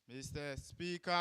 Mr. Speaker.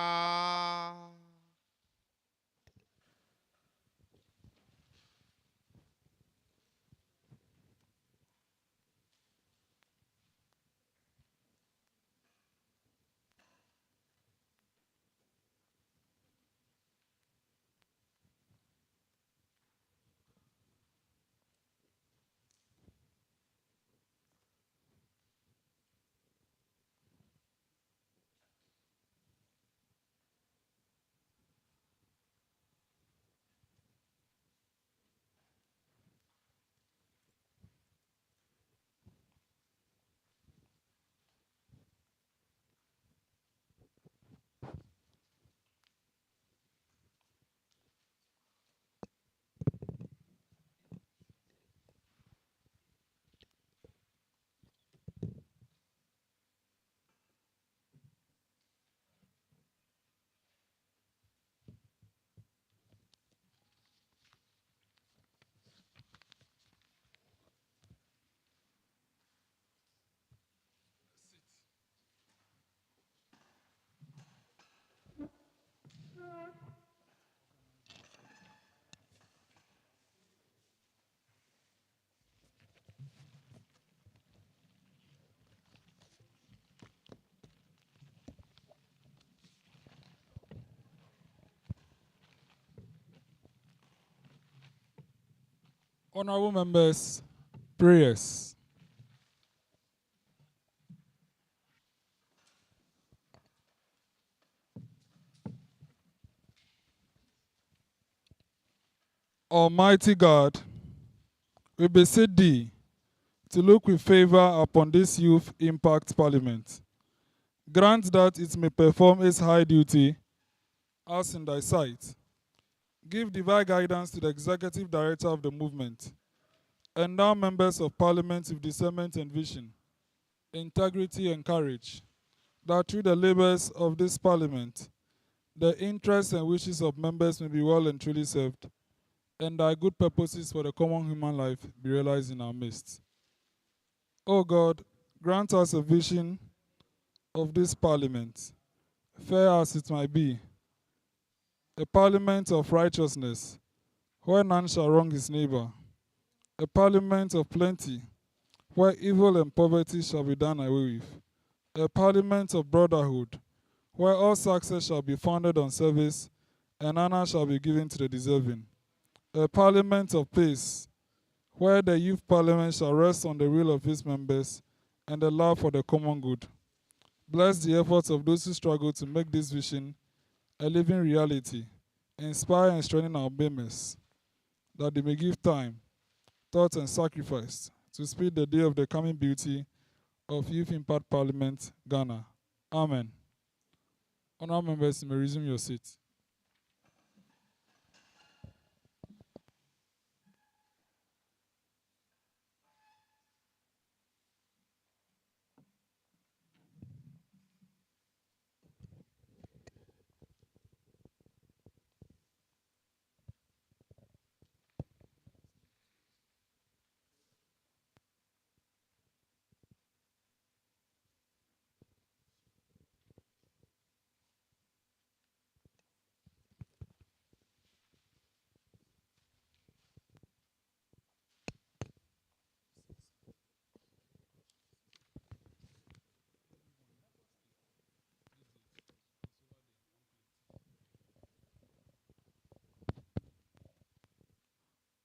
Honorable members, prayers. Almighty God, we beseech thee to look with favor upon this Youth Impact Parliament. Grant that it may perform its high duty as in thy sight. Give divine guidance to the executive director of the movement. Endow members of parliament with discernment and vision, integrity and courage, that through the labors of this parliament, the interests and wishes of members may be well and truly served, and thy good purposes for the common human life be realized in our midst. O God, grant us a vision of this parliament, fair as it might be, a parliament of righteousness, where none shall wrong his neighbor, a parliament of plenty, where evil and poverty shall be done away with, a parliament of brotherhood, where all success shall be founded on service and honor shall be given to the deserving, a parliament of peace, where the youth parliament shall rest on the will of its members and the love for the common good. Bless the efforts of those who struggle to make this vision a living reality. Inspire and strengthen our members, that they may give time, thought, and sacrifice to speed the day of the coming beauty of Youth Impact Parliament, Ghana. Amen. Honourable members, you may resume your seat.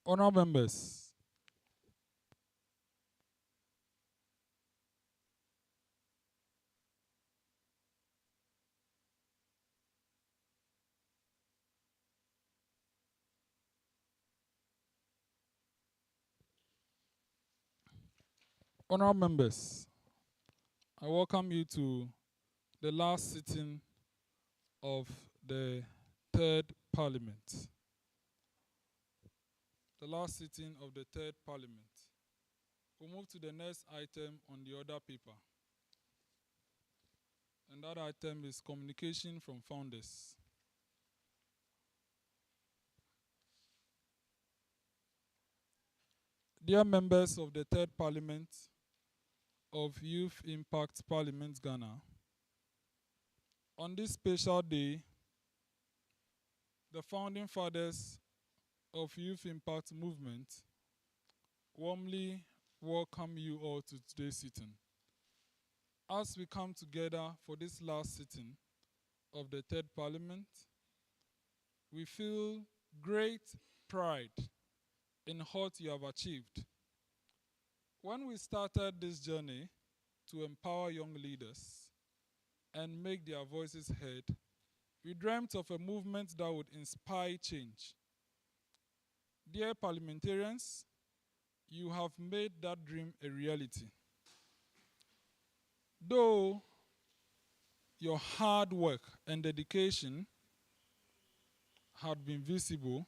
Honourable members, Honourable members, I welcome you to the last sitting of the Third Parliament. The last sitting of the Third Parliament. We'll move to the next item on the order paper. And that item is communication from founders. Dear members of the Third Parliament of Youth Impact Parliament Ghana, On this special day, the founding fathers of Youth Impact Movement warmly welcome you all to today's sitting. As we come together for this last sitting of the Third Parliament, we feel great pride in what you have achieved. When we started this journey to empower young leaders and make their voices heard, we dreamt of a movement that would inspire change. Dear parliamentarians, you have made that dream a reality. Though your hard work and dedication had been visible,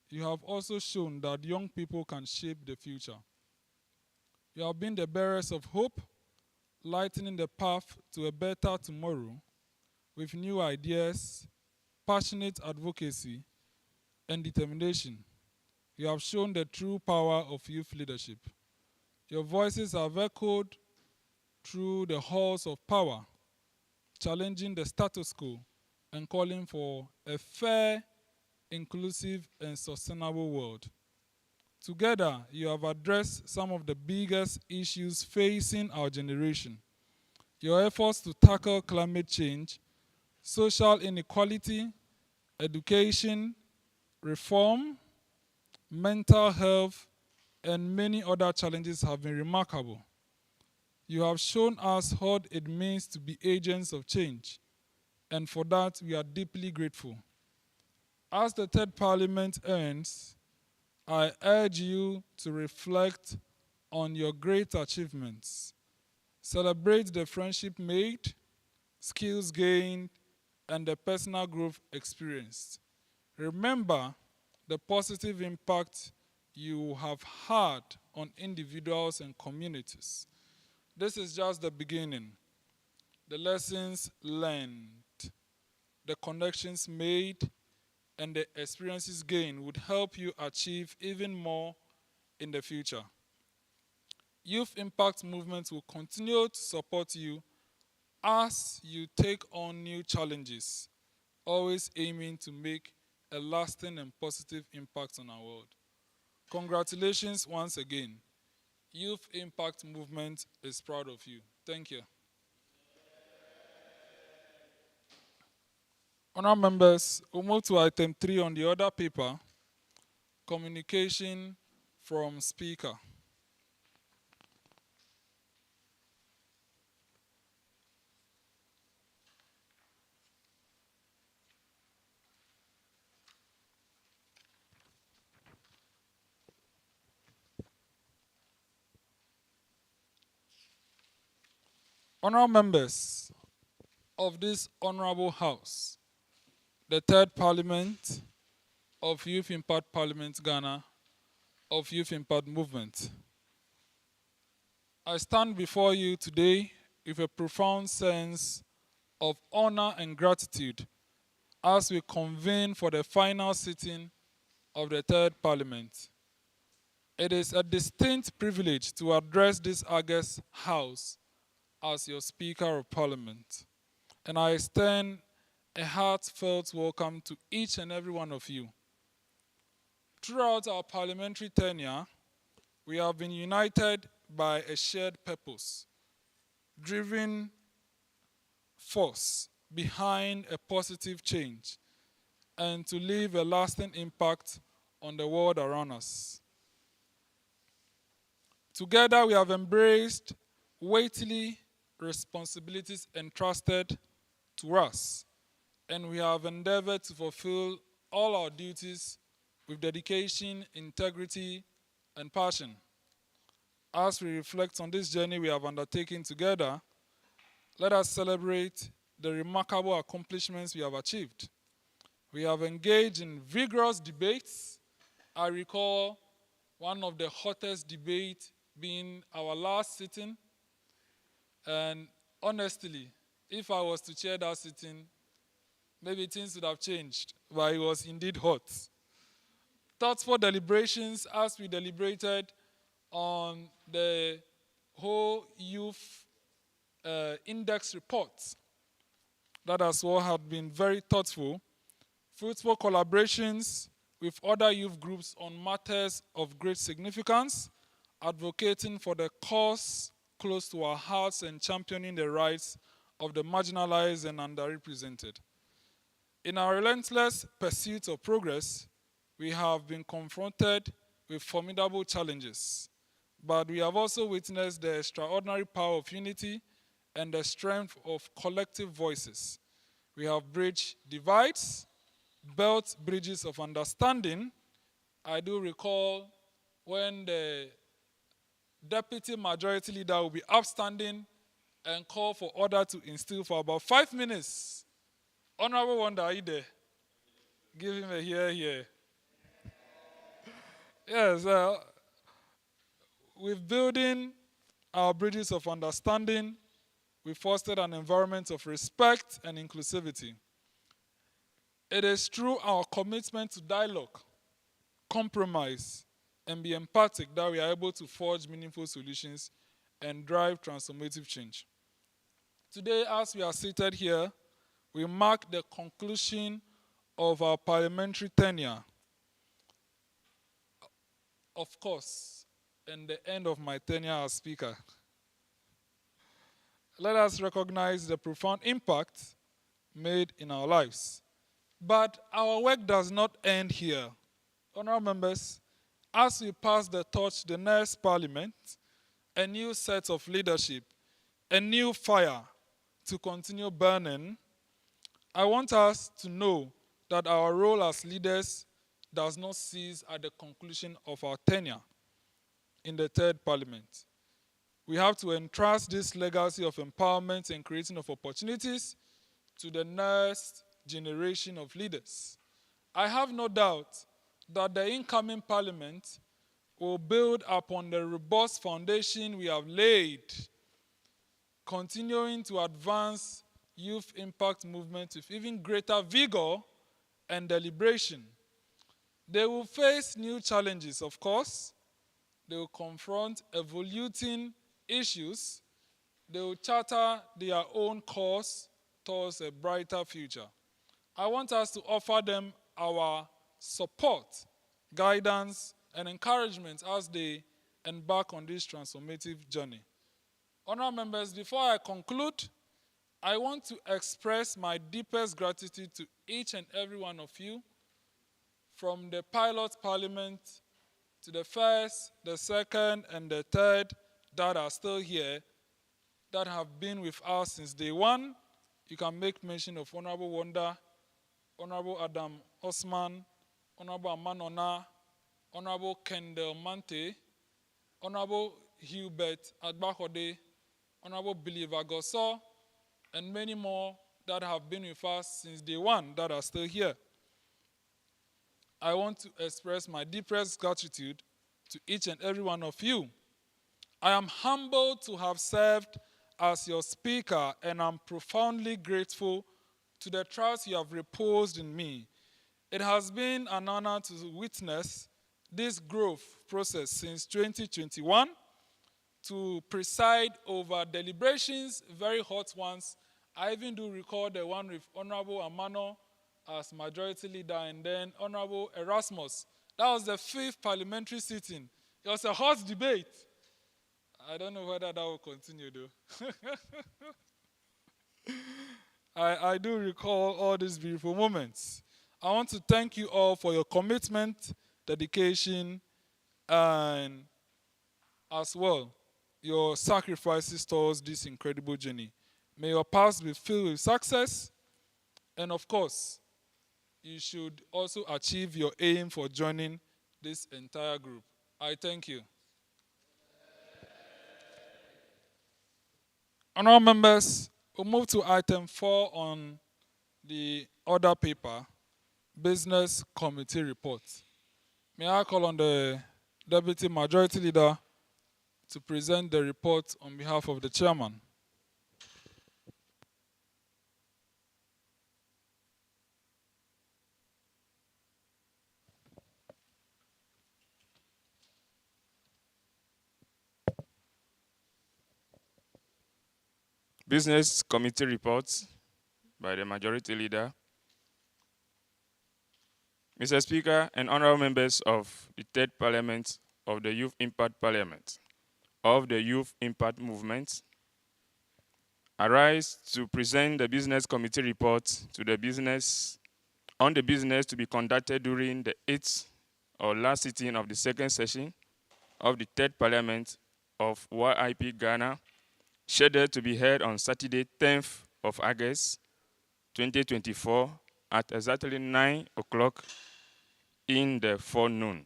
you have also shown that young people can shape the future. You have been the bearers of hope, lightening the path to a better tomorrow with new ideas, passionate advocacy, and determination. You have shown the true power of youth leadership. Your voices have echoed through the halls of power, challenging the status quo and calling for a fair, inclusive, and sustainable world. Together, you have addressed some of the biggest issues facing our generation. Your efforts to tackle climate change, social inequality, education, reform, mental health, and many other challenges have been remarkable. You have shown us what it means to be agents of change, and for that we are deeply grateful. As the Third Parliament ends, I urge you to reflect on your great achievements. Celebrate the friendship made, skills gained, and the personal growth experienced. Remember the positive impact you have had on individuals and communities. This is just the beginning. The lessons learned, the connections made, and the experiences gained would help you achieve even more in the future. Youth Impact Movement will continue to support you as you take on new challenges, always aiming to make a lasting and positive impact on our world. Congratulations once again. Youth Impact Movement is proud of you. Thank you. Honourable members, we'll move to item 3 on the other paper, communication from Speaker. Honourable members of this honourable House, the Third Parliament of Youth Impact Parliament Ghana, of Youth Impact Movement. I stand before you today with a profound sense of honor and gratitude as we convene for the final sitting of the Third Parliament. It is a distinct privilege to address this august House as your Speaker of Parliament, and I extend a heartfelt welcome to each and every one of you. Throughout our parliamentary tenure, we have been united by a shared purpose, driven force behind a positive change, and to leave a lasting impact on the world around us. Together, we have embraced weighty responsibilities entrusted to us, and we have endeavored to fulfill all our duties with dedication, integrity, and passion. As we reflect on this journey we have undertaken together, let us celebrate the remarkable accomplishments we have achieved. We have engaged in vigorous debates. I recall one of the hottest debates being our last sitting, and honestly, if I was to chair that sitting, maybe things would have changed, but it was indeed hot. Thoughtful deliberations as we deliberated on the whole youth index report. that as well had been very thoughtful, fruitful collaborations with other youth groups on matters of great significance, advocating for the cause close to our hearts and championing the rights of the marginalized and underrepresented. In our relentless pursuit of progress, we have been confronted with formidable challenges, but we have also witnessed the extraordinary power of unity and the strength of collective voices. We have bridged divides, built bridges of understanding. I do recall when the deputy majority leader will be upstanding and call for order to instill for about 5 minutes. Honorable Wonder, are you there? Give him a here. Yes, with building our bridges of understanding, we fostered an environment of respect and inclusivity. It is through our commitment to dialogue, compromise, and be empathic that we are able to forge meaningful solutions and drive transformative change. Today, as we are seated here, we mark the conclusion of our parliamentary tenure. Of course, and the end of my tenure as Speaker. Let us recognize the profound impact made in our lives. But our work does not end here. Honourable members, as we pass the torch to the next parliament, a new set of leadership, a new fire to continue burning, I want us to know that our role as leaders does not cease at the conclusion of our tenure in the third parliament. We have to entrust this legacy of empowerment and creating of opportunities to the next generation of leaders. I have no doubt that the incoming parliament will build upon the robust foundation we have laid, continuing to advance youth impact movement with even greater vigor and deliberation. They will face new challenges, of course. They will confront evolving issues. They will charter their own course towards a brighter future. I want us to offer them our support, guidance, and encouragement as they embark on this transformative journey. Honourable members, before I conclude, I want to express my deepest gratitude to each and every one of you, from the pilot parliament to the first, the second, and the third that are still here, that have been with us since day one. You can make mention of Honorable Wanda, Honorable Adam Osman, Honorable Amanona, Honorable Kendall Mante, Honorable Hubert Agbaxode, Honorable Billy Vagoso, and many more that have been with us since day one that are still here. I want to express my deepest gratitude to each and every one of you. I am humbled to have served as your speaker, and I'm profoundly grateful to the trust you have reposed in me. It has been an honor to witness this growth process since 2021, to preside over deliberations, very hot ones. I even do recall the one with Honorable Amano as majority leader, and then Honorable Erasmus. That was the 5th parliamentary sitting. It was a hot debate. I don't know whether that will continue though. I do recall all these beautiful moments. I want to thank you all for your commitment, dedication, and as well, your sacrifices towards this incredible journey. May your paths be filled with success, and of course, you should also achieve your aim for joining this entire group. I thank you. Honourable members, we'll move to item 4 on the order paper, Business Committee Report. May I call on the Deputy Majority Leader to present the report on behalf of the Chairman. Business Committee Report, by the Majority Leader. Mr. Speaker and honorable members of the Third Parliament of the Youth Impact Parliament of the Youth Impact Movement, I rise to present the Business Committee report to the business on the business to be conducted during the 8th or last sitting of the second session of the Third Parliament of YIP Ghana, scheduled to be held on Saturday, 10th of August, 2024 at exactly 9 o'clock in the forenoon.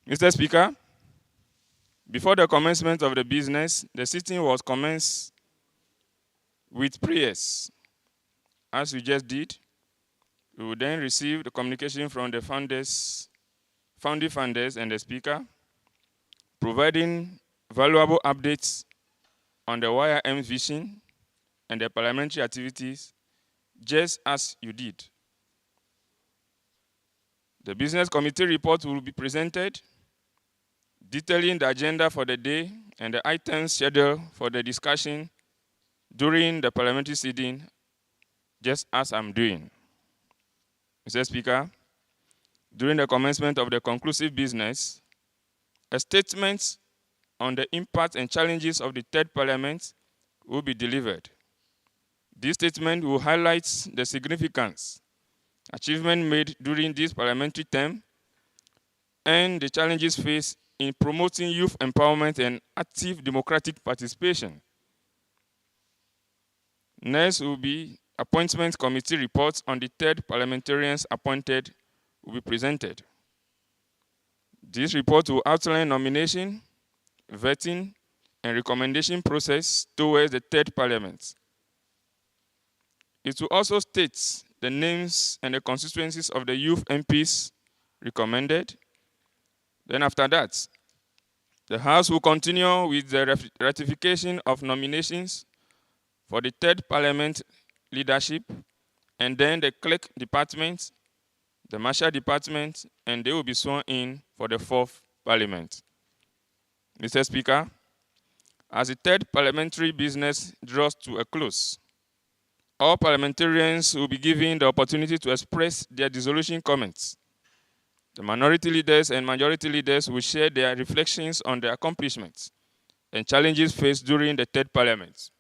Mr. Speaker, before the commencement of the business, the sitting was commenced with prayers. As we just did, we will then receive the communication from the founding funders and the Speaker, providing valuable updates on the YIM's vision and the parliamentary activities, just as you did. The Business Committee report will be presented, detailing the agenda for the day and the items scheduled for the discussion during the parliamentary sitting, just as I'm doing. Mr. Speaker, during the commencement of the conclusive business, a statement on the impact and challenges of the Third Parliament will be delivered. This statement will highlight the significance, achievement made during this parliamentary term, and the challenges faced in promoting youth empowerment and active democratic participation. Next will be appointment committee reports on the third parliamentarians appointed will be presented. This report will outline nomination, vetting, and recommendation process towards the third parliament. It will also state the names and the constituencies of the youth MPs recommended. Then after that, the House will continue with the ratification of nominations for the third parliament leadership, and then the clerk department, the marshal department, and they will be sworn in for the fourth parliament. Mr. Speaker, as the third parliamentary business draws to a close, all parliamentarians will be given the opportunity to express their dissolution comments. The minority leaders and majority leaders will share their reflections on the accomplishments and challenges faced during the third parliament,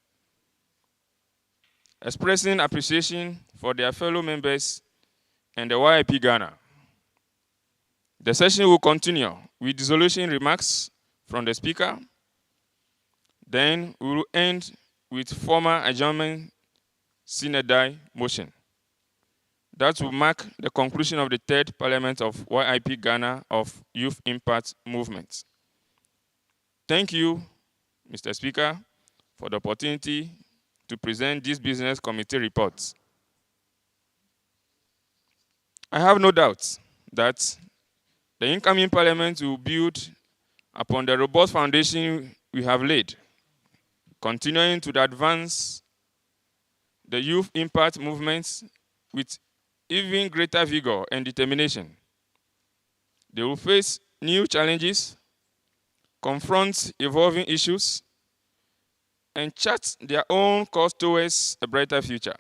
expressing appreciation for their fellow members and the YIP Ghana. The session will continue with dissolution remarks from the Speaker. Then we will end with formal adjournment sine die motion. That will mark the conclusion of the third parliament of YIP Ghana of Youth Impact Movement. Thank you, Mr. Speaker, for the opportunity to present this business committee report. I have no doubt that the incoming parliament will build upon the robust foundation we have laid, continuing to advance the youth impact movements with even greater vigor and determination. They will face new challenges, confront evolving issues, and chart their own course towards a brighter future.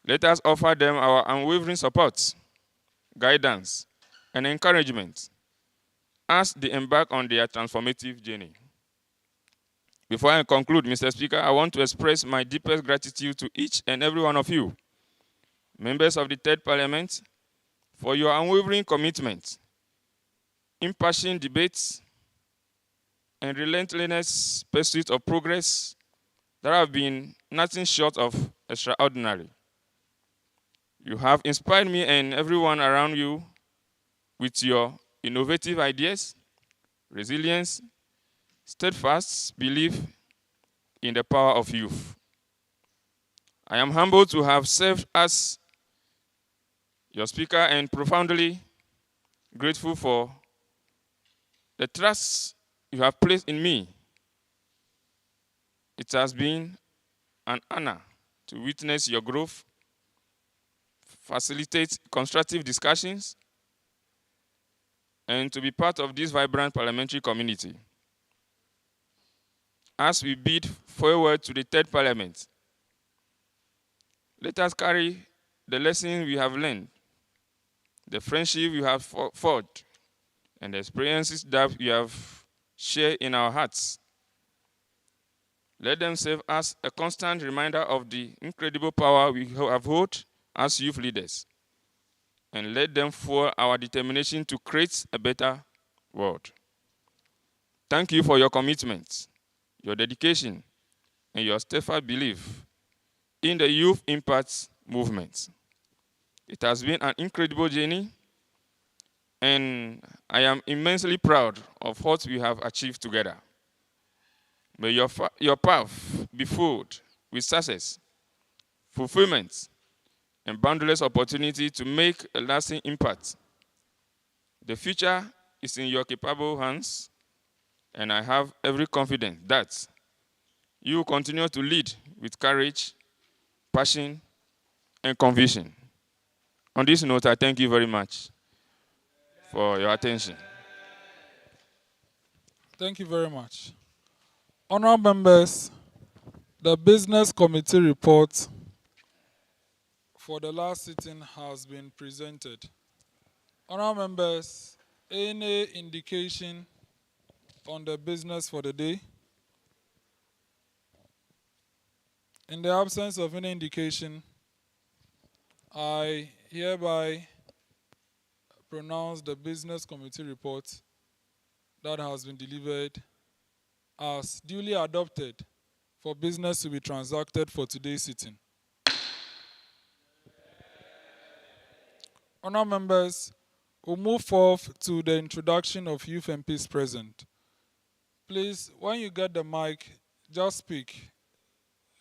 Let us offer them our unwavering support, guidance, and encouragement as they embark on their transformative journey. Before I conclude, Mr. Speaker, I want to express my deepest gratitude to each and every one of you, members of the Third Parliament, for your unwavering commitment, impassioned debates, and relentless pursuit of progress that have been nothing short of extraordinary. You have inspired me and everyone around you with your innovative ideas, resilience, steadfast belief in the power of youth. I am humbled to have served as your Speaker and profoundly grateful for the trust you have placed in me. It has been an honor to witness your growth, facilitate constructive discussions, and to be part of this vibrant parliamentary community. As we bid forward to the third parliament, Let us carry the lessons we have learned, the friendship we have forged, and the experiences that we have shared in our hearts. Let them serve as a constant reminder of the incredible power we have hold as youth leaders, and let them fuel our determination to create a better world. Thank you for your commitment, your dedication, and your steadfast belief in the Youth Impact Movement. It has been an incredible journey, and I am immensely proud of what we have achieved together. May your path be filled with success, fulfillment, and boundless opportunity to make a lasting impact. The future is in your capable hands, and I have every confidence that you will continue to lead with courage, passion, and conviction. On this note, I thank you very much for your attention. Thank you very much. Honourable members, the Business Committee report for the last sitting has been presented. Honourable members, any indication on the business for the day? In the absence of any indication, I hereby pronounce the Business Committee report that has been delivered as duly adopted for business to be transacted for today's sitting. Honourable members, we'll move forth to the introduction of youth MPs present. Please, when you get the mic, just speak.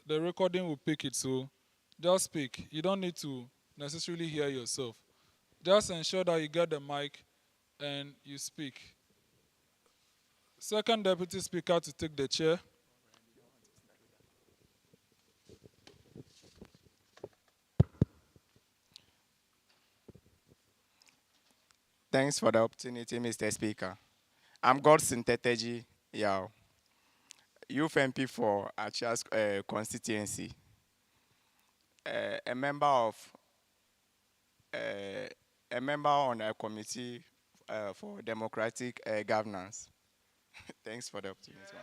The recording will pick it, so just speak. You don't need to necessarily hear yourself. Just ensure that you get the mic and you speak. Second Deputy Speaker to take the chair. Thanks for the opportunity, Mr. Speaker. I'm Godson Teteji Yao, Youth MP for Achia's constituency, a member on a committee for democratic governance. Thanks for the opportunity.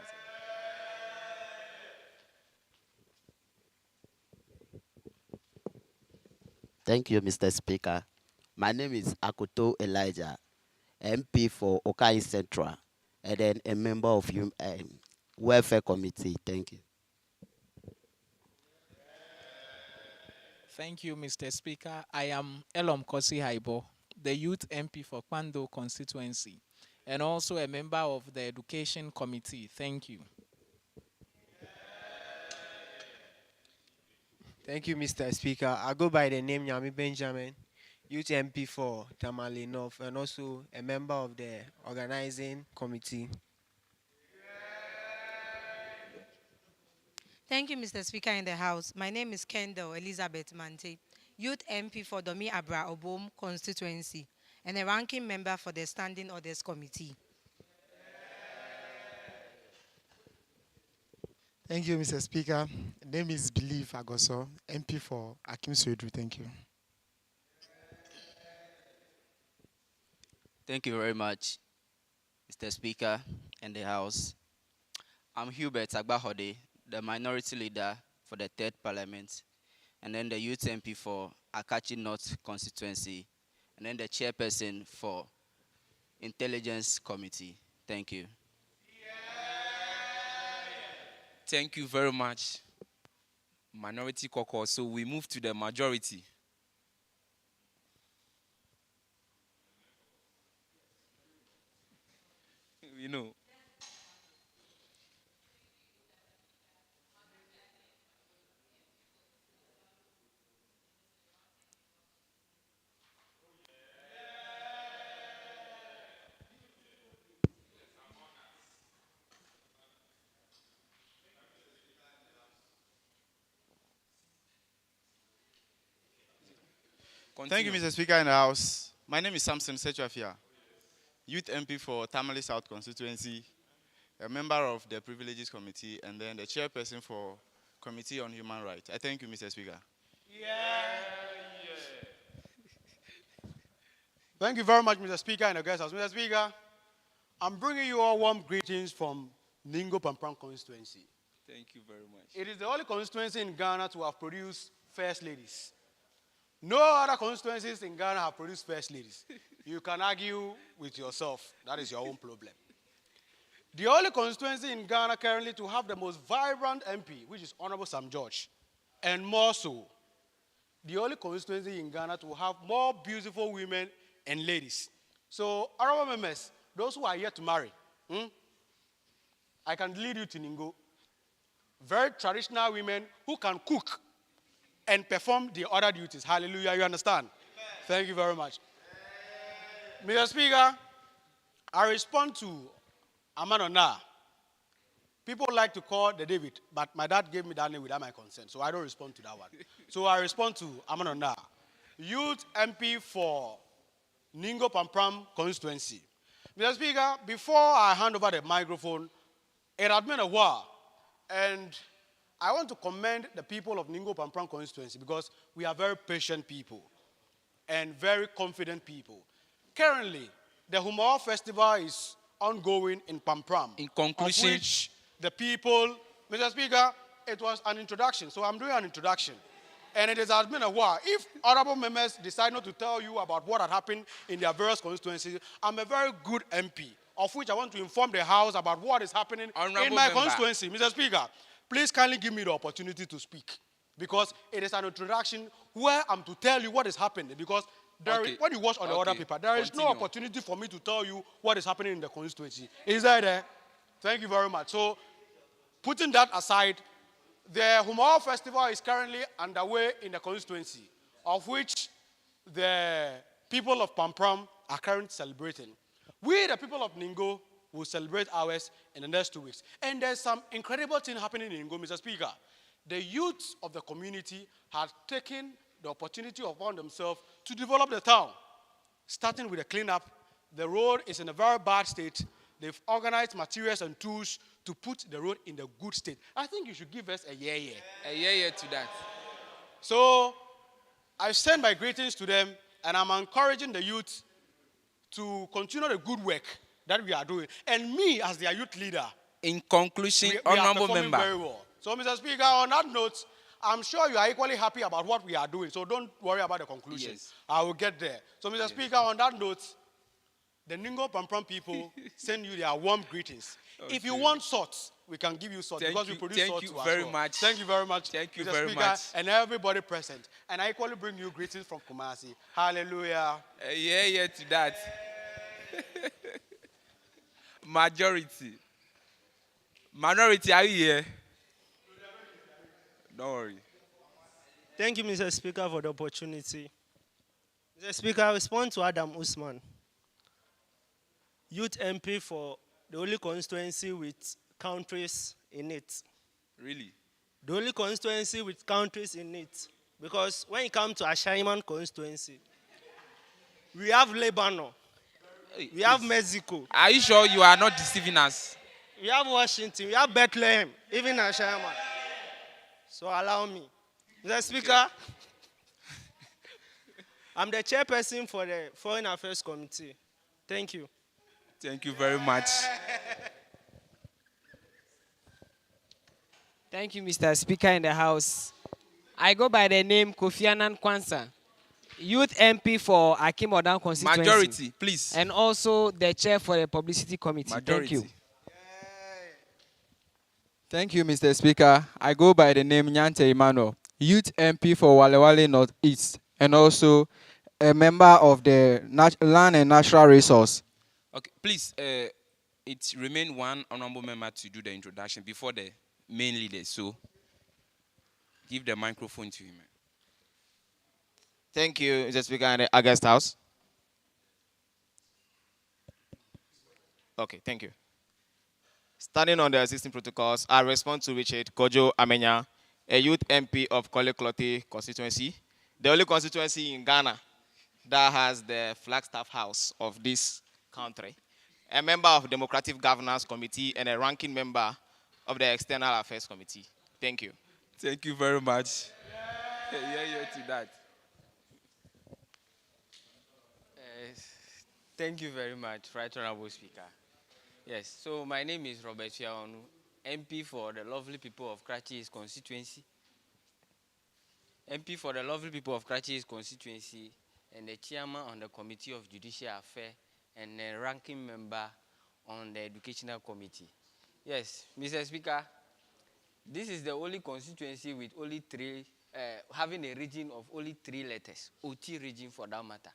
Thank you, Mr. Speaker. My name is Akoto Elijah, MP for Okai Central, and then a member of Welfare Committee. Thank you. Thank you, Mr. Speaker. I am Elom Kosi Haibo, the Youth MP for Kwando constituency, and also a member of the Education Committee. Thank you. Thank you, Mr. Speaker. I go by the name Yami Benjamin, Youth MP for Tamale North, and also a member of the Organizing Committee. Thank you, Mr. Speaker in the House. My name is Kendall Elizabeth Mante, Youth MP for Domi Abra Obom constituency, and a ranking member for the Standing Orders Committee. Thank you, Mr. Speaker. My name is Believe Agoso, MP for Akim Suedu. Thank you. Thank you very much, Mr. Speaker and the House. I'm Hubert Agbaxode, the Minority Leader for the Third Parliament, and then the Youth MP for Akatsi North constituency, and then the Chairperson for Intelligence Committee. Thank you. Thank you very much, Minority Caucus. So we move to the majority. You know. Thank you, Mr. Speaker in the House. My name is Samson Sechuafia, Youth MP for Tamale South constituency, a member of the Privileges Committee, and then the Chairperson for Committee on Human Rights. I thank you, Mr. Speaker. Thank you very much, Mr. Speaker and the guest house. Mr. Speaker, I'm bringing you all warm greetings from Ningo Pampram constituency. Thank you very much. It is the only constituency in Ghana to have produced first ladies. No other constituencies in Ghana have produced first ladies. You can argue with yourself. That is your own problem. The only constituency in Ghana currently to have the most vibrant MP, which is Honorable Sam George, and more so, the only constituency in Ghana to have more beautiful women and ladies. So, honorable members, those who are yet to marry, I can lead you to Ningo. Very traditional women who can cook and perform the other duties. Hallelujah, you understand? Thank you very much. Mr. Speaker, I respond to Amanona. People like to call the David, but my dad gave me that name without my consent, so I don't respond to that one. So I respond to Amanona, Youth MP for Ningo Pampram constituency. Mr. Speaker, before I hand over the microphone, it had been a while, and I want to commend the people of Ningo Pampram constituency because we are very patient people and very confident people. Currently, the Humor Festival is ongoing in Pampram. In conclusion, of which the people, Mr. Speaker, it was an introduction, so I'm doing an introduction. And it has been a while. If honorable members decide not to tell you about what had happened in their various constituencies, I'm a very good MP, of which I want to inform the House about what is happening in my constituency. Mr. Speaker, please kindly give me the opportunity to speak, because it is an introduction where I'm to tell you what is happening, because when you watch on the other paper, there is no opportunity for me to tell you what is happening in the constituency. Is that there? Thank you very much. So, putting that aside, the Humor Festival is currently underway in the constituency, of which the people of Pampram are currently celebrating. We, the people of Ningo, will celebrate ours in the next 2 weeks. And there's some incredible thing happening in Ningo, Mr. Speaker. The youth of the community have taken the opportunity upon themselves to develop the town, starting with the cleanup. The road is in a very bad state. They've organized materials and tools to put the road in a good state. I think you should give us a yeah. A yeah to that. So, I send my greetings to them, and I'm encouraging the youth to continue the good work that we are doing. And me, as their youth leader, in conclusion, we are honorable performing member. very well. So, Mr. Speaker, on that note, I'm sure you are equally happy about what we are doing, so don't worry about the conclusion. Yes. I will get there. So, Mr. Speaker, on that note, the Ningo Pampram people send you their warm greetings. Okay. If you want salt, we can give you salt because we produce salt too. Thank you very much. Thank you very much. Thank you Mr. very Speaker, much. and everybody present. And I equally bring you greetings from Kumasi. Hallelujah. Yeah to that. Majority. Minority, are you here? Don't worry. Thank you, Mr. Speaker, for the opportunity. Mr. Speaker, I respond to Adam Usman, Youth MP for the only constituency with countries in it. Really? The only constituency with countries in it. Because when it comes to Ashaiman constituency, we have Lebanon, we have Mexico. Are you sure you are not deceiving us? We have Washington, we have Bethlehem, even Ashaiman. So allow me. Mr. Speaker, I'm the chairperson for the Foreign Affairs Committee. Thank you. Thank you very much. Thank you, Mr. Speaker in the House. I go by the name Kofi Annan Kwanzaa, Youth MP for Akim Odan constituency. Majority, please. And also the chair for the Publicity Committee. Majority. Thank you. Thank you, Mr. Speaker. I go by the name Nyante Emmanuel, Youth MP for Walewale North East, and also a member of the Land and Natural Resource. Okay, please, it remains one honorable member to do the introduction before the main leader. So, give the microphone to him. Thank you, Mr. Speaker and the August House. Okay, thank you. Standing on the existing protocols, I respond to Richard Kojo Amenya, a youth MP of Kole constituency, the only constituency in Ghana that has the Flagstaff House of this country, a member of the Democratic Governance Committee, and a ranking member of the External Affairs Committee. Thank you. Thank you very much. Yeah, to that. Thank you very much, Right Honorable Speaker. Yes, so my name is Robert Fiaonu, MP for the lovely people of Kratchis constituency. MP for the lovely people of Kratchis constituency and the chairman on the Committee of Judicial Affairs and the ranking member on the Educational Committee. Yes, Mr. Speaker, this is the only constituency with only having a region of only 3 letters, OT region for that matter.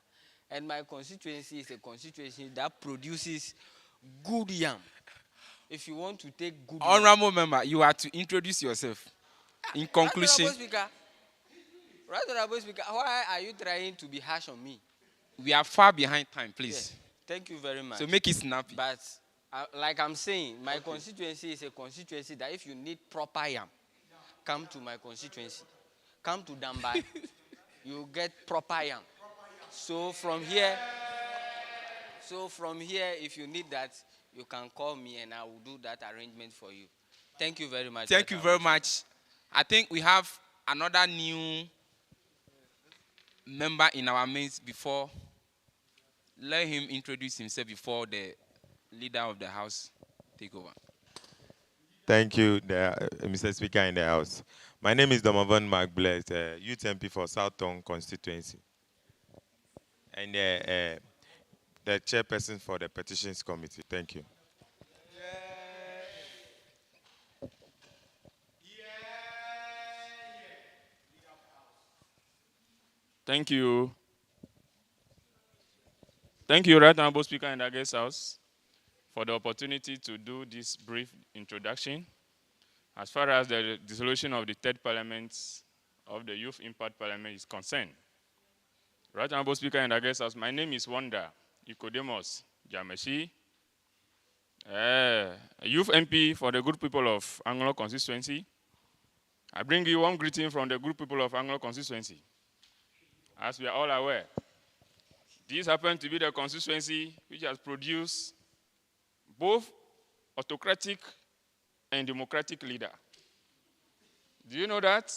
And my constituency is a constituency that produces good yam. If you want to take good Honorable member, you are to introduce yourself. In conclusion, Right Honorable Speaker, why are you trying to be harsh on me? we are far behind time, please. Yes, thank you very much. So make it snappy. But like I'm saying, my constituency is a constituency that if you need proper yam, come to my constituency. Come to Dambai, you get proper yam. So from here, if you need that, you can call me and I will do that arrangement for you. Thank you very much. Thank you very much. I think we have another new member in our midst before. Let him introduce himself before the leader of the house take over. Thank you, Mr. Speaker in the House. My name is Donovan McBless, Youth MP for Southton constituency, and the chairperson for the Petitions Committee. Thank you. Thank you. Thank you, Right Honorable Speaker in the Guest House, for the opportunity to do this brief introduction. As far as the dissolution of the Third Parliament of the Youth Impact Parliament is concerned. Right Honorable Speaker in the Guest House, my name is Nicodemus Dzameshie, a youth MP for the good people of Anlo constituency. I bring you one greeting from the good people of Anlo constituency. As we are all aware, this happens to be the constituency which has produced both autocratic and democratic leader. Do you know that?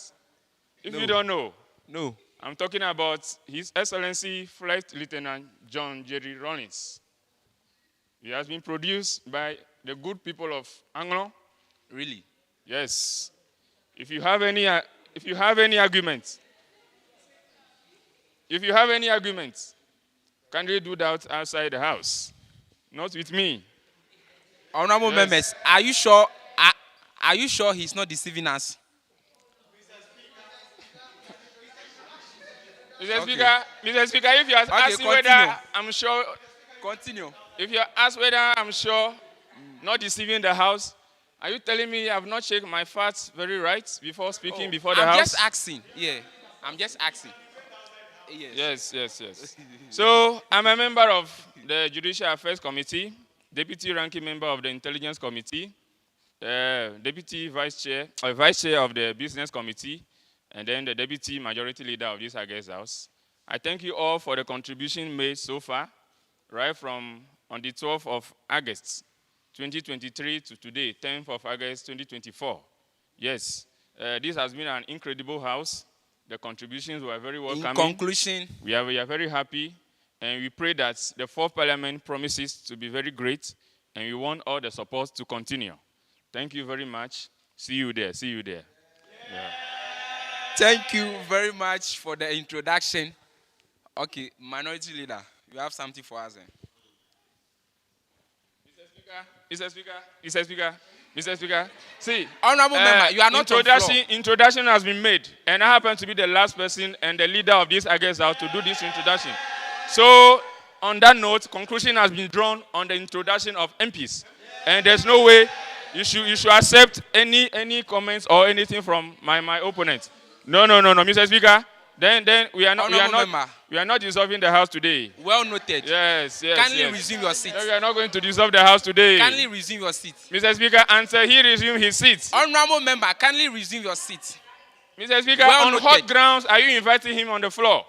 If you don't know, no. I'm talking about His Excellency Flight Lieutenant John Jerry Rawlings. He has been produced by the good people of Anlo. Really? Yes. If you have any arguments, can they do that outside the house? Not with me. Honorable members, are you sure? Are you sure he's not deceiving us? Mr. Speaker, if you are asking whether I'm sure, continue. If you ask whether I'm sure, not deceiving the house, are you telling me I have not checked my facts very right before speaking before the house? I'm just asking. Yeah, I'm just asking. Yes. So I'm a member of the Judicial Affairs Committee, deputy ranking member of the Intelligence Committee, deputy vice chair of the Business Committee, and then the deputy majority leader of this August House. I thank you all for the contribution made so far, right from on the 12th of August, 2023 to today, 10th of August, 2024. Yes, this has been an incredible house. The contributions were very welcoming. In conclusion, we are very happy, and we pray that the fourth parliament promises to be very great, and we want all the support to continue. Thank you very much. See you there. Yeah. Thank you very much for the introduction. Okay, minority leader, you have something for us then. Mr. Speaker, see, honorable member, you are not introduction has been made, and I happen to be the last person and the leader of this August House to do this introduction. So, on that note, conclusion has been drawn on the introduction of MPs, and there's no way you should accept any comments or anything from my opponent. No, Mr. Speaker. Then we are not dissolving the house today. Well noted. Yes. Kindly resume your seat. No, we are not going to dissolve the house today. Kindly resume your seat. Mr. Speaker, until he resume his seat. Honorable member, kindly resume your seat. Mr. Speaker, on what grounds are you inviting him on the floor?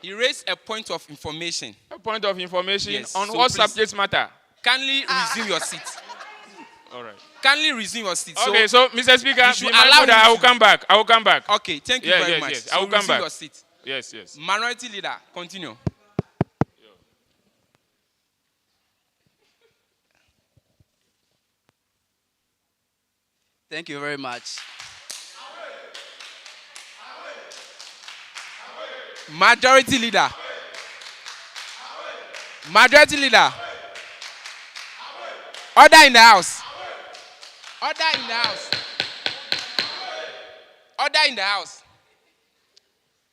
He raised a point of information. A point of information? Yes. On so what please, subject matter? Kindly resume your seat. All right. Kindly resume your seat. Okay, so Mr. Speaker, you should be mindful allow that I will him come back. I will come back. Okay, thank you very much. Yes. So I will come resume back. your seat. Yes. Minority Leader, continue. Thank you very much. Majority Leader. Majority Leader. Order in the house. Order in the house. Order in the house.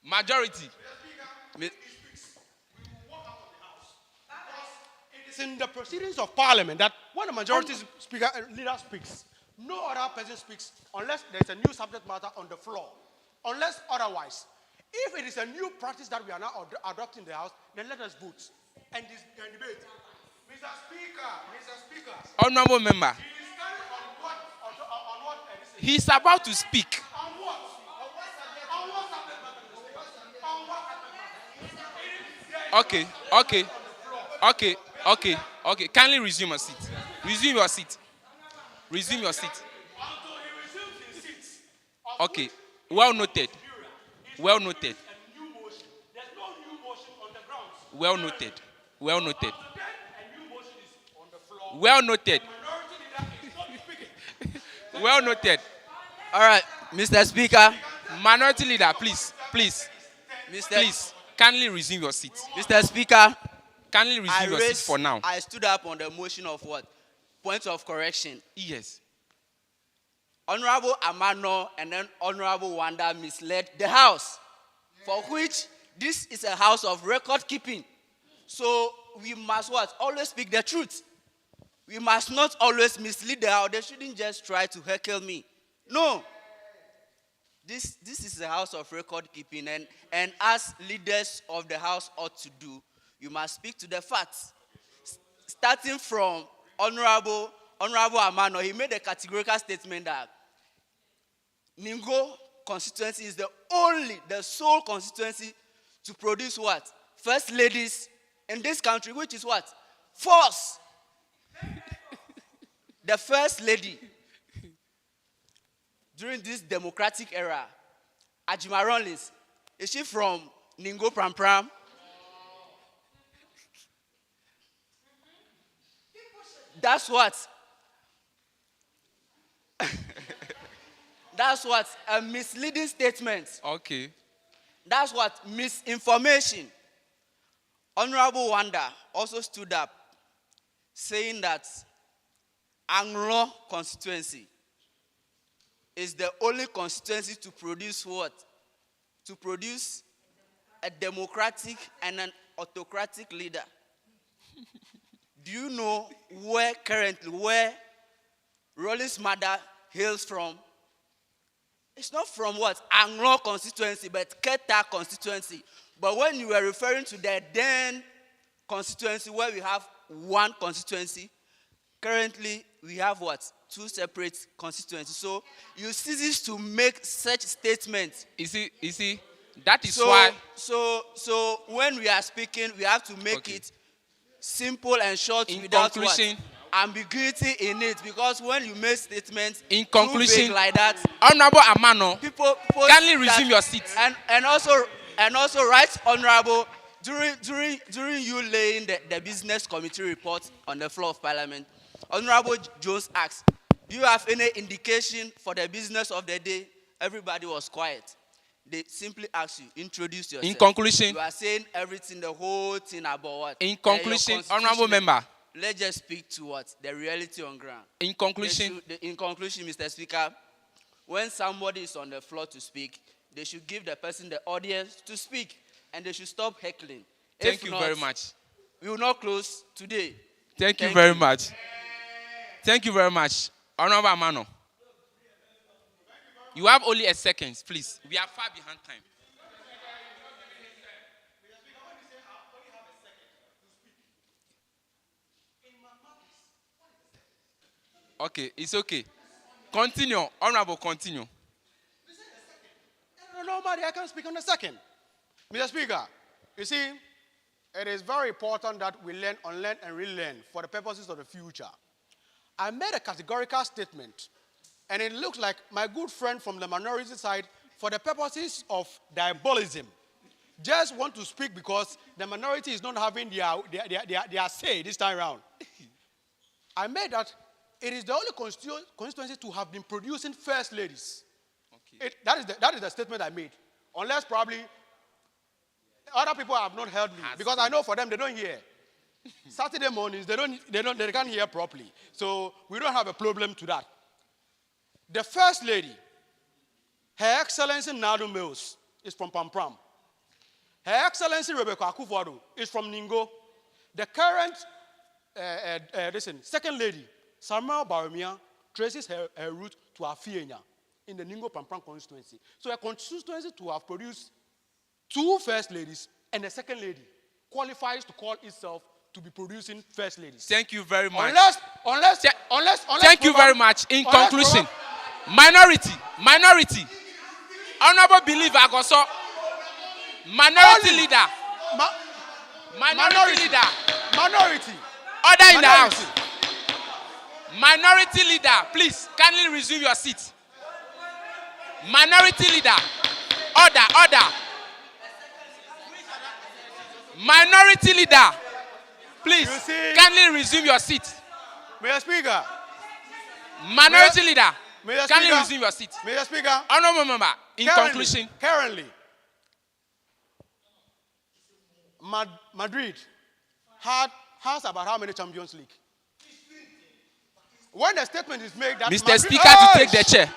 Majority. It's in the proceedings of Parliament that when a majority speaker leader speaks, no other person speaks unless there's a new subject matter on the floor. Unless otherwise. If it is a new practice that we are now adopting in the House, then let us vote and debate. Mr. Speaker. Honorable member. He's about to speak. Okay. Kindly resume your seat. Resume your seat. Resume your seat. Okay. Well noted. Well noted. Well noted. Well noted. Well noted. Well noted. All right, Mr. Speaker. Minority Leader, please. Please, kindly resume your seat. Mr. Speaker. Kindly resume your seat for now. I stood up on the motion of what? Point of correction. Yes. Honorable Amano and then Honorable Wanda misled the House, for which this is a house of record keeping. So we must what? Always speak the truth. We must not always mislead the House. They shouldn't just try to heckle me. No. This is a house of record keeping, and as leaders of the House ought to do, you must speak to the facts. Starting from Honorable Amano, he made a categorical statement that Ningo constituency is the sole constituency to produce what? First ladies in this country, which is what? False. The first lady during this democratic era, Ajima Rawlings, is she from Ningo Pram Pram? That's what. That's what a misleading statement. Okay. That's what misinformation. Honorable Wanda also stood up saying that Anlo constituency is the only constituency to produce what? To produce a democratic and an autocratic leader. Do you know where Rawlings' mother hails from? It's not from what? Anlo constituency, but Keta constituency. But when you were referring to the then constituency where we have one constituency, currently we have what? Two separate constituencies. So you cease to make such statements. You see, that is why. So when we are speaking, we have to make it simple and short without what? Ambiguity in it, because when you make statements in conclusion like that, Honorable Amano, people kindly resume your seat. And also right honorable, during you laying the business committee report on the floor of Parliament, Honorable Jones asked, do you have any indication for the business of the day? Everybody was quiet. They simply asked you, introduce yourself. In conclusion, you are saying everything, the whole thing about what? In conclusion, honorable member. Let's just speak to what? The reality on ground. In conclusion. In conclusion, Mr. Speaker, when somebody is on the floor to speak, they should give the person the audience to speak, and they should stop heckling. Thank you very much. We will not close today. Thank you very much. Thank you very much. Honorable Amano. You have only a second, please. We are far behind time. Okay, it's okay. Continue. Honorable, continue. Nobody, I can speak on the second. Mr. Speaker, you see, it is very important that we learn, unlearn, and relearn for the purposes of the future. I made a categorical statement, and it looks like my good friend from the minority side, for the purposes of diabolism, just want to speak because the minority is not having their say this time around. I made that it is the only constituency to have been producing first ladies. Okay. That is the statement I made. Unless probably other people have not heard me, because I know for them they don't hear. Saturday mornings they can't hear properly, so we don't have a problem to that. The first lady, Her Excellency Nadu Mills, is from Pampram. Her Excellency Rebecca Akufo-Addo is from Ningo. The current second lady, Samuel Baromia, traces her route to Afienya in the Ningo Pampram constituency. So a constituency to have produced 2 first ladies and a second lady qualifies to call itself to be producing first ladies. Thank you very much. Unless thank you very much. In conclusion, minority. Honorable believer Agoso. Minority leader. Minority leader. Minority. Order in the house. Minority leader, please kindly resume your seat. Minority leader. Order. Minority leader, please kindly resume your seat. Mr. Speaker. Minority leader, kindly resume your seat. Mr. Speaker. Honorable member, in conclusion. Currently, Madrid has about how many Champions League? When the statement is made that Mr. Speaker to take the chair.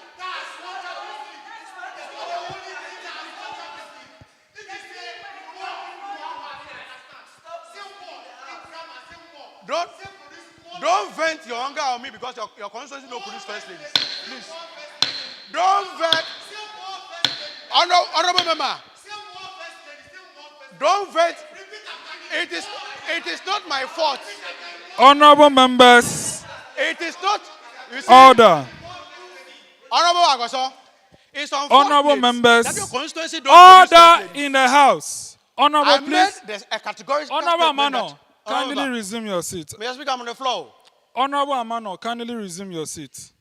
Don't vent your anger on me because your constituency don't produce first ladies. Please. Don't vent. Honorable member. Don't vent. It is not my fault. Honorable members. It is not. Order. Honorable Agoso. It's Honorable members. That your constituency don't order in the house. Honorable, please. A categorical Honorable Amano, kindly resume your seat. Mr. Speaker, I'm on the floor. Honorable Amano, kindly resume your seat.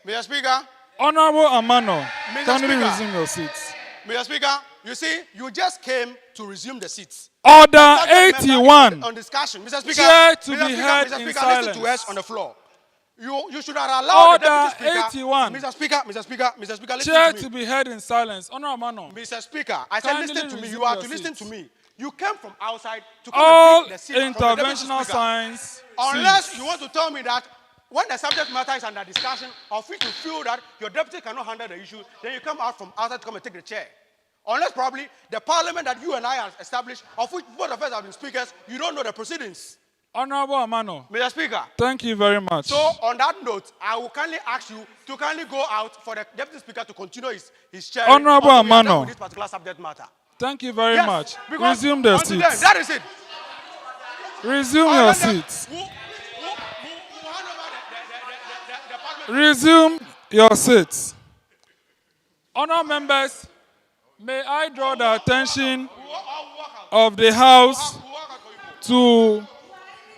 Mr. Speaker. Honorable Amano, kindly Speaker. resume your seat. Mr. Speaker, you see, you just came to resume the seats. Order 81. On discussion. Mr. Speaker, Chair to Mr. be Speaker, heard Mr. in Speaker, silence. listen to us on the floor. You should have allowed the Order Deputy Speaker. 81. Mr. Speaker, listen Chair to me. to be heard in silence. Honorable Amano. Mr. Speaker, I said Kindly listen to me. resume You are your to listen seat. to me. You came from outside to come All and pick the seat from the Deputy interventional Speaker. signs. Unless you want to tell me that when the subject matter is under discussion, of which you feel that your deputy cannot handle the issue, then you come out from outside to come and take the chair. Unless probably the parliament that you and I have established, of which both of us have been speakers, you don't know the proceedings. Honorable Amano. Mr. Speaker. Thank you very much. So on that note, I will kindly ask you to kindly go out for the Deputy Speaker to continue his chair. Honorable Amano. With this particular subject matter. Thank you very much. Because Resume the until then, seats. that is it. Resume your seats. Resume your seats. Honourable members, may I draw the attention of the House to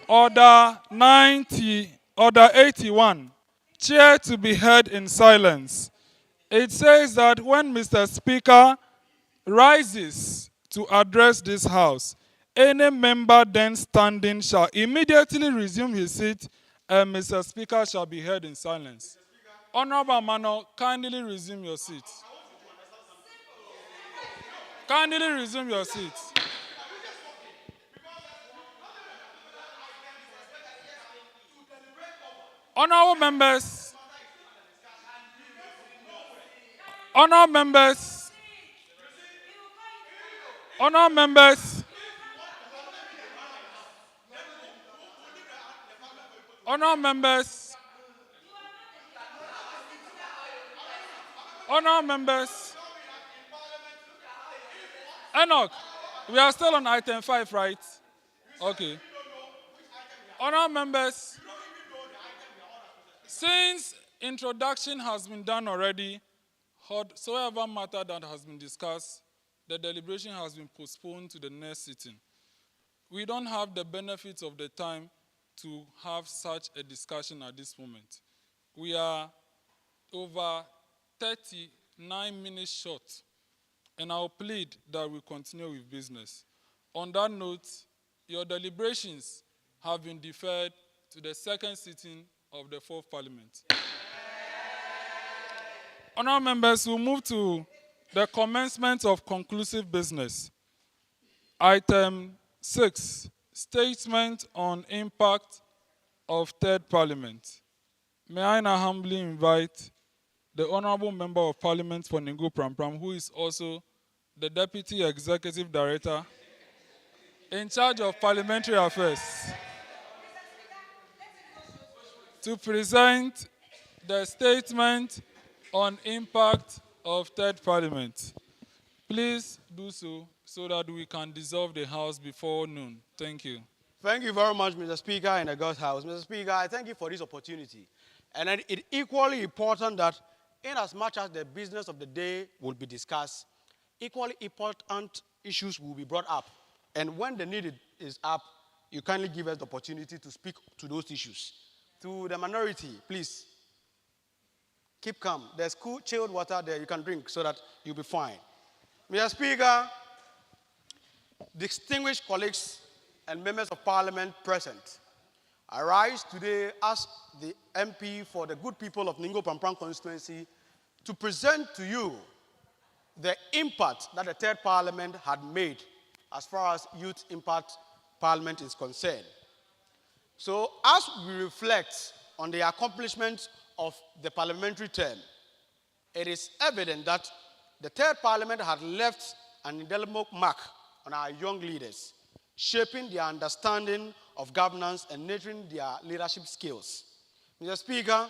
Order 81, Chair to be heard in silence. It says that when Mr. Speaker rises to address this House, any member then standing shall immediately resume his seat and Mr. Speaker shall be heard in silence. Honorable Amano, kindly resume your seat. Kindly resume your seat. Honorable members. Honorable members. Honorable members. Honorable members. Honorable members. Enoch, we are still on item 5, right? Okay. Honorable members, since introduction has been done already, whatsoever matter that has been discussed, the deliberation has been postponed to the next sitting. We don't have the benefits of the time to have such a discussion at this moment. We are over 39 minutes short, and I'll plead that we continue with business. On that note, your deliberations have been deferred to the second sitting of the Fourth Parliament. Honourable members, we'll move to the commencement of conclusive business. Item 6, statement on impact of Third Parliament. May I now humbly invite the Honourable Member of Parliament for Ningo Prampram, who is also the Deputy Executive Director in charge of Parliamentary Affairs, to present the statement on impact of Third Parliament. Please do so that we can dissolve the House before noon. Thank you. Thank you very much, Mr. Speaker and the God's House. Mr. Speaker, I thank you for this opportunity. And it's equally important that in as much as the business of the day will be discussed, equally important issues will be brought up. And when the need is up, you kindly give us the opportunity to speak to those issues. To the minority, please, keep calm. There's cool, chilled water there you can drink so that you'll be fine. Mr. Speaker, distinguished colleagues and members of Parliament present, I rise today as the MP for the good people of Ningo Prampram constituency to present to you the impact that the Third Parliament had made as far as Youth Impact Parliament is concerned. So as we reflect on the accomplishments of the parliamentary term, it is evident that the Third Parliament had left an indelible mark on our young leaders, shaping their understanding of governance and nurturing their leadership skills. Mr. Speaker,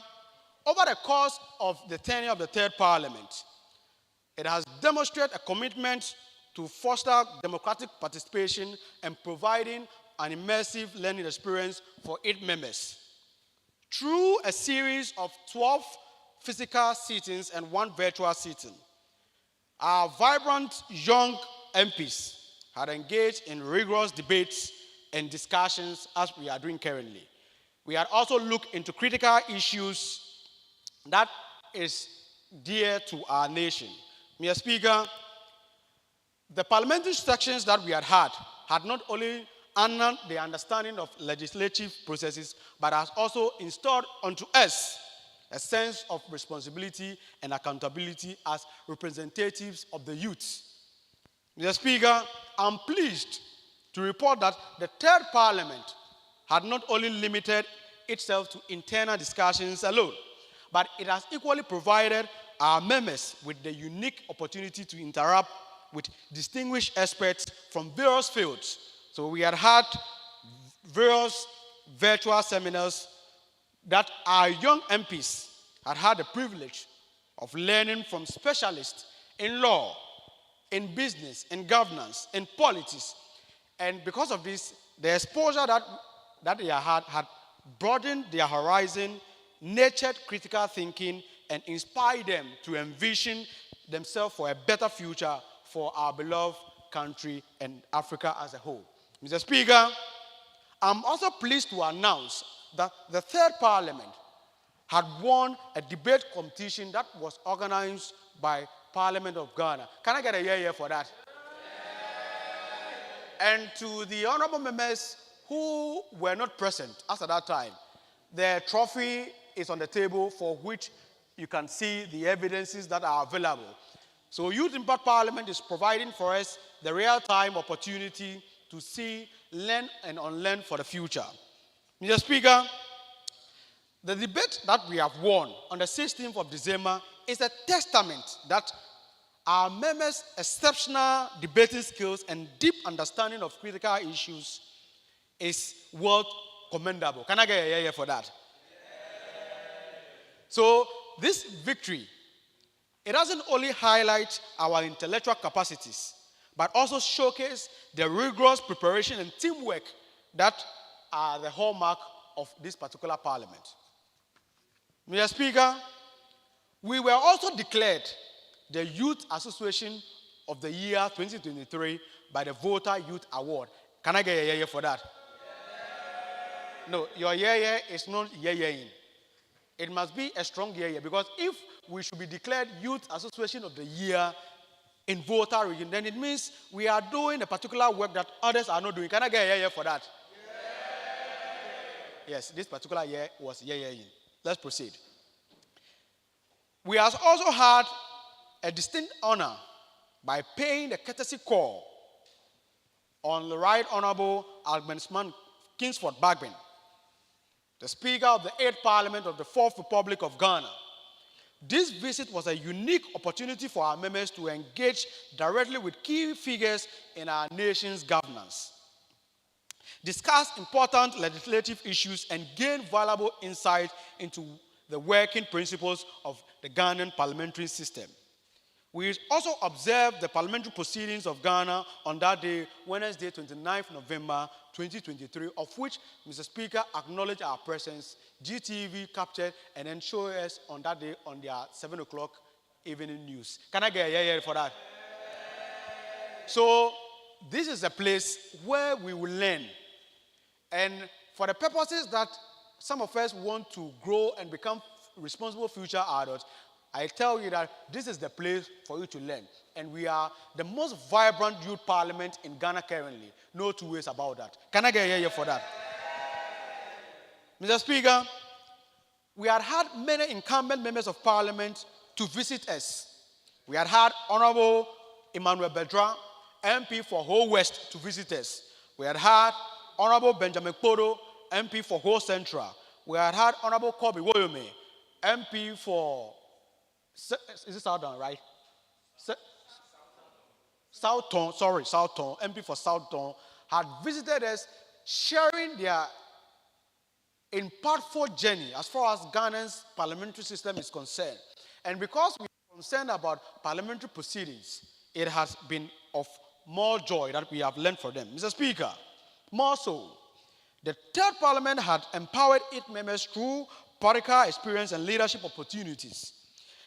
over the course of the tenure of the Third Parliament, it has demonstrated a commitment to foster democratic participation and providing an immersive learning experience for its members. Through a series of 12 physical sittings and 1 virtual sitting, our vibrant young MPs had engaged in rigorous debates and discussions as we are doing currently. We had also looked into critical issues that is dear to our nation. Mr. Speaker, the parliamentary sections that we had not only honored the understanding of legislative processes, but has also installed onto us a sense of responsibility and accountability as representatives of the youth. Mr. Speaker, I'm pleased to report that the Third Parliament had not only limited itself to internal discussions alone, but it has equally provided our members with the unique opportunity to interact with distinguished experts from various fields. So we had various virtual seminars that our young MPs had the privilege of learning from specialists in law, in business, in governance, in politics. And because of this, the exposure that they had broadened their horizon, nurtured critical thinking, and inspired them to envision themselves for a better future for our beloved country and Africa as a whole. Mr. Speaker, I'm also pleased to announce that the Third Parliament had won a debate competition that was organized by Parliament of Ghana. Can I get a yeah for that? And to the honorable members who were not present as at that time, the trophy is on the table for which you can see the evidences that are available. So Youth Impact Parliament is providing for us the real-time opportunity to see, learn, and unlearn for the future. Mr. Speaker, the debate that we have won on the 16th of December is a testament that our members' exceptional debating skills and deep understanding of critical issues is worth commendable. Can I get a yeah for that? So this victory, it doesn't only highlight our intellectual capacities, but also showcase the rigorous preparation and teamwork that are the hallmark of this particular parliament. Mr. Speaker, we were also declared the Youth Association of the Year 2023 by the Voter Youth Award. Can I get a yeah for that? No, your yeah is not yeah. It must be a strong yeah because if we should be declared Youth Association of the Year in Volta region, then it means we are doing a particular work that others are not doing. Can I get a yeah for that? Yes, this particular year was yeah. Let's proceed. We have also had a distinct honor by paying the courtesy call on the Right Honorable Algmansman Kingsford Bagbin, the Speaker of the 8th Parliament of the 4th Republic of Ghana. This visit was a unique opportunity for our members to engage directly with key figures in our nation's governance, discuss important legislative issues, and gain valuable insight into the working principles of the Ghanaian parliamentary system. We also observed the parliamentary proceedings of Ghana on that day, Wednesday, 29th November 2023, of which Mr. Speaker acknowledged our presence, GTV captured, and then showed us on that day on their 7 o'clock evening news. Can I get a yeah for that? So, this is a place where we will learn. And for the purposes that some of us want to grow and become responsible future adults, I tell you that this is the place for you to learn. And we are the most vibrant youth parliament in Ghana currently. No two ways about that. Can I get a yeah for that? Mr. Speaker, we had many incumbent members of parliament to visit us. We had Honorable Emmanuel Bedra, MP for Ho West, to visit us. We had Honorable Benjamin Kpodo, MP for Ho Central. We had Honorable Kobe Woyome, MP for... Is it Southern, right? Southton, MP for Southton, had visited us, sharing their impactful journey as far as Ghana's parliamentary system is concerned. And because we are concerned about parliamentary proceedings, it has been of more joy that we have learned from them. Mr. Speaker, more so, the third parliament had empowered its members through practical experience and leadership opportunities.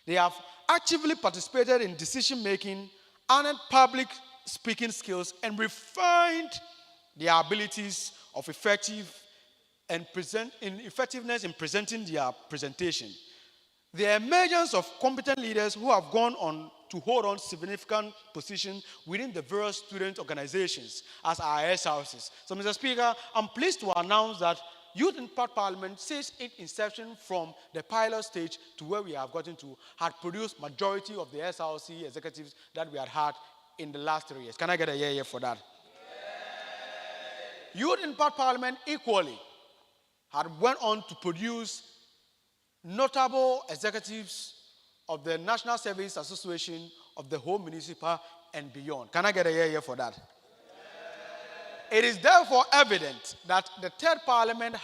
They have actively participated in decision-making, earned public speaking skills, and refined their abilities of effectiveness in presenting their presentation. The emergence of competent leaders who have gone on to hold on significant positions within the various student organizations as our SRCs. So, Mr. Speaker, I'm pleased to announce that Youth Impact Parliament, since its inception from the pilot stage to where we have gotten to, had produced majority of the SRC executives that we had in the last 3 years. Can I get a yeah for that? Yeah. Youth Impact Parliament equally had went on to produce notable executives of the National Service Association, of the Home Municipal, and beyond. Can I get a yeah for that? It is therefore evident that the third parliament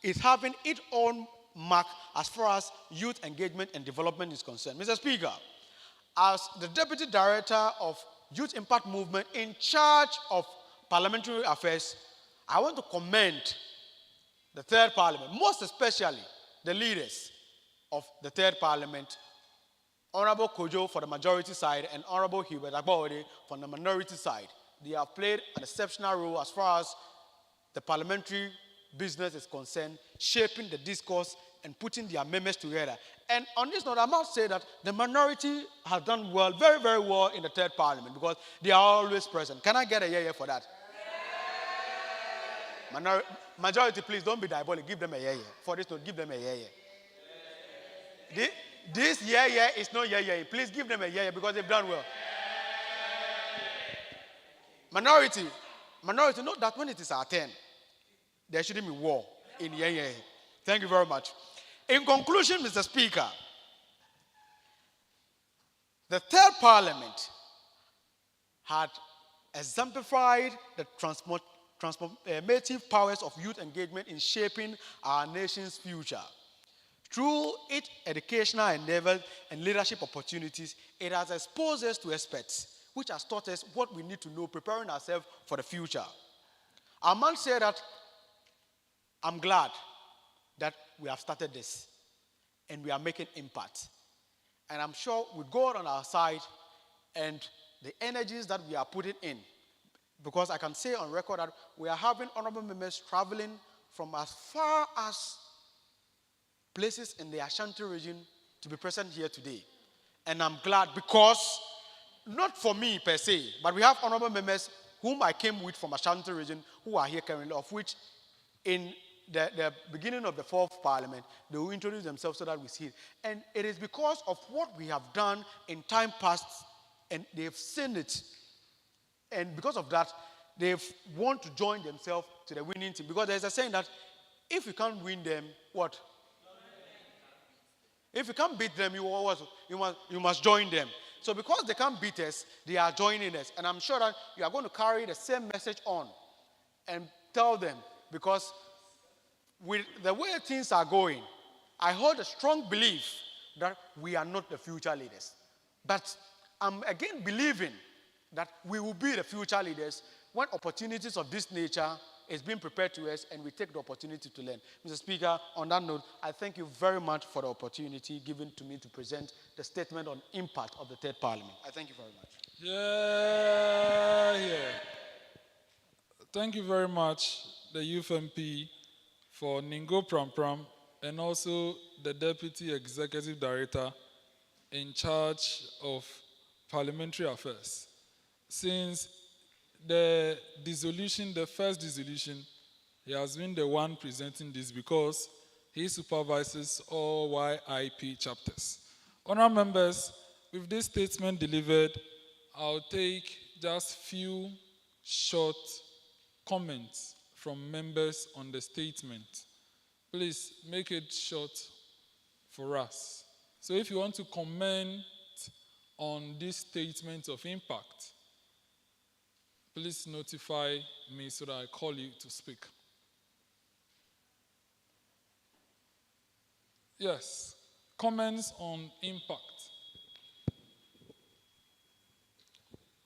is having its own mark as far as youth engagement and development is concerned. Mr. Speaker, as the Deputy Director of Youth Impact Movement in charge of parliamentary affairs, I want to commend the third parliament, most especially the leaders of the third parliament, Honorable Kojo for the majority side and Honorable Hubert Agbaxode for the minority side. They have played an exceptional role as far as the parliamentary business is concerned, shaping the discourse and putting their members together. And on this note, I must say that the minority has done well, very, very well in the third parliament because they are always present. Can I get a yeah for that? Yeah. Majority, please don't be diabolic. Give them a yeah. For this note, give them a yeah. This yeah is not yeah. Please give them a yeah because they've done well. Minority, note that when it is our turn, there shouldn't be war in yeah. Thank you very much. In conclusion, Mr. Speaker, the third parliament had exemplified the transformative powers of youth engagement in shaping our nation's future. Through its educational endeavors and leadership opportunities, it has exposed us to experts, which has taught us what we need to know, preparing ourselves for the future. I must say that I'm glad that we have started this and we are making impact. And I'm sure with God on our side and the energies that we are putting in, because I can say on record that we are having honorable members traveling from as far as places in the Ashanti region to be present here today. And I'm glad because, not for me per se, but we have honorable members whom I came with from Ashanti region who are here currently, of which in the beginning of the fourth parliament, they will introduce themselves so that we see it. And it is because of what we have done in time past, and they've seen it. And because of that, they want to join themselves to the winning team. Because there's a saying that if you can't win them, what? If you can't beat them, you must join them. So because they can't beat us, they are joining us. And I'm sure that you are going to carry the same message on and tell them, because with the way things are going, I hold a strong belief that we are not the future leaders. But I'm again believing that we will be the future leaders when opportunities of this nature is being prepared to us and we take the opportunity to learn. Mr. Speaker, on that note, I thank you very much for the opportunity given to me to present the statement on impact of the Third Parliament. I thank you very much. Yeah. Thank you very much, the Youth MP, for Ningo Pram Pram, and also the Deputy Executive Director in charge of Parliamentary Affairs. Since the dissolution, the first dissolution, he has been the one presenting this because he supervises all YIP chapters. Honourable members, with this statement delivered, I'll take just few short comments from members on the statement. Please make it short for us. So if you want to comment on this statement of impact, please notify me so that I call you to speak. Yes, comments on impact.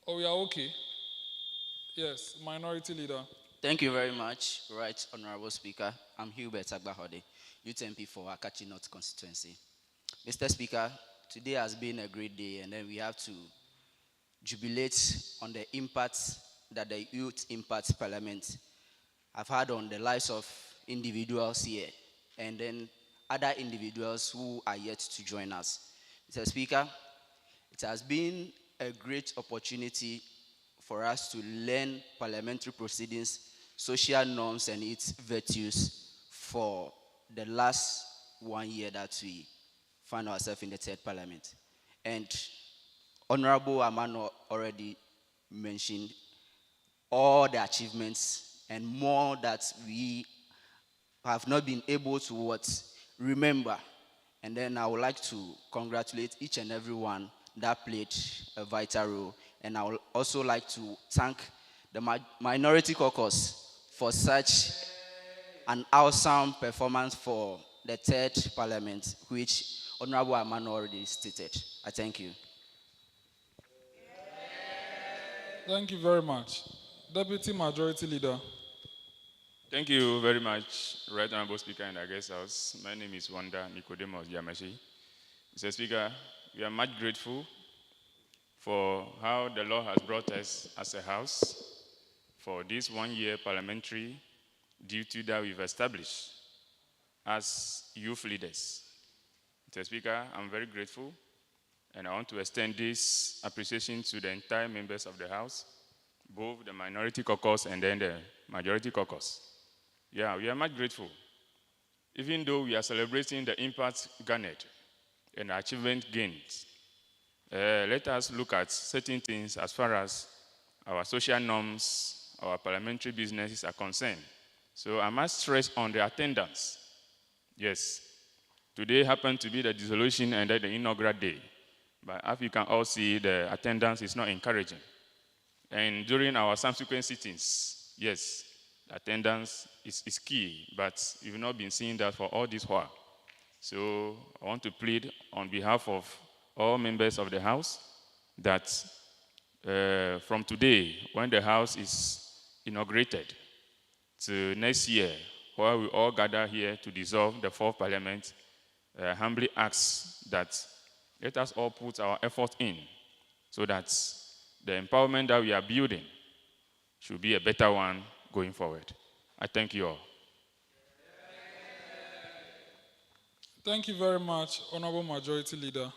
Oh, we are okay? Yes, Minority Leader. Thank you very much, Right Honorable Speaker. I'm Hubert Agbaxode, Youth MP for Akatsi North Constituency. Mr. Speaker, today has been a great day, and then we have to jubilate on the impact that the Youth Impact Parliament have had on the lives of individuals here, and then other individuals who are yet to join us. Mr. Speaker, it has been a great opportunity for us to learn parliamentary proceedings, social norms, and its virtues for the last 1 year that we find ourselves in the Third Parliament. And Honorable Amano already mentioned all the achievements and more that we have not been able to remember. And then I would like to congratulate each and everyone that played a vital role. And I would also like to thank the Minority Caucus for such an awesome performance for the Third Parliament, which Honorable Amano already stated. I thank you. Thank you very much. Deputy Majority Leader. Thank you very much, Right Honorable Speaker in the Guest House. My name is Nicodemus Dzameshie. Mr. Speaker, we are much grateful for how the Lord has brought us as a house for this 1 year parliamentary duty that we've established as youth leaders. Mr. Speaker, I'm very grateful, and I want to extend this appreciation to the entire members of the House, both the Minority Caucus and then the Majority Caucus. Yeah, we are much grateful. Even though we are celebrating the impact garnered and the achievement gained, let us look at certain things as far as our social norms, our parliamentary businesses are concerned. So I must stress on the attendance. Yes, today happened to be the dissolution and then the inaugural day. But as you can all see, the attendance is not encouraging. And during our subsequent sittings, yes, attendance is key, but we've not been seeing that for all this while. So I want to plead on behalf of all members of the House that from today, when the House is inaugurated, to next year, where we all gather here to dissolve the Fourth Parliament, humbly ask that let us all put our effort in so that the empowerment that we are building should be a better one going forward. I thank you all. Thank you very much, Honorable Majority Leader.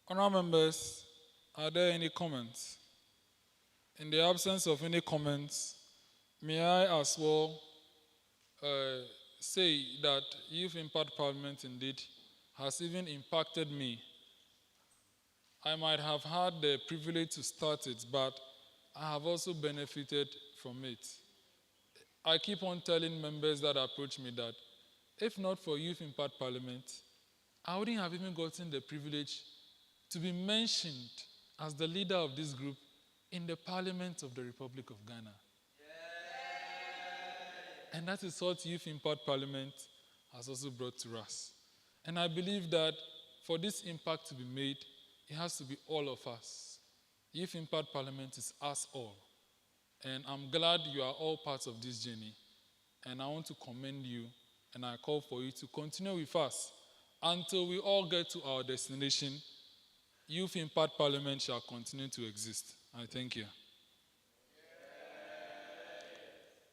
Honorable members, are there any comments? In the absence of any comments, may I as well say that Youth Impact Parliament indeed has even impacted me. I might have had the privilege to start it, but I have also benefited from it. I keep on telling members that approach me that if not for Youth Impact Parliament, I wouldn't have even gotten the privilege to be mentioned as the leader of this group in the Parliament of the Republic of Ghana. And that is what Youth Impact Parliament has also brought to us. And I believe that for this impact to be made, it has to be all of us. Youth Impact Parliament is us all. And I'm glad you are all part of this journey. And I want to commend you, and I call for you to continue with us until we all get to our destination. Youth Impact Parliament shall continue to exist. I thank you.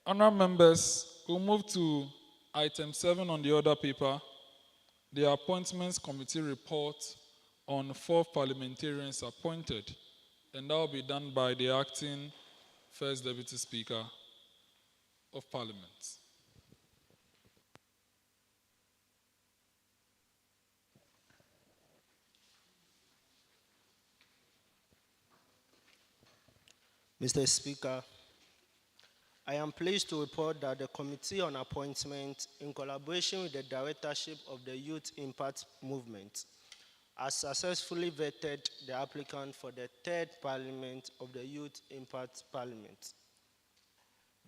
Honourable members, we'll move to item 7 on the order paper, the Appointments Committee report on 4 parliamentarians appointed, and that will be done by the acting First Deputy Speaker of Parliament. Mr. Speaker, I am pleased to report that the Committee on Appointment, in collaboration with the Directorship of the Youth Impact Movement, has successfully vetted the applicant for the 3rd Parliament of the Youth Impact Parliament.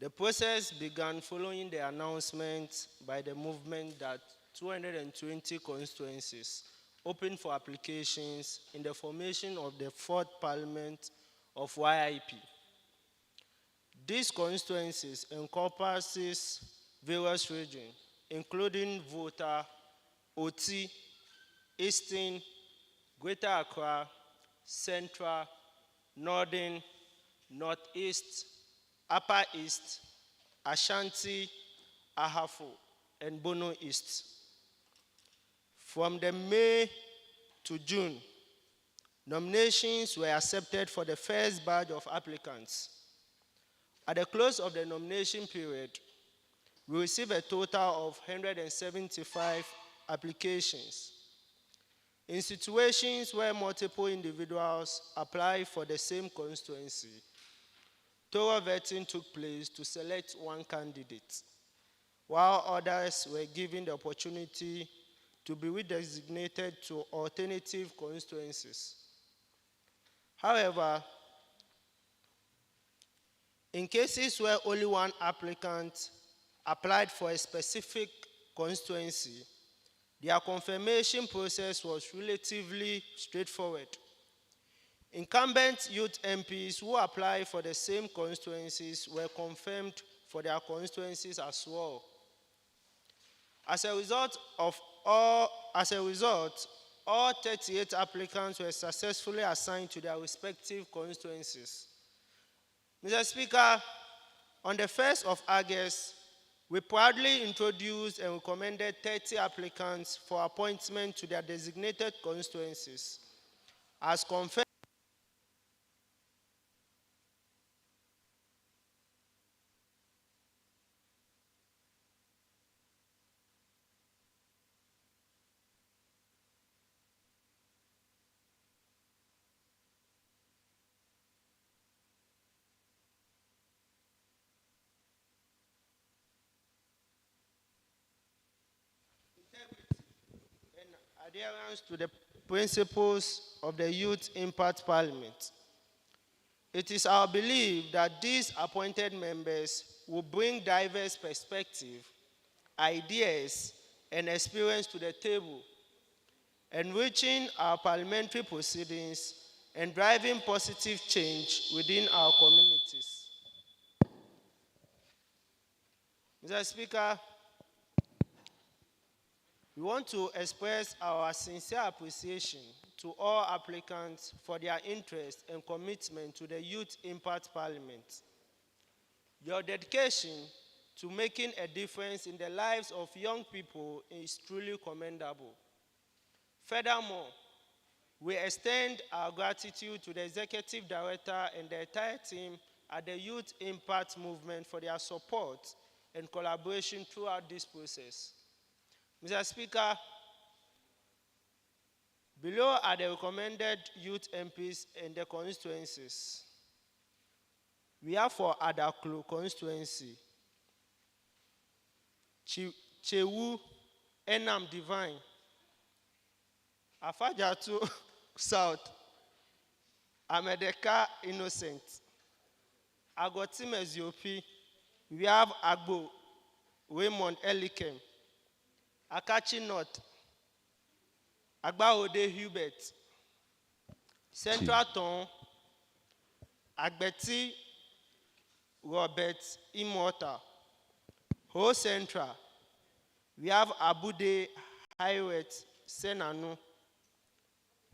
The process began following the announcement by the movement that 220 constituencies opened for applications in the formation of the 4th Parliament of YIP. These constituencies encompasses various regions, including Volta, Oti, Eastern, Greater Accra, Central, Northern, Northeast, Upper East, Ashanti, Ahafo, and Bono East. From the May to June, nominations were accepted for the first batch of applicants. At the close of the nomination period, we received a total of 175 applications. In situations where multiple individuals apply for the same constituency, thorough vetting took place to select one candidate, while others were given the opportunity to be redesignated to alternative constituencies. However, in cases where only one applicant applied for a specific constituency, their confirmation process was relatively straightforward. Incumbent youth MPs who applied for the same constituencies were confirmed for their constituencies as well. As a result, all 38 applicants were successfully assigned to their respective constituencies. Mr. Speaker, on the 1st of August, we proudly introduced and recommended 30 applicants for appointment to their designated constituencies. As confirmed, adherence to the principles of the Youth Impact Parliament. It is our belief that these appointed members will bring diverse perspectives, ideas, and experience to the table, enriching our parliamentary proceedings and driving positive change within our communities. Mr. Speaker, we want to express our sincere appreciation to all applicants for their interest and commitment to the Youth Impact Parliament. Your dedication to making a difference in the lives of young people is truly commendable. Furthermore, we extend our gratitude to the Executive Director and the entire team at the Youth Impact Movement for their support and collaboration throughout this process. Mr. Speaker, below are the recommended youth MPs in the constituencies. We have for Adaklu constituency, Chewu Enam Divine, Afajatu South, Amedeka Innocent, Agotim Eziopi, we have Agbo Raymond Elikem, Akatsi North, Agbaxode Hubert, Central Town, Agbeti Robert Immortal, Ho Central, we have Abude Highwet Senanu,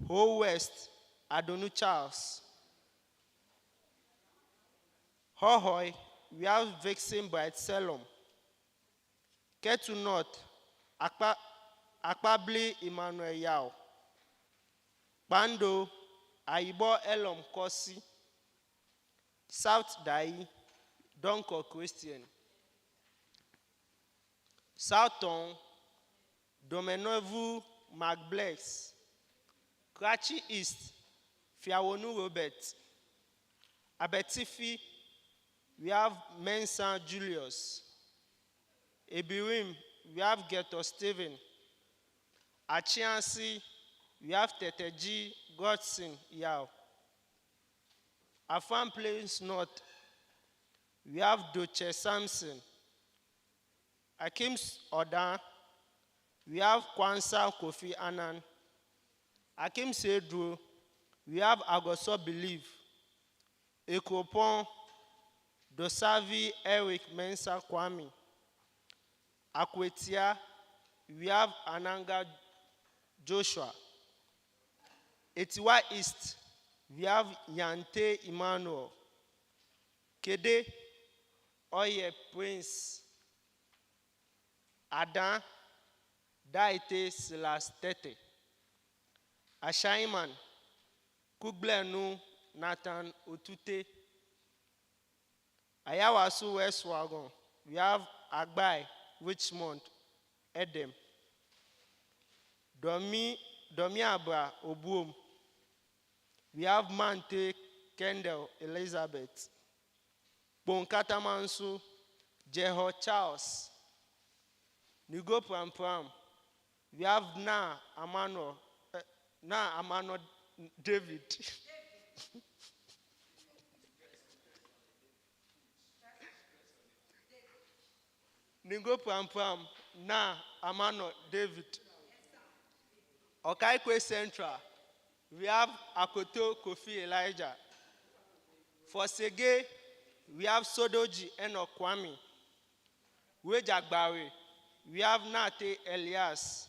Ho West Adonu Charles, Hohoi, we have Vixen Bright Selom, Ketu North, Akpabli Emmanuel Yao, Bando, Aibo Elom Kosi, South Dai, Donko Christian, Southton, Domenovu Magbless, Krachi East, Fiawonu Robert, Abetifi, we have Mensa Julius, Ebirim, we have Ghetto Stephen, Achiansi, we have Teteji Godson Yao, Afan Plains North, we have Doche Samson, Akim's Odan, we have Kwansa Kofi Annan, Akim Sedro, we have Agoso Believe, Ekropon, Dosavi Eric Mensa Kwame, Akwetia, we have Ananga Joshua, Etiwa East, we have Yante Emmanuel, Kede, Oye Prince, Adam, Daite Silas Tete, Ashaiman, Kublenu Nathan Otute, Ayawasu West Wagon, we have Agbai, Richmond, Edem, Domiabra Obuom, we have Mante Kendall Elizabeth, Bonkatamansu, Jeho Charles, Nigo Pram Pram, we have Na Amano David. Nigo Pram Pram, Na Amano David. Okaikwe Central, we have Akoto Kofi Elijah. For Sege, we have Sodoji Enoch Kwame. Wejagbari, we have Nate Elias.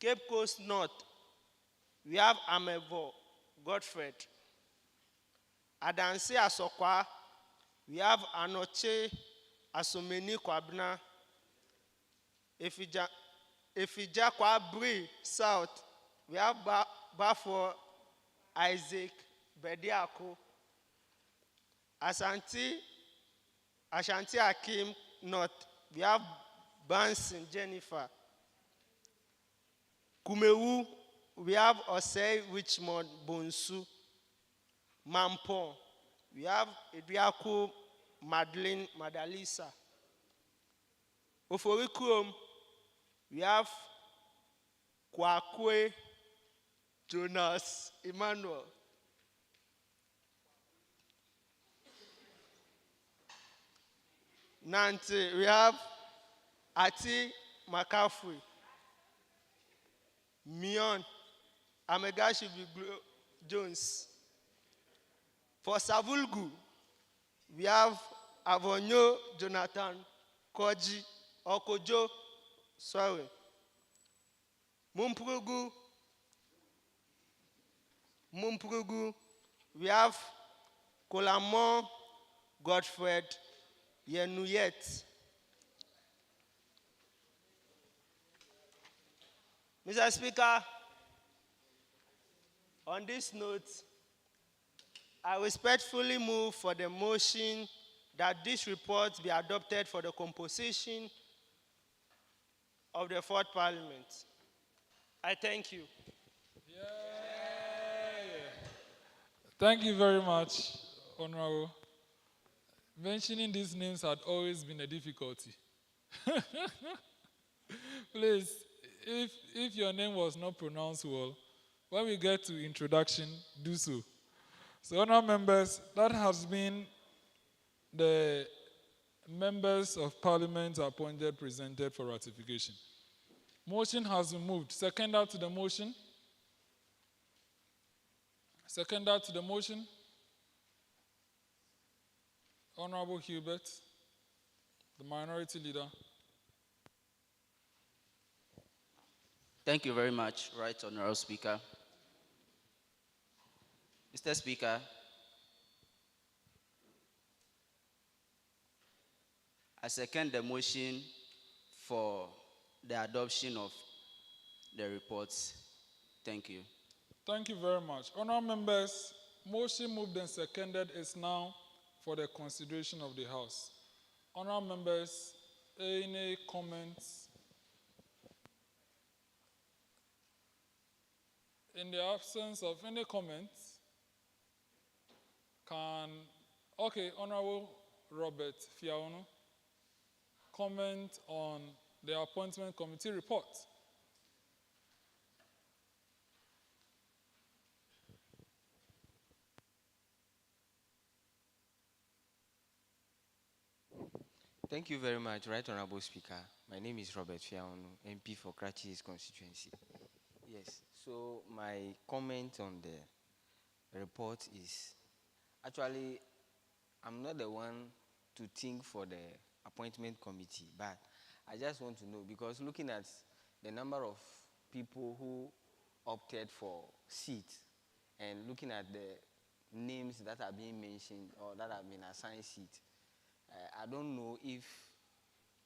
Cape Coast North, we have Amevor Godfred. Adansi Asokwa, we have Anoche Asomeni Kwabna. Efija Kwabri South, we have Bafo Isaac Bediako. Ashanti Akim North, we have Bansin Jennifer. Kumewu, we have Osei Richmond Bonsu. Mampon, we have Ediaku Madeline Madalisa. Oforikuom, we have Kwakwe Jonas Emmanuel. Nanti, we have Ati Makafui. Mion Amegashie-Viglo Jones. For Savulgu, we have Avonyo Jonathan Koji Okojo, sorry. Mumpurugu, we have Kolamon Godfred Yenuyet. Mr. Speaker, on this note, I respectfully move for the motion that this report be adopted for the composition of the Fourth Parliament. I thank you. Thank you very much, Honorable. Mentioning these names had always been a difficulty. Please, if your name was not pronounced well, when we get to introduction, do so. So, honorable members, that has been the members of parliament appointed presented for ratification. Motion has been moved. Seconder to the motion. Seconder to the motion. Honorable Hubert, the minority leader. Thank you very much, Right Honorable Speaker. Mr. Speaker, I second the motion for the adoption of the reports. Thank you. Thank you very much. Honorable members, motion moved and seconded is now for the consideration of the House. Honorable members, any comments? In the absence of any comments, Honorable Robert Fiaono, comment on the appointment committee report. Thank you very much, Right Honorable Speaker. My name is Robert Fiaono, MP for Kratchis constituency. Yes, so my comment on the report is, actually, I'm not the one to think for the appointment committee, but I just want to know, because looking at the number of people who opted for seats and looking at the names that are being mentioned or that have been assigned seats, I don't know if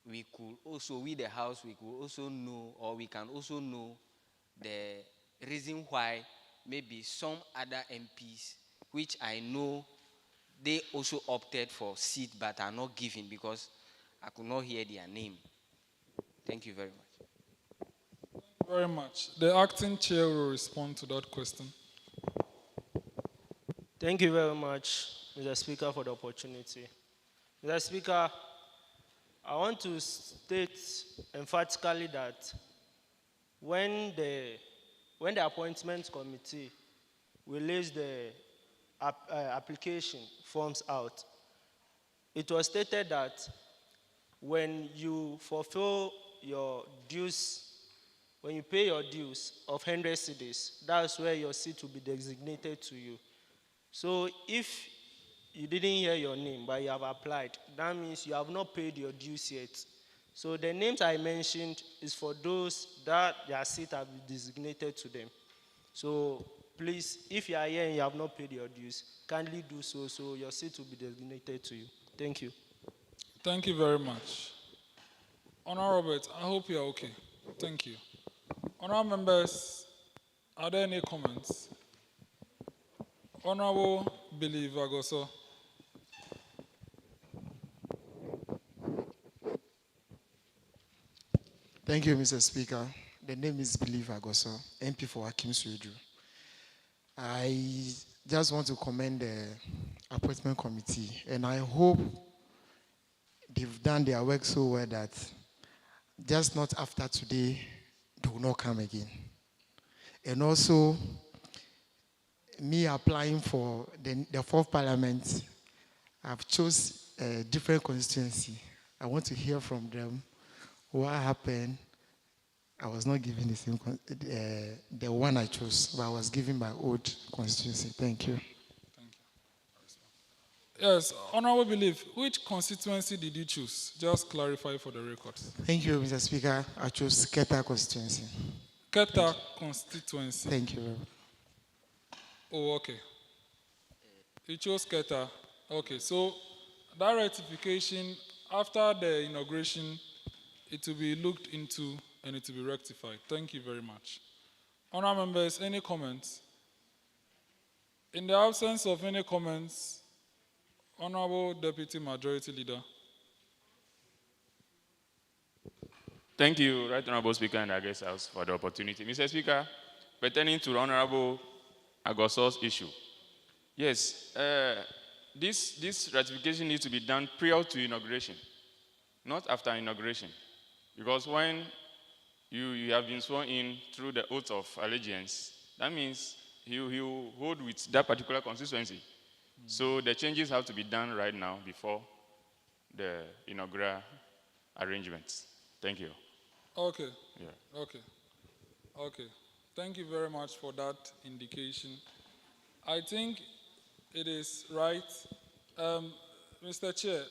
we could also, we the House, we could also know, or we can also know the reason why maybe some other MPs, which I know they also opted for seat but are not given because I could not hear their name. Thank you very much. Thank you very much. The acting chair will respond to that question. Thank you very much, Mr. Speaker, for the opportunity. Mr. Speaker, I want to state emphatically that when the appointment committee released the application forms out, it was stated that when you fulfill your dues, when you pay your dues of 100 cedis, that's where your seat will be designated to you. So if you didn't hear your name, but you have applied, that means you have not paid your dues yet. So the names I mentioned is for those that their seat have been designated to them. So please, if you are here and you have not paid your dues, kindly do so, so your seat will be designated to you. Thank you. Thank you very much. Honorable Robert, I hope you are okay. Thank you. Honorable members, are there any comments? Honorable Billy Vagoso. Thank you, Mr. Speaker. The name is Billy Vagoso, MP for Akatsi. I just want to commend the appointment committee, and I hope they've done their work so well that just not after today, they will not come again. And also, me applying for the fourth parliament, I've chose a different constituency. I want to hear from them what happened. I was not given the same, the one I chose, but I was given my old constituency. Thank you. Thank you. Yes, Honorable Belief, which constituency did you choose? Just clarify for the records. Thank you, Mr. Speaker. I chose Keta constituency. Keta constituency. Thank you. Oh, okay. You chose Keta. Okay, so that ratification, after the inauguration, it will be looked into and it will be rectified. Thank you very much. Honourable members, any comments? In the absence of any comments, Honourable Deputy Majority Leader. Thank you, Right Honourable Speaker and the Guest House, for the opportunity. Mr. Speaker, pertaining to Honourable Agoso's issue, yes, this ratification needs to be done prior to inauguration, not after inauguration. Because when you have been sworn in through the oath of allegiance, that means you hold with that particular constituency. So the changes have to be done right now before the inaugural arrangements. Thank you. Okay. Yeah. Okay. Thank you very much for that indication. I think it is right. Mr. Chair,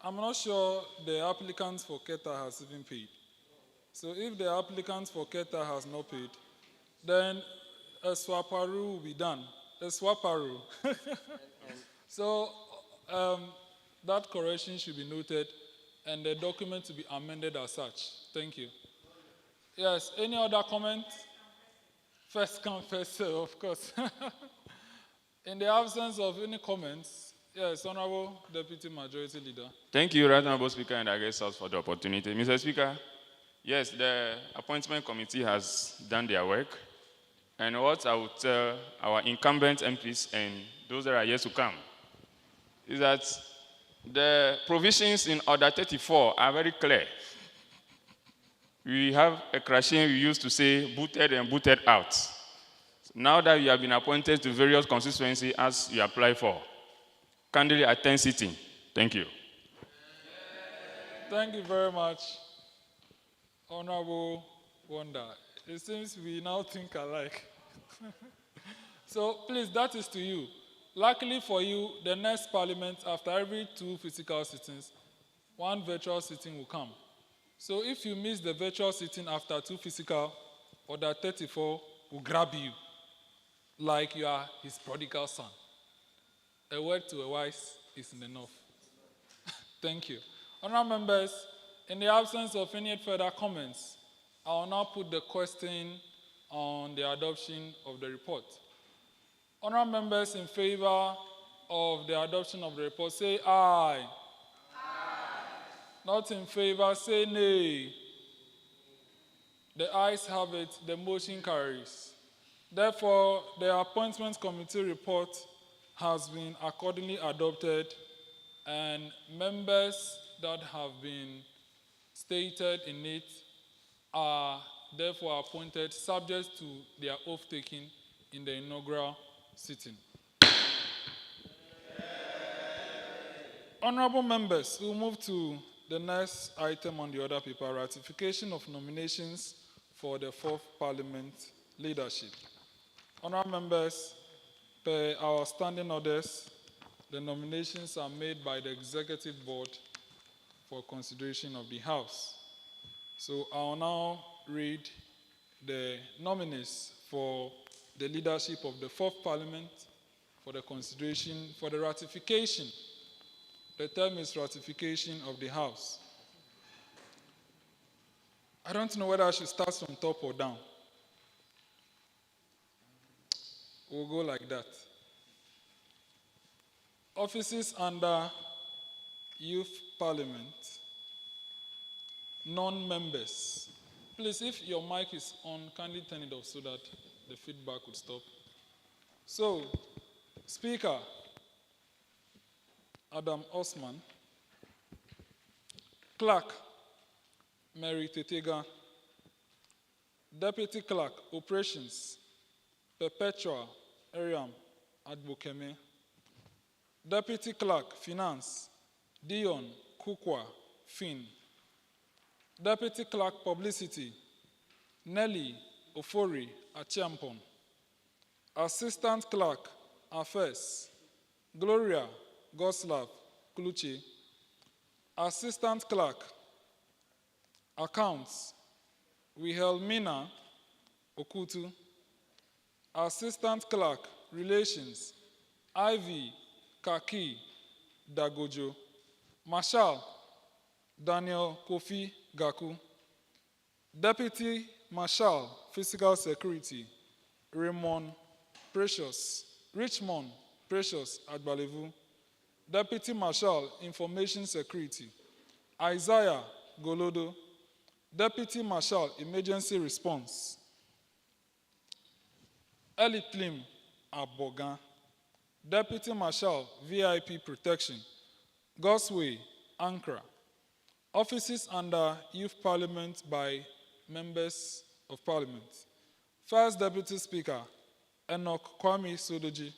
I'm not sure the applicant for Keta has even paid. So if the applicant for Keta has not paid, then a swaparu will be done. A swaparu. So that correction should be noted and the document to be amended as such. Thank you. Yes, any other comment? First come, first serve, of course. In the absence of any comments, yes, Honourable Deputy Majority Leader. Thank you, Right Honourable Speaker and the Guest House, for the opportunity. Mr. Speaker, yes, the appointment committee has done their work. And what I would tell our incumbent MPs and those that are yet to come is that the provisions in Order 34 are very clear. We have a crashing we used to say booted and booted out. Now that you have been appointed to various constituencies as you apply for, kindly attend sitting. Thank you. Thank you very much, Honourable Wonder. It seems we now think alike. So please, that is to you. Luckily for you, the next parliament, after every 2 physical sittings, 1 virtual sitting will come. So if you miss the virtual sitting after 2 physical, Order 34 will grab you like you are his prodigal son. A word to a wise is enough. Thank you. Honourable members, in the absence of any further comments, I will now put the question on the adoption of the report. Honourable members in favor of the adoption of the report, say aye. Aye. Not in favor, say nay. The ayes have it, the motion carries. Therefore, the Appointments Committee report has been accordingly adopted, and members that have been stated in it are therefore appointed subject to their oath taking in the inaugural sitting. Honourable members, we'll move to the next item on the order paper, ratification of nominations for the 4th Parliament leadership. Honourable members, per our standing orders, the nominations are made by the Executive Board for consideration of the House. So I'll now read the nominees for the leadership of the 4th Parliament for the consideration, for the ratification. The term is ratification of the House. I don't know whether I should start from top or down. We'll go like that. Offices under Youth Parliament. Non-members. Please, if your mic is on, kindly turn it off so that the feedback would stop. So, Speaker, Adam Osman. Clerk, Mary Tetega. Deputy Clerk, Operations, Perpetua, Ariam Adbukeme. Deputy Clerk, Finance, Dion Kukwa, Fin. Deputy Clerk, Publicity, Nelly Ofori Achiampon. Assistant Clerk, Affairs, Gloria Goslav Kluche. Assistant Clerk, Accounts, Wilhelmina Okutu. Assistant Clerk, Relations, Ivy Kaki Dagojo. Marshal Daniel Kofi Gaku. Deputy Marshal Physical Security Richmond Precious Agbalevu. Deputy Marshal Information Security Isaiah Golodo. Deputy Marshal Emergency Response Eliplim Abogan. Deputy Marshal VIP Protection Gosway Ankara. Offices under Youth Parliament by Members of Parliament. First Deputy Speaker Enoch Kwame Sodoji.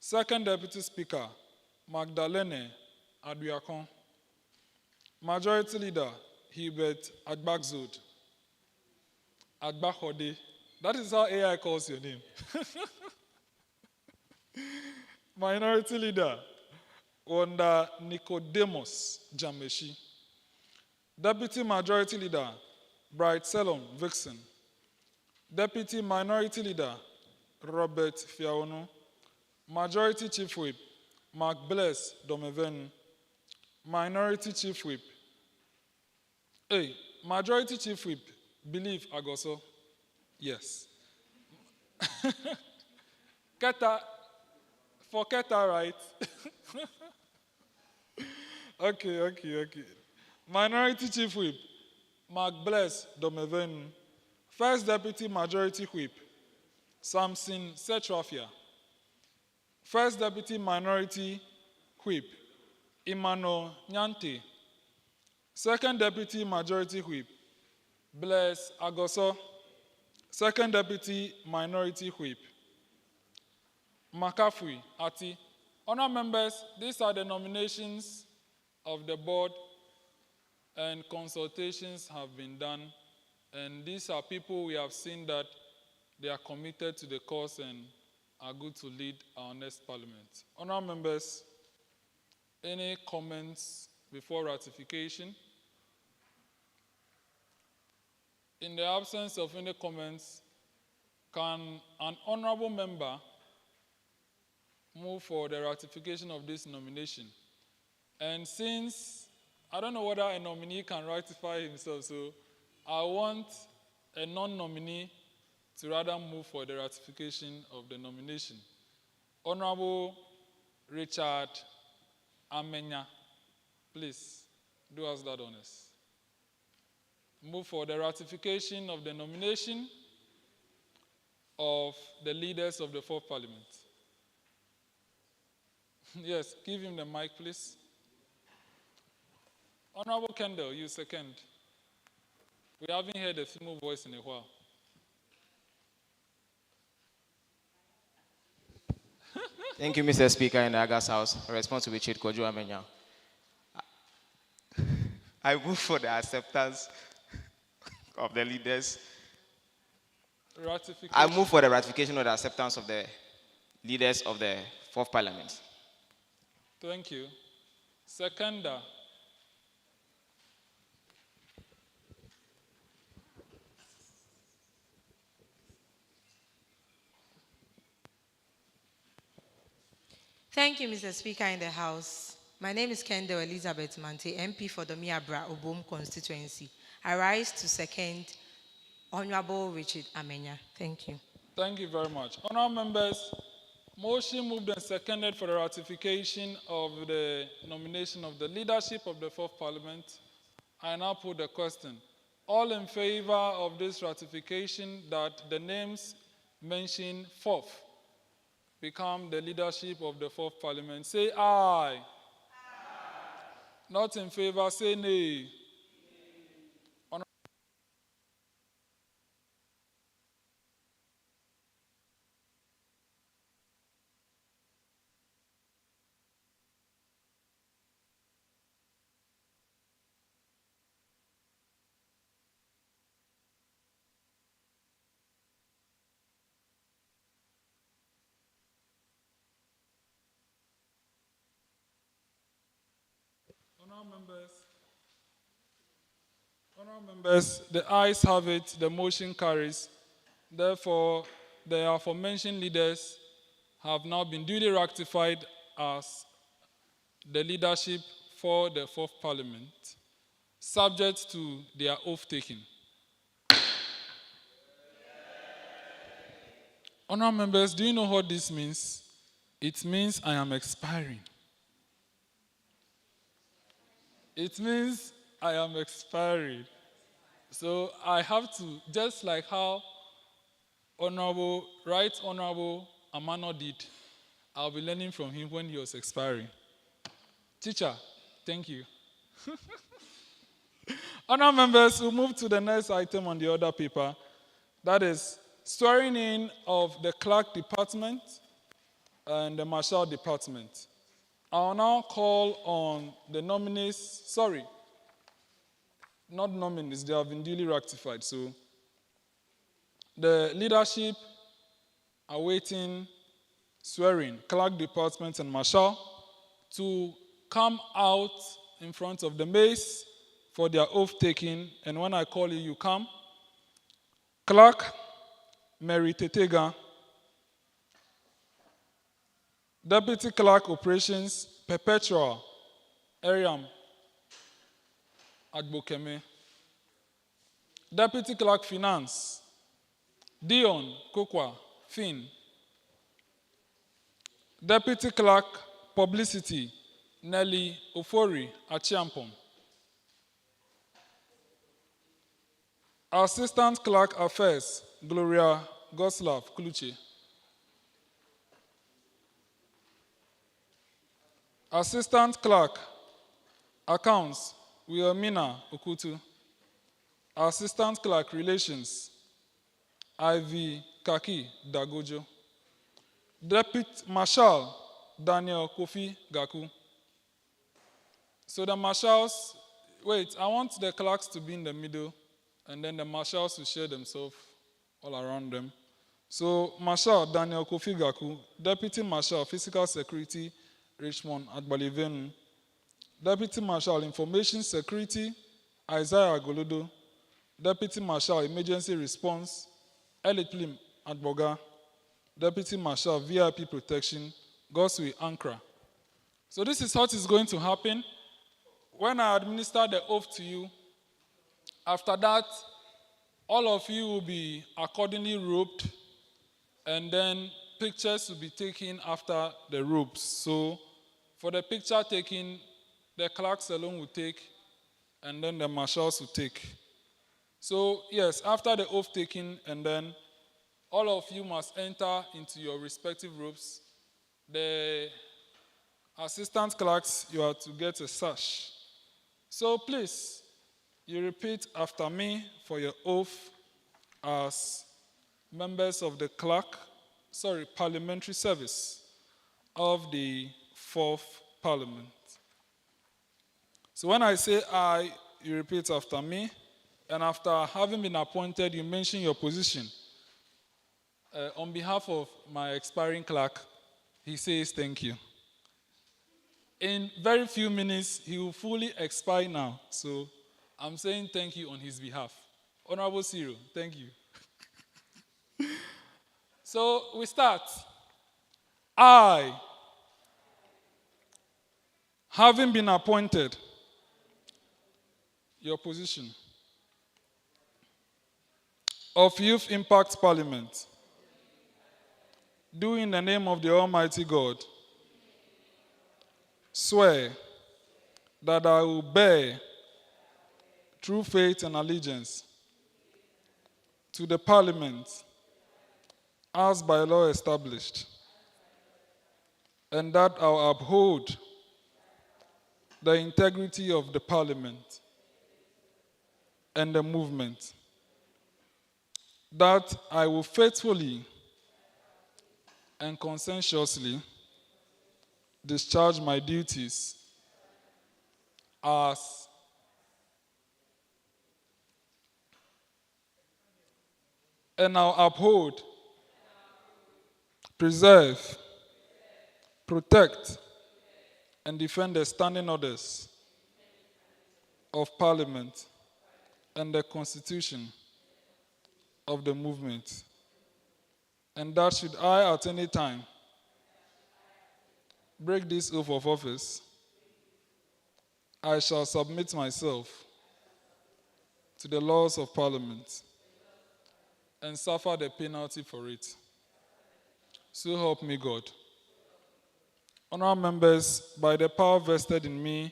Second Deputy Speaker Magdalene Aduakon. Majority Leader Hubert Agbaxode. Agbaxode. That is how AI calls your name. Minority Leader under Nicodemus Dzameshie. Deputy Majority Leader Bright Selom Vixen. Deputy Minority Leader Robert Fiaono. Majority Chief Whip Mark Bless Domeven. Minority Chief Whip. Majority Chief Whip Believe Agoso. Yes. Keta, for Keta, right? Okay. Minority Chief Whip Mark Bless Domeven. First Deputy Majority Whip Samson Setrafia. First Deputy Minority Whip Imano Nyante. Second Deputy Majority Whip Bless Agoso. Second Deputy Minority Whip Makafui Ati. Honor members, these are the nominations of the board, and consultations have been done. And these are people we have seen that they are committed to the cause and are good to lead our next parliament. Honor members, any comments before ratification? In the absence of any comments, can an honorable member move for the ratification of this nomination? And since I don't know whether a nominee can ratify himself, so I want a non-nominee to rather move for the ratification of the nomination. Honorable Richard Amenya, please do us that honors. Move for the ratification of the nomination of the leaders of the Fourth Parliament. Yes, give him the mic, please. Honorable Kendall, you second. We haven't heard a female voice in a while. Thank you, Mr. Speaker, in the August House. I respond to Richard Kojo Amenya. I move for the acceptance of the leaders. Ratification. I move for the ratification of the acceptance of the leaders of the Fourth Parliament. Thank you. Seconder. Thank you, Mr. Speaker in the House. My name is Kendall Elizabeth Mante, MP for the Abra Obom constituency. I rise to second Honorable Richard Amenya. Thank you. Thank you very much. Honourable members, motion moved and seconded for the ratification of the nomination of the leadership of the Fourth Parliament. I now put the question. All in favor of this ratification that the names mentioned fourth become the leadership of the Fourth Parliament, say aye. Aye. Not in favor, say nay. Honourable members, the ayes have it, the motion carries. Therefore, the aforementioned leaders have now been duly ratified as the leadership for the Fourth Parliament, subject to their oath-taking. Honourable members, do you know what this means? It means I am expiring. It means I am expiring. So I have to, just like how Right Honorable Amano did, I'll be learning from him when he was expiring. Teacher, thank you. Honourable members, we'll move to the next item on the order paper. That is swearing in of the Clerk Department and the Marshal Department. I'll now call on the nominees, not nominees, they have been duly rectified. So the leadership awaiting swearing, Clerk Department and Marshal, to come out in front of the mace for their oath-taking, and when I call you, you come. Clerk Mary Tetega, Deputy Clerk Operations Perpetual Eriam Agbokeme, Deputy Clerk Finance Dion Kokwa Fin, Deputy Clerk Publicity Nelly Ofori Achiampom, Assistant Clerk Affairs Gloria Goslav Kluche, Assistant Clerk Accounts Wilhelmina Okutu, Assistant Clerk Relations Ivy Kaki Dagojo, Deputy Marshal Daniel Kofi Gaku. So the marshals, wait, I want the clerks to be in the middle, and then the marshals to share themselves all around them. So Marshal Daniel Kofi Gaku, Deputy Marshal Physical Security Richmond Agbalivenu, Deputy Marshal Information Security Isaiah Golodo, Deputy Marshal Emergency Response Elitlim Adboga, Deputy Marshal VIP Protection Goswe Ankra. So this is what is going to happen. When I administer the oath to you, after that, all of you will be accordingly robed, and then pictures will be taken after the robes. So for the picture taking, the clerks alone will take, and then the marshals will take. So yes, after the oath taking, and then all of you must enter into your respective robes. The assistant clerks, you are to get a sash. So please, you repeat after me for your oath as members of the parliamentary service of the Fourth Parliament. So when I say I, you repeat after me, and after having been appointed, you mention your position. On behalf of my expiring clerk, he says thank you. In very few minutes, he will fully expire now. So I'm saying thank you on his behalf. Honorable Cyril, thank you. So we start. I, having been appointed, your position of Youth Impact Parliament, do in the name of the Almighty God swear that I will bear true faith and allegiance to the Parliament as by law established, and that I will uphold the integrity of the Parliament and the movement, that I will faithfully and conscientiously discharge my duties as and I'll uphold, preserve, protect, and defend the standing orders of Parliament and the Constitution of the movement, and that should I at any time break this oath of office, I shall submit myself to the laws of Parliament and suffer the penalty for it. So help me God. Honourable members, by the power vested in me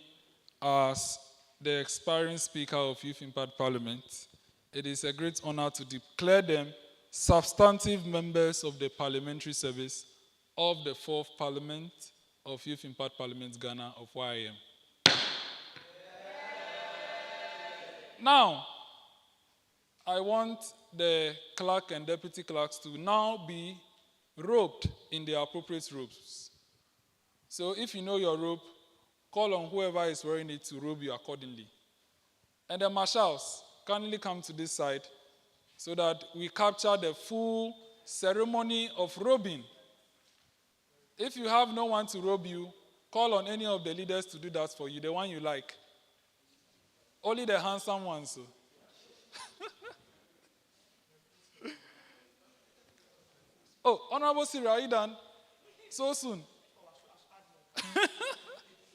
as the expiring Speaker of Youth Impact Parliament, it is a great honor to declare them substantive members of the parliamentary service of the 4th Parliament of Youth Impact Parliament Ghana of YIM. Now, I want the clerk and deputy clerks to now be robed in their appropriate robes. So if you know your robe, call on whoever is wearing it to robe you accordingly. And the marshals kindly come to this side so that we capture the full ceremony of robing. If you have no one to robe you, call on any of the leaders to do that for you, the one you like. Only the handsome ones. So. Oh, Honorable Cyril, are you done? So soon.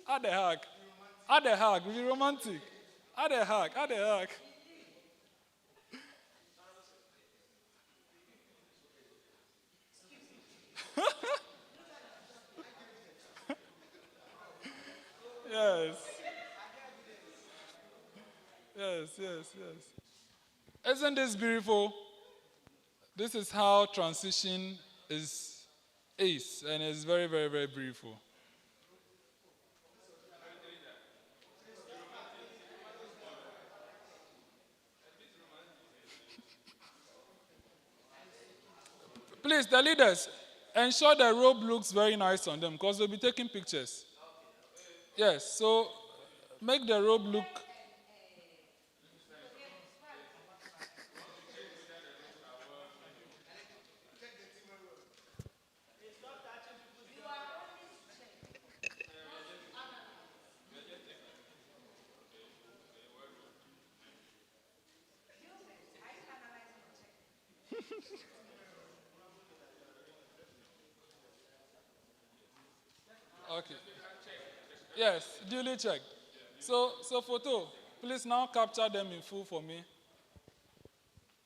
Add a hug. Add a hug. Be romantic. Add a hug. Add a hug. Yes. Yes, yes, yes. Isn't this beautiful? This is how transition is, and it's very, very, very beautiful. Please, the leaders, ensure the robe looks very nice on them because they'll be taking pictures. Yes, so make the robe look. Okay. Yes, duly checked. So photo, please now capture them in full for me.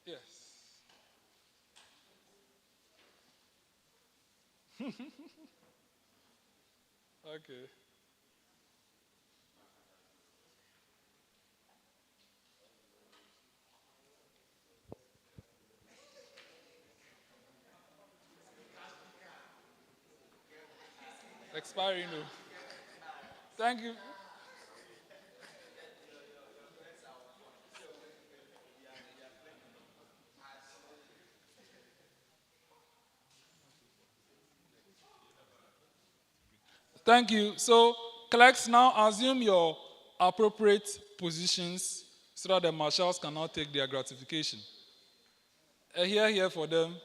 Yes. Okay. Expiring. No. Thank you. Thank you. So, clerks, now assume your appropriate positions so that the marshals can now take their gratification. A here for them.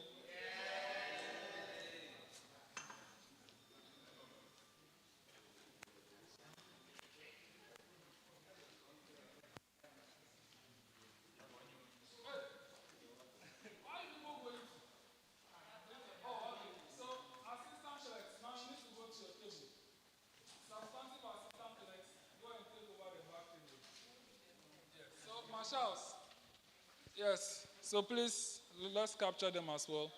Marshals. Yes, so please, let's capture them as well.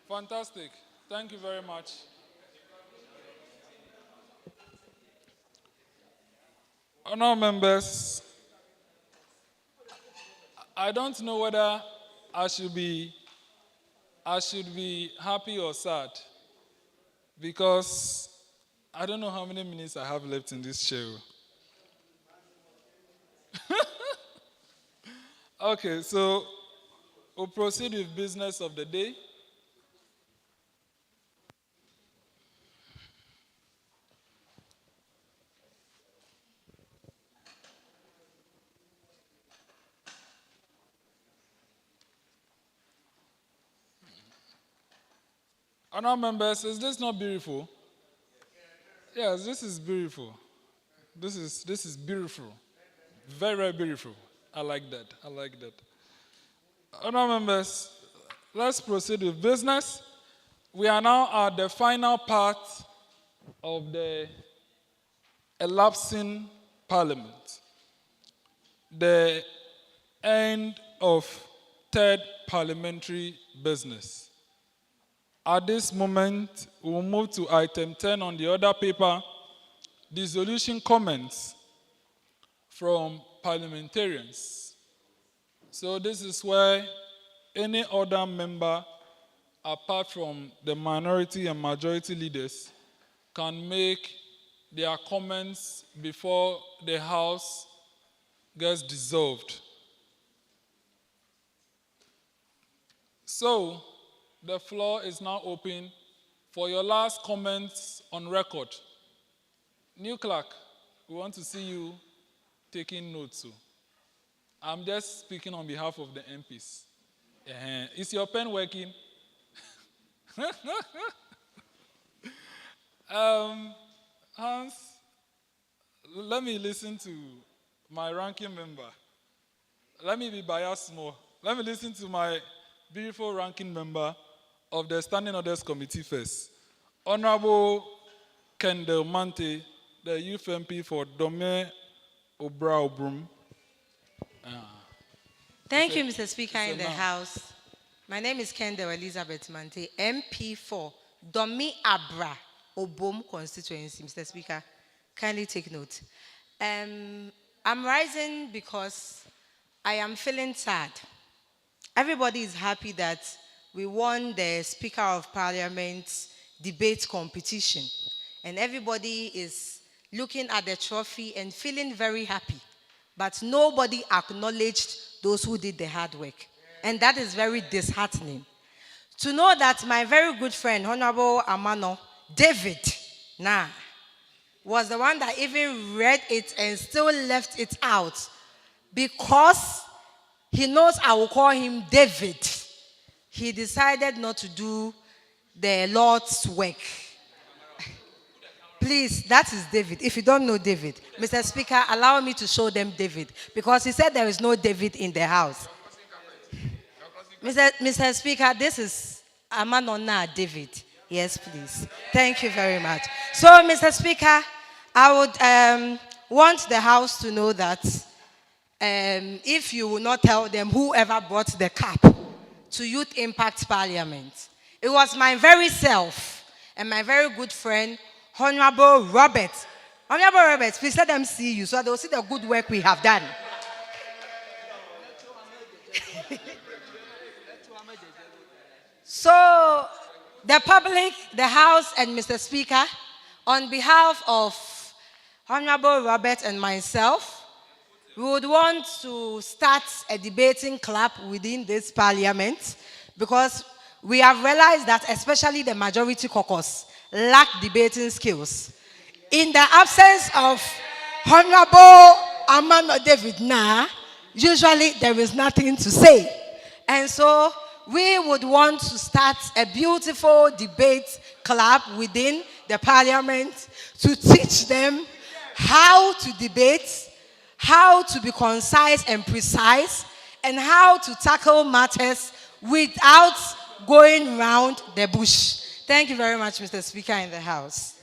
Fantastic. Thank you very much. Honourable members, I don't know whether I should be happy or sad because I don't know how many minutes I have left in this show. Okay, so We'll proceed with business of the day. Honourable members, is this not beautiful? Yes, this is beautiful. This is beautiful. Very, very beautiful. I like that. I like that. Honourable members, let's proceed with business. We are now at the final part of the elapsing parliament. The end of third parliamentary business. At this moment, we will move to item 10 on the other paper, dissolution comments from parliamentarians. So this is where any other member, apart from the minority and majority leaders, can make their comments before the House gets dissolved. So, the floor is now open for your last comments on record. New clerk, we want to see you taking notes. I'm just speaking on behalf of the MPs. Is your pen working? Hans, let me listen to my ranking member. Let me be biased more. Let me listen to my beautiful ranking member of the Standing Orders Committee first. Honorable Kendall Mante, the Youth MP for Dome Obra Obrum. Thank you, Mr. Speaker in the House. My name is Kendall Elizabeth Mante, MP for Domi Abra Obom constituency. Mr. Speaker, kindly take note. I'm rising because I am feeling sad. Everybody is happy that we won the Speaker of Parliament debate competition. And everybody is looking at the trophy and feeling very happy. But nobody acknowledged those who did the hard work. And that is very disheartening. To know that my very good friend, Honorable Amano, David, was the one that even read it and still left it out because he knows I will call him David. He decided not to do the Lord's work. Please, that is David. If you don't know David, Mr. Speaker, allow me to show them David because he said there is no David in the house. Mr. Speaker, this is Amanona David. Yes, please. Thank you very much. So, Mr. Speaker, I would want the House to know that if you will not tell them whoever brought the cap to Youth Impact Parliament, it was my very self and my very good friend, Honorable Robert. Honorable Robert, please let them see you so they will see the good work we have done. So, the public, the House, and Mr. Speaker, on behalf of Honorable Robert and myself, we would want to start a debating club within this parliament because we have realized that especially the majority caucus lack debating skills. In the absence of Honorable Amano David usually there is nothing to say. And so we would want to start a beautiful debate club within the parliament to teach them how to debate, how to be concise and precise, and how to tackle matters without going round the bush. Thank you very much, Mr. Speaker in the House.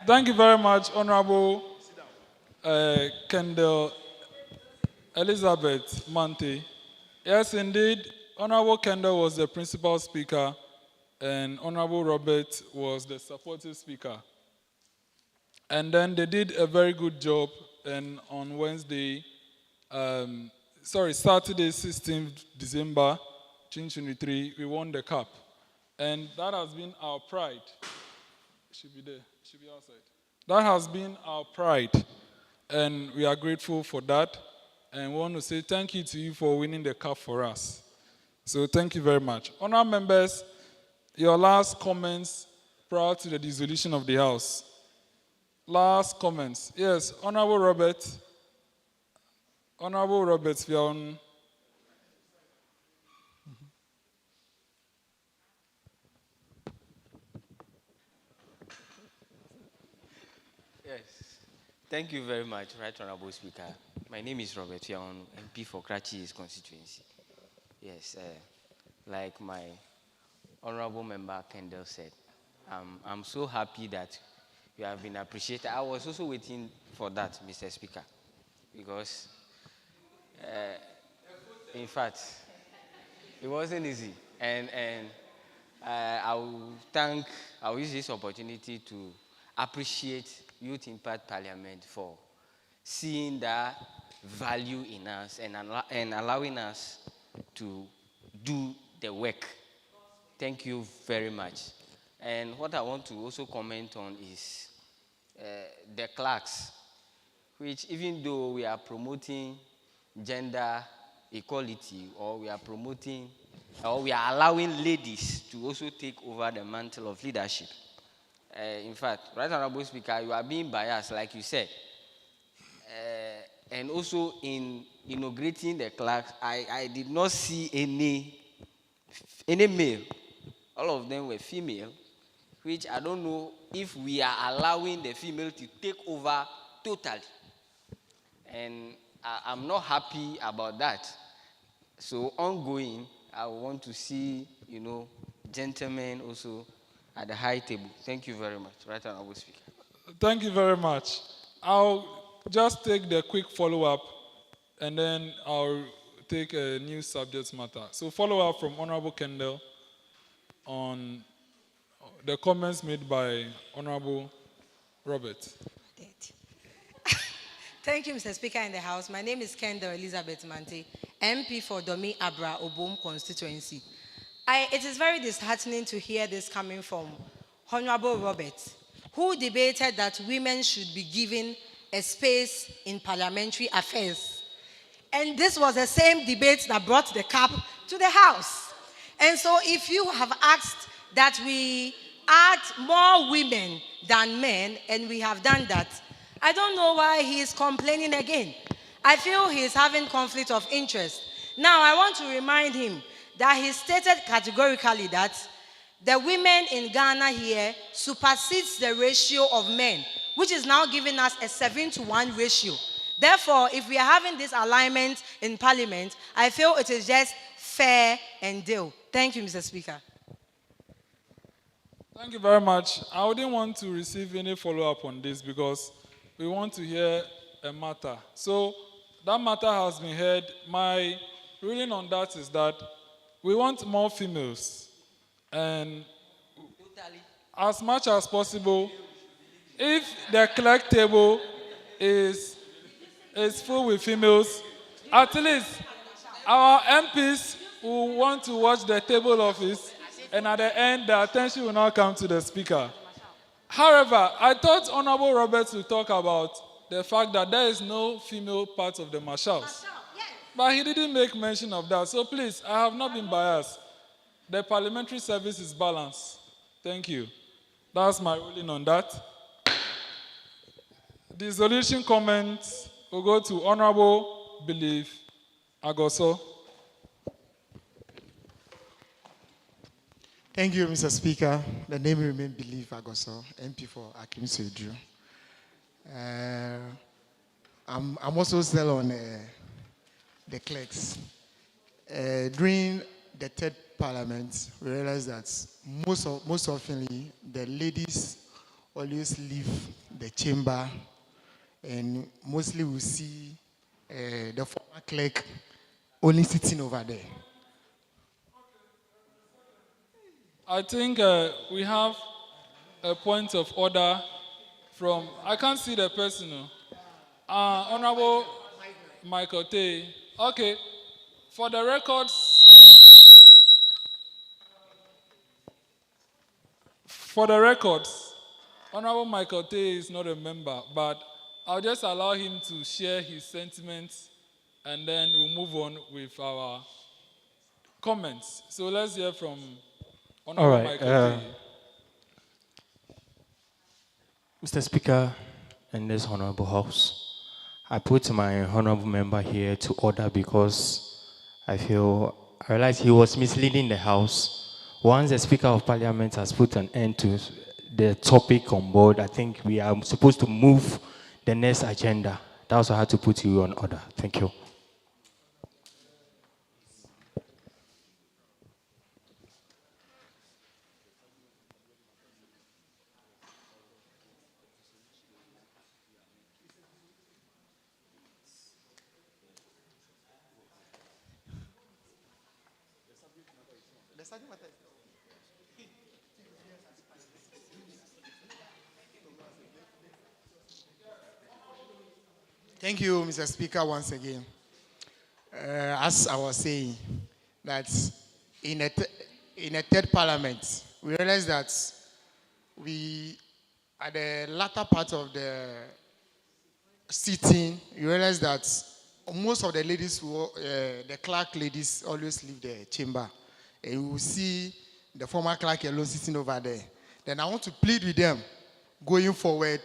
Thank you very much, Honorable Kendall Elizabeth Mante. Yes, indeed, Honorable Kendall was the principal speaker and Honorable Robert was the supportive speaker. And then they did a very good job, and on Saturday, 16th December 2023, we won the cup. And that has been our pride. Should be there, should be outside. That has been our pride, and we are grateful for that. And we want to say thank you to you for winning the cup for us. So thank you very much. Honourable members, your last comments prior to the dissolution of the House. Last comments. Yes, Honourable Robert. Honourable Robert, if you're on. Yes. Thank you very much, Right Honorable Speaker. My name is Robert Fion, MP for Karachi's constituency. Yes, like my Honorable Member Kendall said, I'm so happy that you have been appreciated. I was also waiting for that, Mr. Speaker, because in fact, it wasn't easy. And I'll use this opportunity to appreciate Youth Impact Parliament for seeing that value in us and allowing us to do the work. Thank you very much. And what I want to also comment on is the clerks, which even though we are promoting gender equality, or we are promoting, or we are allowing ladies to also take over the mantle of leadership. In fact, Right Honorable Speaker, you are being biased, like you said. And also in inaugurating the clerks, I did not see any male. All of them were female, which I don't know if we are allowing the female to take over totally. And I'm not happy about that. So ongoing, I want to see, gentlemen also at the high table. Thank you very much. Right Honorable Speaker. Thank you very much. I'll just take the quick follow-up, and then I'll take a new subject matter. So follow-up from Honorable Kendall on the comments made by Honorable Robert. Thank you, Mr. Speaker in the House. My name is Kendall Elizabeth Mante, MP for Domi Abra Obom constituency. It is very disheartening to hear this coming from Honorable Robert, who debated that women should be given a space in parliamentary affairs. And this was the same debate that brought the cup to the House. And so if you have asked that we add more women than men, and we have done that, I don't know why he is complaining again. I feel he is having conflict of interest. Now, I want to remind him that he stated categorically that the women in Ghana here supersedes the ratio of men, which is now giving us a 7-to-1 ratio. Therefore, if we are having this alignment in Parliament, I feel it is just fair and due. Thank you, Mr. Speaker. Thank you very much. I wouldn't want to receive any follow-up on this because we want to hear a matter. So that matter has been heard. My ruling on that is that we want more females. And as much as possible, if the clerk table is full with females, at least our MPs will want to watch the table office, and at the end, the attention will not come to the speaker. However, I thought Honorable Roberts would talk about the fact that there is no female part of the marshals. But he didn't make mention of that. So please, I have not been biased. The parliamentary service is balanced. Thank you. That's my ruling on that. The resolution comments will go to Honorable Believe Agoso. Thank you, Mr. Speaker. The name remains Believe Agoso, MP for Akatsi. I'm also still on the clerks. During the third parliament, we realized that most often the ladies always leave the chamber, and mostly we see the former clerk only sitting over there. I think we have a point of order from, I can't see the person. Honorable Michael Tay. Okay, for the records, Honorable Michael Tay is not a member, but I'll just allow him to share his sentiments and then we'll move on with our comments. So let's hear from All Honorable right. Michael. Mr. Speaker and this Honorable House, I put my honorable member here to order because I realize he was misleading the House. Once the Speaker of Parliament has put an end to the topic on board, I think we are supposed to move the next agenda. That's why I had to put you on order. Thank you. Thank you, Mr. Speaker, once again. As I was saying, that in a third parliament, we realized that we, at the latter part of the sitting, you realize that most of the ladies, the clerk ladies, always leave the chamber. And you will see the former clerk alone sitting over there. Then I want to plead with them, going forward,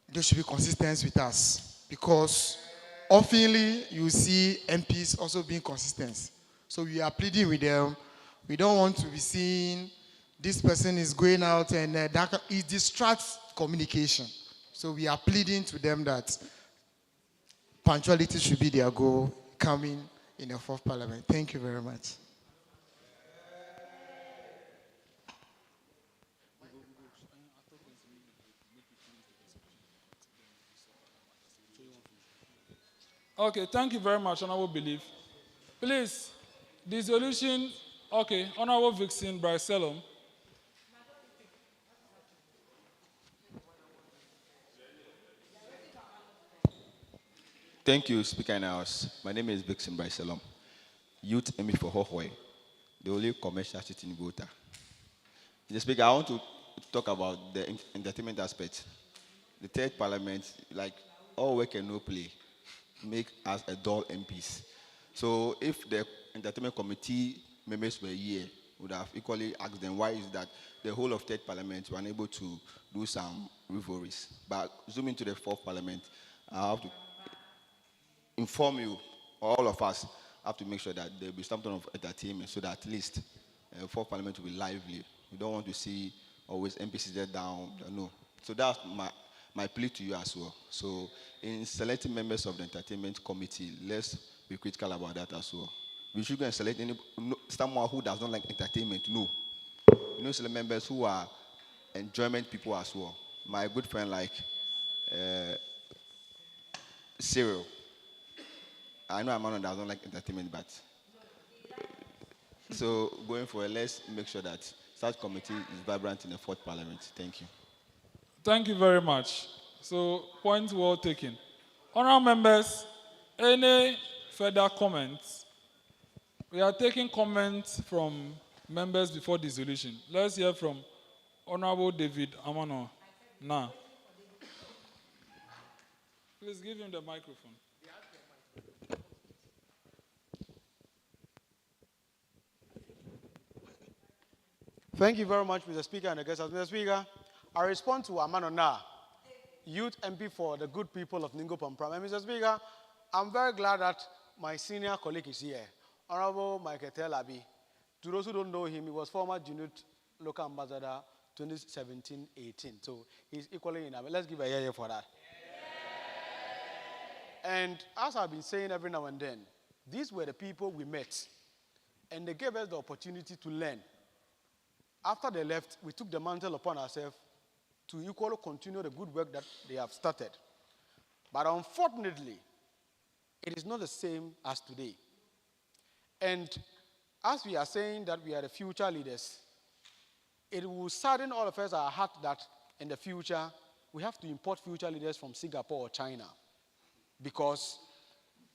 they should be consistent with us. Because oftenly you see MPs also being consistent. So we are pleading with them. We don't want to be seeing this person is going out and it distracts communication. So we are pleading to them that punctuality should be their goal coming in the fourth parliament. Thank you very much. Okay, thank you very much, Honorable Belief. Please, dissolution, okay, Honorable Vixen Brycelum. Thank you, Speaker in the House. My name is Vixen Brycelum, Youth MP for Hohoi, the only commercial sitting voter. Mr. Speaker, I want to talk about the entertainment aspect. The third parliament, like all work and no play, make us a dull MPs. So if the entertainment committee members were here, would have equally asked them why is that the whole of third parliament were unable to do some revelries. But zooming to the fourth parliament, I have to inform you, all of us have to make sure that there will be some sort of entertainment so that at least fourth parliament will be lively. We don't want to see always MPs there down, no. So that's my plea to you as well. So in selecting members of the entertainment committee, let's be critical about that as well. We shouldn't select someone who does not like entertainment, no. You know, select members who are enjoyment people as well. My good friend like Cyril. I know Amano does not like entertainment, but so going forward, let's make sure that such committee is vibrant in the fourth parliament. Thank you. Thank you very much. So, point well taken. Honourable members, any further comments? We are taking comments from members before dissolution. Let's hear from Honourable David Amano now. Please give him the microphone. Thank you very much, Mr. Speaker and the guests. Mr. Speaker, I respond to Amano Na, Youth MP for the good people of Ningo Pampram. And Mr. Speaker, I'm very glad that my senior colleague is here, Honorable Michael Telabi. To those who don't know him, he was former Junut local ambassador 2017-18. So he's equally in. Let's give a year for that. And as I've been saying every now and then, these were the people we met, and they gave us the opportunity to learn. After they left, we took the mantle upon ourselves to equally continue the good work that they have started. But unfortunately, it is not the same as today. And as we are saying that we are the future leaders, it will sadden all of us our heart that in the future, we have to import future leaders from Singapore or China. Because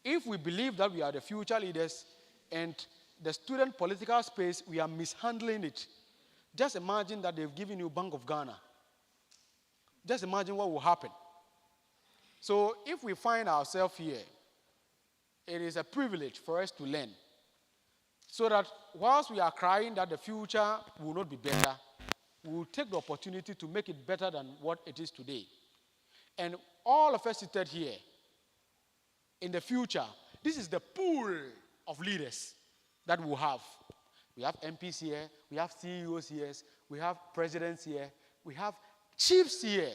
if we believe that we are the future leaders and the student political space, we are mishandling it, just imagine that they've given you Bank of Ghana. Just imagine what will happen. So if we find ourselves here, it is a privilege for us to learn. So that whilst we are crying that the future will not be better, we will take the opportunity to make it better than what it is today. And all of us seated here, in the future, this is the pool of leaders that we'll have. We have MPs here, we have CEOs here, we have presidents here, we have chiefs here,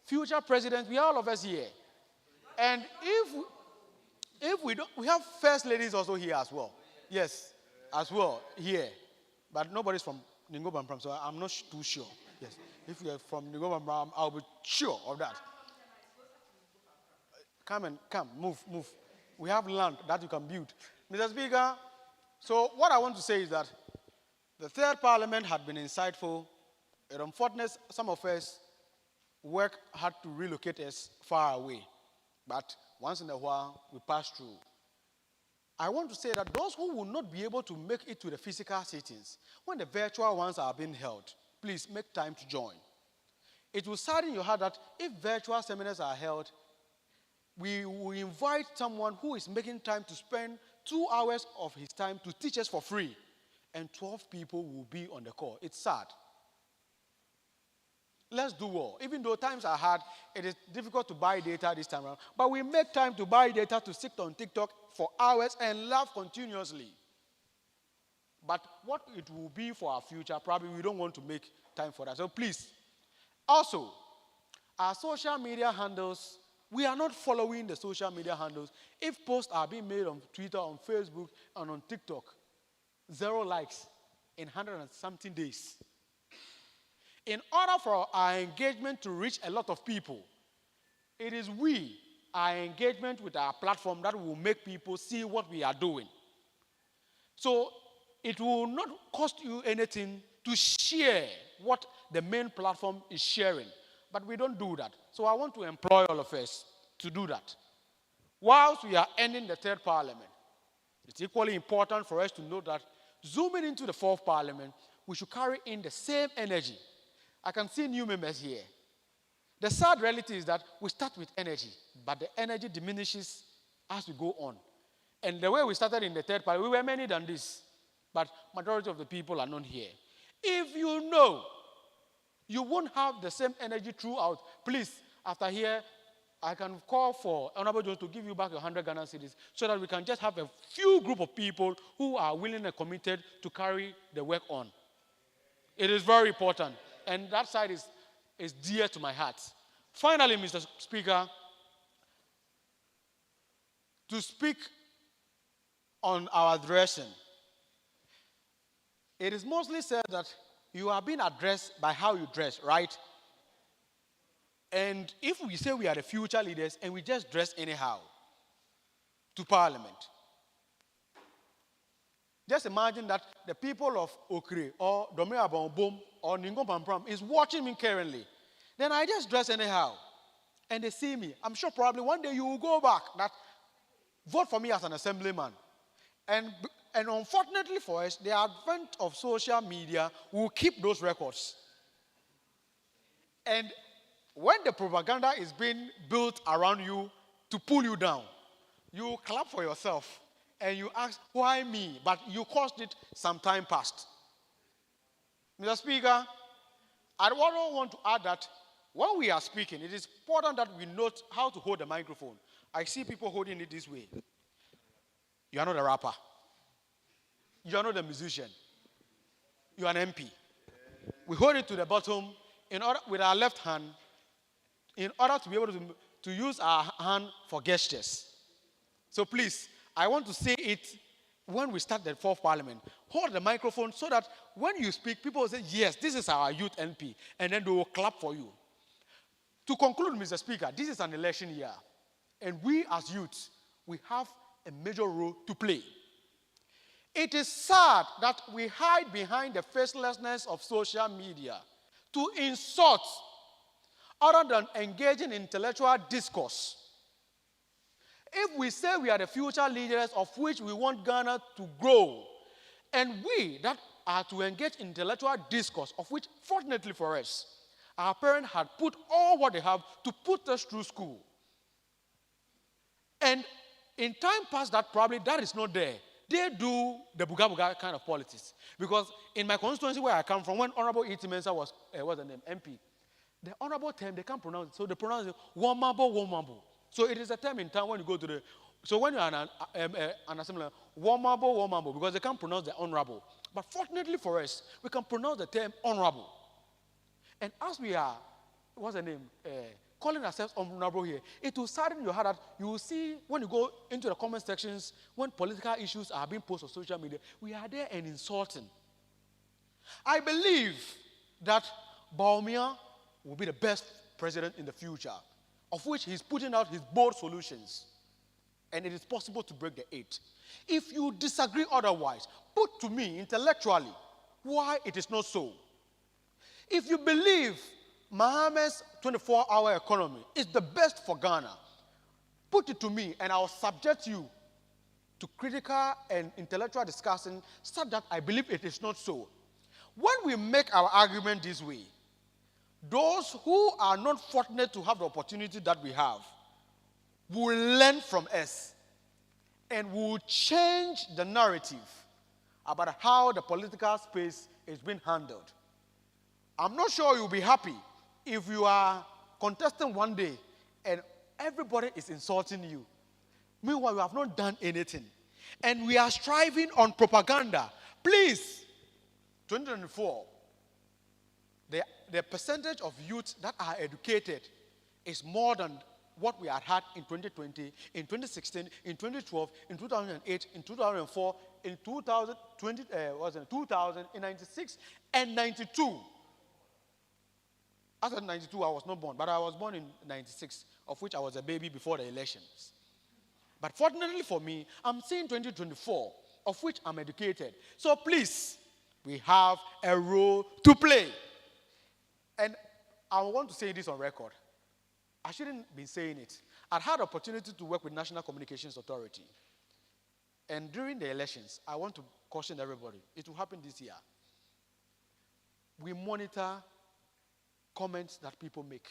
future presidents, we have all of us here. And if we don't, we have first ladies also here as well. Yes, as well, here. But nobody's from Ningo, so I'm not too sure. Yes, if you're from Ningo, I'll be sure of that. Come, move. We have land that you can build. Mr. Speaker, so what I want to say is that the third parliament had been insightful. Unfortunately, some of us work had to relocate us far away. But once in a while, we pass through. I want to say that those who will not be able to make it to the physical sittings, when the virtual ones are being held, please make time to join. It will sadden your heart that if virtual seminars are held, we will invite someone who is making time to spend 2 hours of his time to teach us for free, and 12 people will be on the call. It's sad. Let's do well. Even though times are hard, it is difficult to buy data this time around, but we make time to buy data to sit on TikTok for hours and laugh continuously. But what it will be for our future, probably we don't want to make time for that. So please, also, our social media handles, we are not following the social media handles. If posts are being made on Twitter, on Facebook, and on TikTok, 0 likes in 100 and something days. In order for our engagement to reach a lot of people, it is our engagement with our platform that will make people see what we are doing. So it will not cost you anything to share what the main platform is sharing. But we don't do that. So I want to employ all of us to do that. Whilst we are ending the third parliament, it's equally important for us to know that zooming into the fourth parliament, we should carry in the same energy. I can see new members here. The sad reality is that we start with energy, but the energy diminishes as we go on. And the way we started in the third parliament, we were many than this, but majority of the people are not here. If you know you won't have the same energy throughout, please, after here, I can call for Honorable Jones to give you back your 100 Ghana cedis so that we can just have a few group of people who are willing and committed to carry the work on. It is very important. And that side is dear to my heart. Finally, Mr. Speaker, to speak on our addressing, it is mostly said that you are being addressed by how you dress, right? And if we say we are the future leaders and we just dress anyhow to Parliament, just imagine that the people of Okre or Domea Bombom or Ningo Pampram is watching me currently. Then I just dress anyhow. And they see me. I'm sure probably one day you will go back that vote for me as an assemblyman. And unfortunately for us, the advent of social media will keep those records. And when the propaganda is being built around you to pull you down, you clap for yourself. And you ask, why me? But you caused it some time past. Mr. Speaker, I don't want to add that when we are speaking, it is important that we note how to hold the microphone. I see people holding it this way. You are not a rapper. You are not a musician. You are an MP. We hold it to the bottom with our left hand in order to be able to use our hand for gestures. So please, I want to say it when we start the fourth parliament. Hold the microphone so that when you speak, people will say, yes, this is our youth MP, and then they will clap for you. To conclude, Mr. Speaker, this is an election year, and we as youths, we have a major role to play. It is sad that we hide behind the facelessness of social media to insult other than engaging in intellectual discourse. If we say we are the future leaders of which we want Ghana to grow, and we that are to engage in intellectual discourse, of which, fortunately for us, Our parents had put all what they have to put us through school. And in time past that, probably that is not there. They do the buga kind of politics. Because in my constituency where I come from, when Honorable E.T. Mensah was, what's the name, MP, the honorable term, they can't pronounce it. So they pronounce it womabo. So it is a term in town when you go to the, so when you're an assembly, womabo, because they can't pronounce the honorable. But fortunately for us, we can pronounce the term honorable. And as we are, what's the name, calling ourselves honorable here, it will sadden your heart that you will see when you go into the comment sections, when political issues are being posted on social media, we are there and insulting. I believe that Bawumia will be the best president in the future, of which he's putting out his bold solutions. And it is possible to break the 8. If you disagree otherwise, put to me intellectually why it is not so. If you believe Mohammed's 24-hour economy is the best for Ghana, put it to me and I'll subject you to critical and intellectual discussion so that I believe it is not so. When we make our argument this way, those who are not fortunate to have the opportunity that we have will learn from us and will change the narrative about how the political space is being handled. I'm not sure you'll be happy if you are contesting one day and everybody is insulting you. Meanwhile, you have not done anything. And we are striving on propaganda. Please, 2024, the percentage of youth that are educated is more than what we had in 2020, in 2016, in 2012, in 2008, in 2004, in 2020, in 2000, in 96, and 92. After 92, I was not born, but I was born in 96, of which I was a baby before the elections. But fortunately for me, I'm seeing 2024, of which I'm educated. So please, we have a role to play. And I want to say this on record. I shouldn't be saying it. I had the opportunity to work with National Communications Authority. And during the elections, I want to caution everybody. It will happen this year. We monitor comments that people make.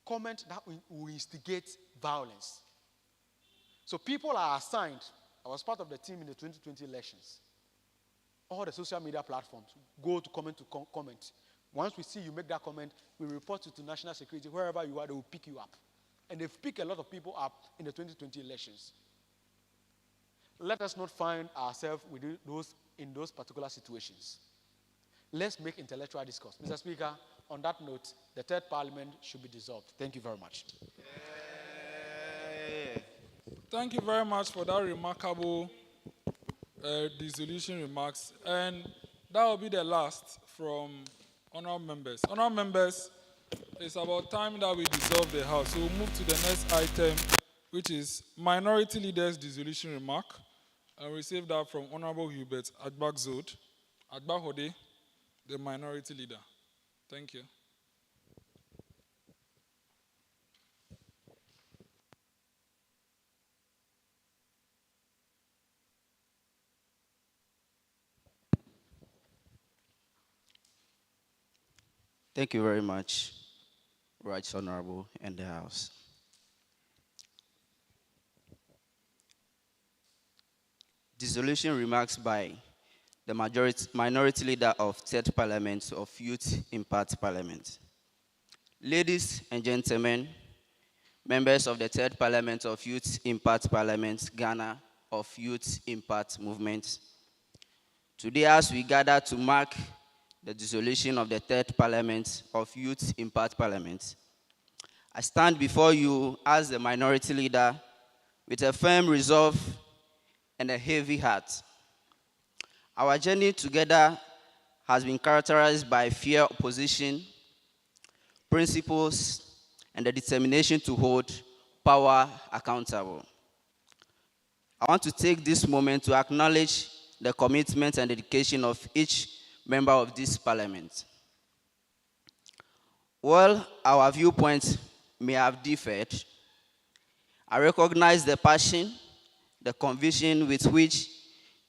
Comments that will instigate violence. So people are assigned. I was part of the team in the 2020 elections. All the social media platforms go to comment. Once we see you make that comment, we report it to national security. Wherever you are, they will pick you up. And they've picked a lot of people up in the 2020 elections. Let us not find ourselves in those particular situations. Let's make intellectual discourse. Mr. Speaker, on that note, the third parliament should be dissolved. Thank you very much. Thank you very much for that remarkable dissolution remarks. And that will be the last from honorable members. Honorable members, it's about time that we dissolve the House. So we'll move to the next item, which is Minority Leader's dissolution remark. And we receive that from Honorable Hubert Agbaxode, the Minority Leader. Thank you. Thank you very much, Right Honorable and the House. Dissolution remarks by the Minority Leader of Third Parliament of Youth Impact Parliament. Ladies and gentlemen, members of the Third Parliament of Youth Impact Parliament, Ghana of Youth Impact Movement. Today, as we gather to mark the dissolution of the Third Parliament of Youth Impact Parliament, I stand before you as the Minority Leader with a firm resolve and a heavy heart. Our journey together has been characterized by fair opposition, principles, and the determination to hold power accountable. I want to take this moment to acknowledge the commitment and dedication of each member of this parliament. While our viewpoints may have differed, I recognize the passion, the conviction with which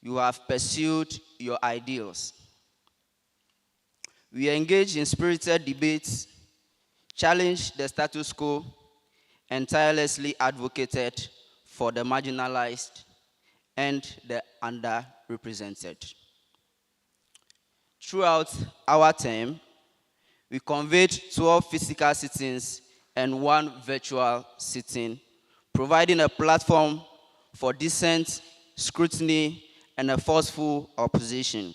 you have pursued your ideals. We engaged in spirited debates, challenged the status quo, and tirelessly advocated for the marginalized and the underrepresented. Throughout our term, we convened 12 physical sittings and 1 virtual sitting, providing a platform for dissent, scrutiny, and a forceful opposition.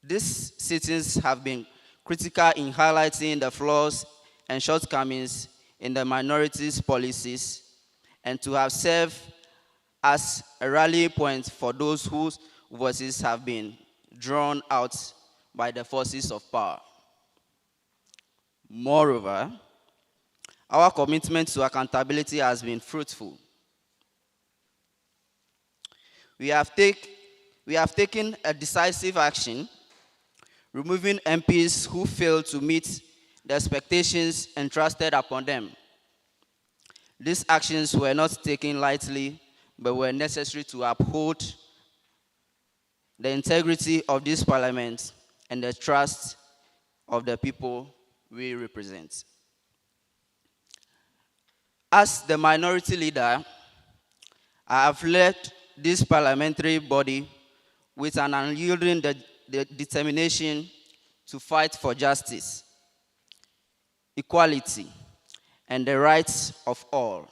These sittings have been critical in highlighting the flaws and shortcomings in the minorities' policies, and to have served as a rallying point for those whose voices have been drawn out by the forces of power. Moreover, our commitment to accountability has been fruitful. We have taken a decisive action, removing MPs who failed to meet the expectations entrusted upon them. These actions were not taken lightly, but were necessary to uphold the integrity of this parliament and the trust of the people we represent. As the minority leader, I have led this parliamentary body with an unyielding determination to fight for justice, equality, and the rights of all.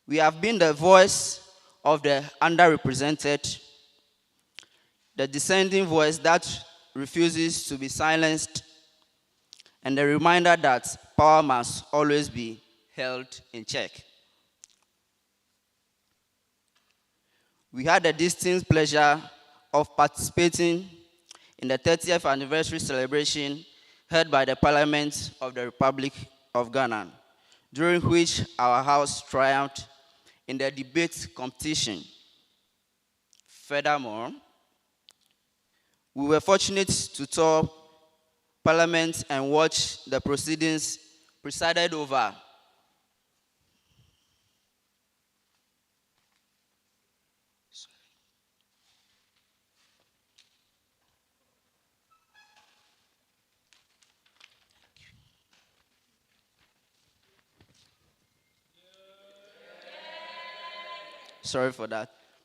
We have been the voice of the underrepresented, the dissenting voice that refuses to be silenced, and the reminder that power must always be held in check. We had the distinct pleasure of participating in the 30th anniversary celebration held by the Parliament of the Republic of Ghana, during which our house triumphed in the debate competition. Furthermore, we were fortunate to tour Parliament and watch the proceedings presided over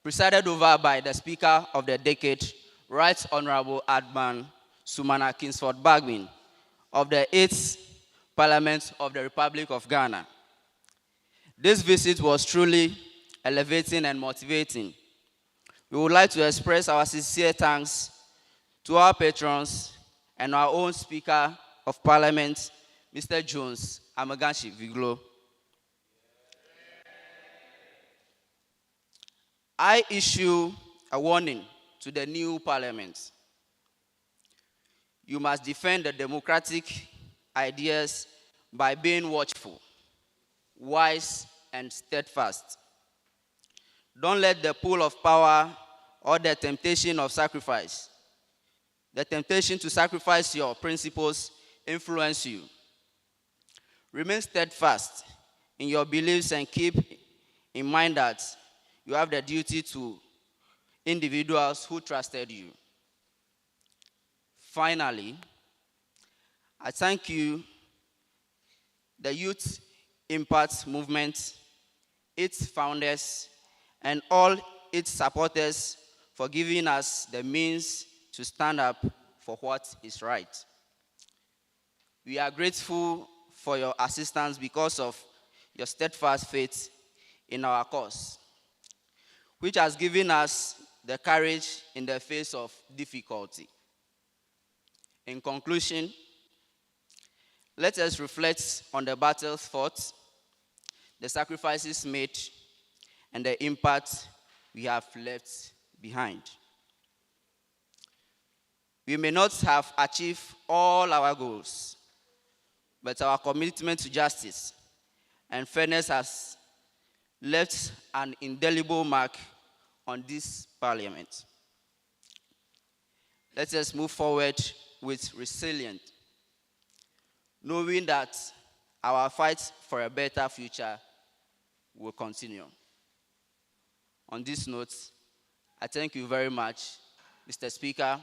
presided over by the Speaker of the Decade, Right Honorable Adman Sumana Kingsford Bagbin of the 8th Parliament of the Republic of Ghana. This visit was truly elevating and motivating. We would like to express our sincere thanks to our patrons and our own Speaker of Parliament, Mr. Jones Amegashie-Viglo. I issue a warning to the new parliament. You must defend the democratic ideas by being watchful, wise, and steadfast. Don't let the pull of power or the temptation of sacrifice, the temptation to sacrifice your principles, influence you. Remain steadfast in your beliefs and keep in mind that you have the duty to individuals who trusted you. Finally, I thank you, the Youth Impact Movement, its founders, and all its supporters for giving us the means to stand up for what is right. We are grateful for your assistance because of your steadfast faith in our cause, which has given us the courage in the face of difficulty. In conclusion, let us reflect on the battles fought, the sacrifices made, and the impact we have left behind. We may not have achieved all our goals, but our commitment to justice and fairness has left an indelible mark on this parliament. Let us move forward with resilience, knowing that our fight for a better future will continue. On this note, I thank you very much, Mr. Speaker,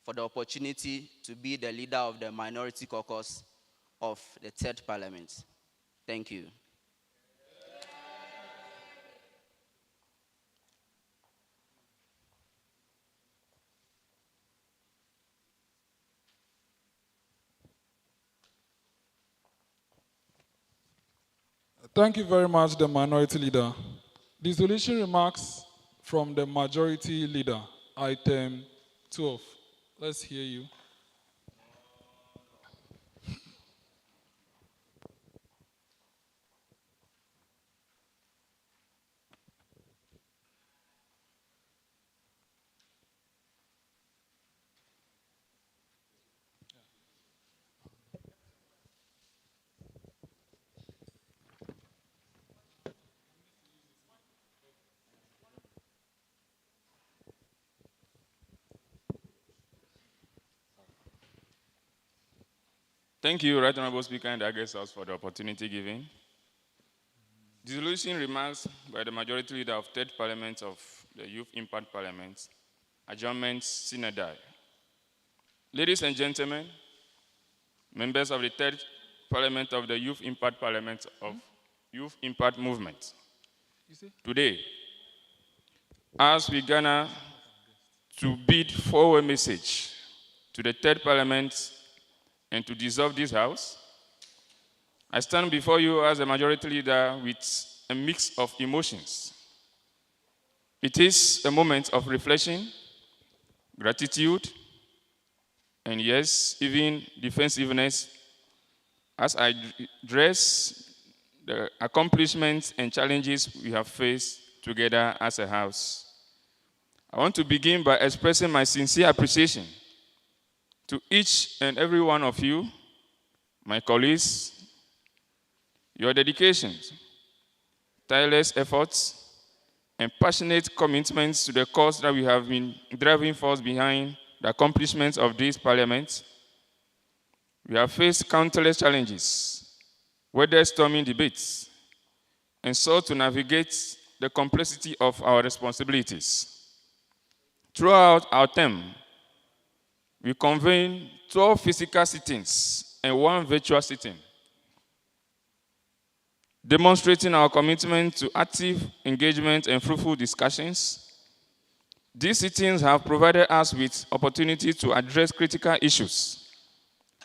for the opportunity to be the leader of the Minority Caucus of the Third Parliament. Thank you. Thank you very much, the Minority Leader. Dissolution remarks from the Majority Leader, item 12. Let's hear you. Thank you, Right Honorable Speaker and the August House, for the opportunity given. Dissolution remarks by the Majority Leader of Third Parliament of the Youth Impact Parliament, adjournment sine die. Ladies and gentlemen, members of the Third Parliament of the Youth Impact Parliament of Youth Impact Movement, today, as we gather to bid forward message to the Third Parliament and to dissolve this House, I stand before you as a Majority Leader with a mix of emotions. It is a moment of reflection, gratitude, and yes, even defensiveness as I address the accomplishments and challenges we have faced together as a House. I want to begin by expressing my sincere appreciation to each and every one of you, my colleagues, your dedication, tireless efforts, and passionate commitments to the cause that we have been driving force behind the accomplishments of this Parliament. We have faced countless challenges, weathered storming debates, and sought to navigate the complexity of our responsibilities. Throughout our term, we convened 12 physical sittings and 1 virtual sitting, demonstrating our commitment to active engagement and fruitful discussions. These sittings have provided us with opportunity to address critical issues,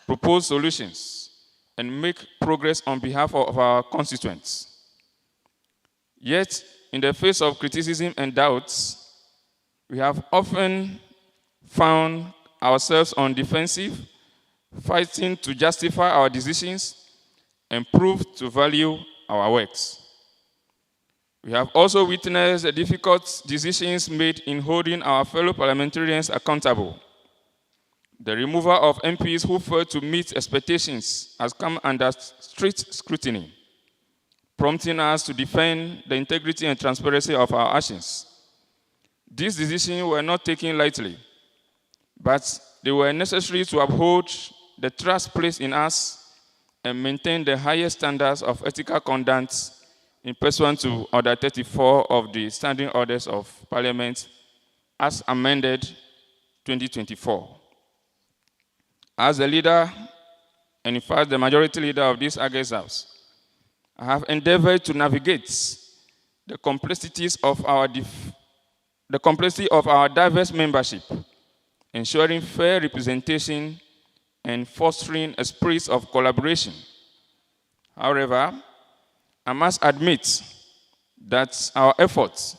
propose solutions, and make progress on behalf of our constituents. Yet, in the face of criticism and doubts, we have often found ourselves on defensive, fighting to justify our decisions and prove to value our works. We have also witnessed the difficult decisions made in holding our fellow parliamentarians accountable. The removal of MPs who failed to meet expectations has come under strict scrutiny, prompting us to defend the integrity and transparency of our actions. These decisions were not taken lightly, but they were necessary to uphold the trust placed in us and maintain the highest standards of ethical conduct in pursuant to Order 34 of the Standing Orders of Parliament as amended 2024. As the leader, and in fact the Majority Leader of this August House, I have endeavored to navigate the complexities of our diverse membership, ensuring fair representation and fostering a spirit of collaboration. However, I must admit that our efforts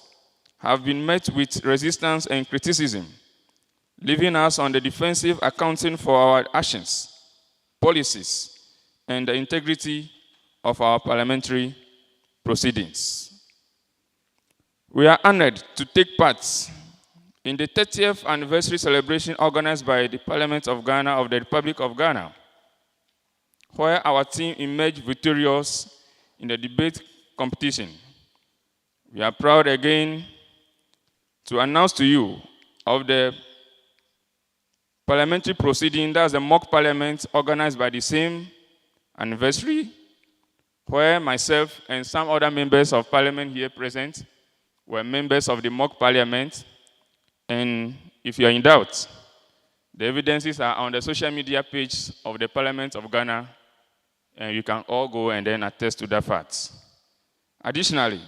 have been met with resistance and criticism, leaving us on the defensive accounting for our actions, policies, and the integrity of our parliamentary proceedings. We are honored to take part in the 30th anniversary celebration organized by the Parliament of Ghana of the Republic of Ghana, where our team emerged victorious in the debate competition. We are proud again to announce to you of the parliamentary proceeding, that's the mock parliament organized by the same anniversary, where myself and some other members of parliament here present were members of the mock parliament. And if you are in doubt, The evidences are on the social media page of the Parliament of Ghana, and you can all go and then attest to that fact. Additionally,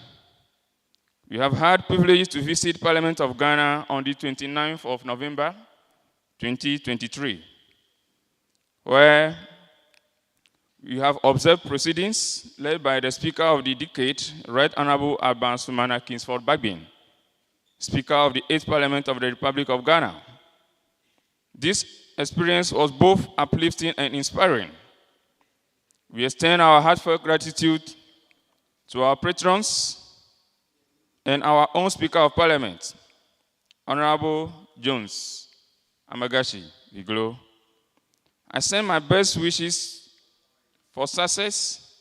we have had privilege to visit Parliament of Ghana on the 29th of November, 2023, where we have observed proceedings led by the Speaker of the Decade, Right Honorable Sumana Kingsford Bagbin, Speaker of the 8th Parliament of the Republic of Ghana. This experience was both uplifting and inspiring. We extend our heartfelt gratitude to our patrons and our own Speaker of Parliament, Honorable Jones Amegashie-Viglo. I send my best wishes for success